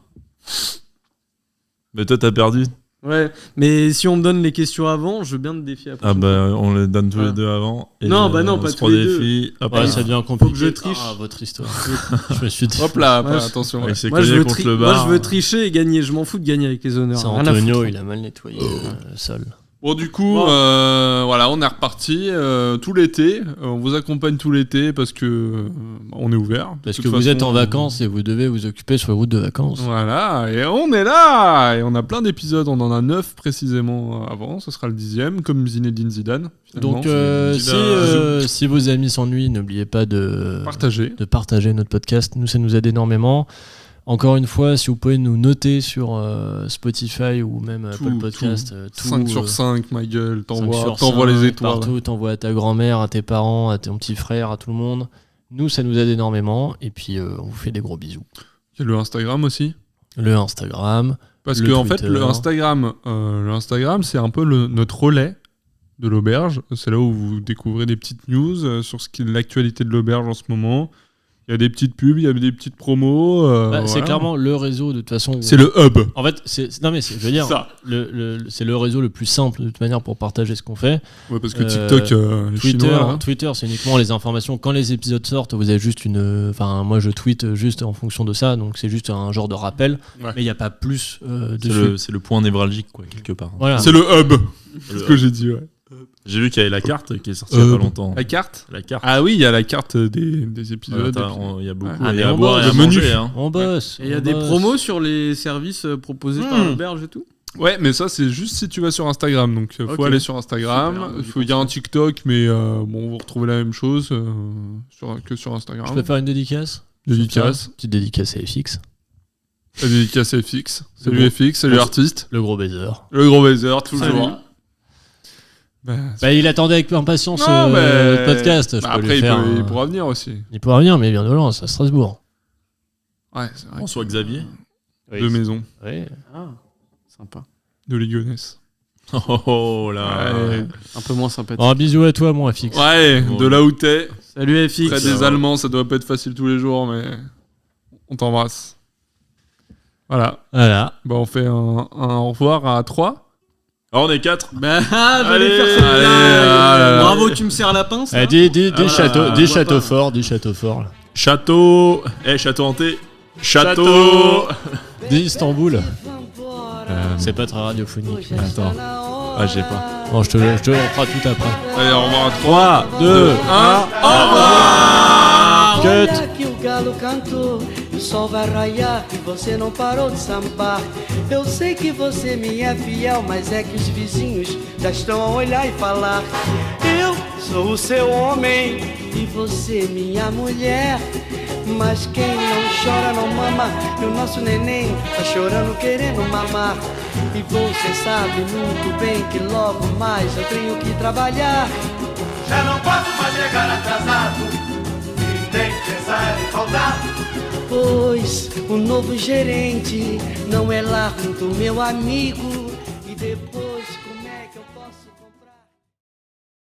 S6: Mais toi, t'as perdu.
S5: défie. Ouais, mais si on me donne les questions avant, je veux bien te défier après.
S6: Ah bah, on les donne tous
S5: Voilà.
S6: les deux avant. Et
S5: Non, bah non,
S6: on
S5: pas
S6: se
S5: tous les deux.
S6: redéfie. Hop,
S1: Ouais,
S6: là.
S1: ça devient compliqué.
S5: Faut que je triche.
S1: Ah, votre histoire. Je me suis dit.
S8: Hop là,
S5: Ouais,
S8: attention.
S6: Avec ses
S5: Moi, je
S6: collègues
S5: veux,
S6: contre le bar.
S5: moi, je veux tricher et gagner. Je m'en fous de gagner avec les honneurs.
S1: C'est
S5: Rien à
S1: Antonio,
S5: foutre.
S1: il a mal nettoyé le sol.
S8: Bon, du coup,
S5: Bon.
S8: voilà, on est reparti tout l'été. On vous accompagne tout l'été parce que on est ouvert.
S1: Parce
S8: De
S1: que
S8: toute
S1: vous êtes
S8: façon,
S1: en vacances et vous devez vous occuper sur les routes de vacances.
S8: Voilà, et on est là. Et on a plein d'épisodes. On en a 9 précisément avant. Ce sera le 10e, comme Zinedine Zidane. finalement.
S1: Donc, si vos amis s'ennuient, n'oubliez pas de partager notre podcast. Nous, ça nous aide énormément. Encore une fois, si vous pouvez nous noter sur Spotify ou même Apple Podcast.
S8: 5 sur 5, ma gueule.
S1: 5 sur
S8: T'envoies les
S1: 5,
S8: étoiles.
S1: Partout, t'envoies à ta grand-mère, à tes parents, à ton petit frère, à tout le monde. Nous, ça nous aide énormément. Et puis, on vous fait des gros bisous.
S8: Il y a le Instagram aussi.
S1: Le Instagram.
S8: Parce
S1: le
S8: que en fait,
S1: Twitter.
S8: le Instagram, c'est un peu notre relais de l'auberge. C'est là où vous découvrez des petites news sur ce qui est l'actualité de l'auberge en ce moment. Il y a des petites pubs, il y a des petites promos.
S1: C'est
S8: voilà.
S1: clairement le réseau de toute façon.
S8: C'est le hub.
S1: En fait, je veux dire,
S8: Ça.
S1: c'est le réseau le plus simple de toute manière pour partager ce qu'on fait.
S8: Ouais, parce que TikTok, les Chinois, hein.
S1: Twitter, c'est uniquement les informations. Quand les épisodes sortent, vous avez juste moi, je tweete juste en fonction de ça, donc c'est juste un genre de rappel.
S8: Ouais.
S1: Mais il n'y a pas plus dessus.
S6: C'est le point névralgique, quoi, quelque part.
S1: Voilà.
S8: C'est le hub. C'est ce que j'ai dit, ouais.
S6: J'ai vu qu'il y avait la carte qui est sortie il y a pas longtemps.
S8: La carte.
S6: La carte.
S8: Ah oui, il y a la carte des épisodes.
S6: Il y a beaucoup.
S8: Ouais.
S1: Ah,
S6: Il y
S1: mais
S6: a à
S1: on
S6: boire et
S1: bosse.
S6: à
S8: Le menu.
S6: manger. Hein.
S1: On bosse.
S5: Et il y a des promos sur les services proposés par l'auberge et tout.
S8: Ouais, mais ça, c'est juste si tu vas sur Instagram. Donc, faut
S5: Ok.
S8: aller sur Instagram.
S5: Super,
S8: Il y a un TikTok, mais vous retrouvez la même chose que sur Instagram.
S1: Je peux faire une dédicace.
S8: Dédicace.
S1: Petite dédicace à FX.
S8: La dédicace à FX. Salut
S1: gros.
S8: FX, salut artiste.
S1: Le gros baiser.
S8: Le gros baiser, toujours.
S1: Il attendait avec impatience
S8: Non, mais-
S1: le podcast. Je peux
S8: après,
S1: lui faire
S8: il pourra venir aussi.
S1: Il pourra venir, mais il vient de Lens, à Strasbourg.
S8: Ouais, c'est vrai.
S6: François Xavier.
S8: De maison.
S1: Oui.
S5: Ah, sympa.
S8: De Ligonnès.
S6: Oh là.
S8: Ouais.
S5: Un peu moins sympathique.
S1: Bon, un bisou à toi, mon FX.
S8: Ouais,
S6: Bon,
S8: de là où t'es.
S5: Salut FX.
S8: Près des Allemands, ça doit pas être facile tous les jours, mais on t'embrasse. Voilà.
S1: Voilà.
S8: Bah, on fait un au revoir à 3.
S6: Alors, on est 4.
S5: Bah, j'allais
S6: Allez,
S5: faire cette
S8: allez,
S5: blague.
S8: allez.
S5: Bravo, tu me serres la pince. là.
S1: Des
S6: voilà.
S1: châteaux,
S5: On
S1: des
S5: voit
S1: châteaux
S5: pas.
S1: forts, des châteaux forts. Là.
S6: Château. Château hanté. Château.
S1: Des Istanbul. C'est pas très radiophonique.
S6: Attends. Ah, j'ai pas.
S1: Bon, je te on fera tout après.
S8: Allez, au revoir à 3.
S1: 3, 2, 1, au revoir. Cut.
S10: Olha que o galo cantou, o sol vai raiar e você não parou de sambar. Eu sei que você me é fiel, mas é que os vizinhos já estão a olhar e falar. Eu sou o seu homem e você minha mulher. Mas quem não chora não mama, e o nosso neném tá chorando querendo mamar. E você sabe muito bem que logo mais eu tenho que trabalhar.
S11: Já não posso mais chegar atrasado e nem pensar em faltar.
S10: Pois o novo gerente não é lá muito meu amigo. E depois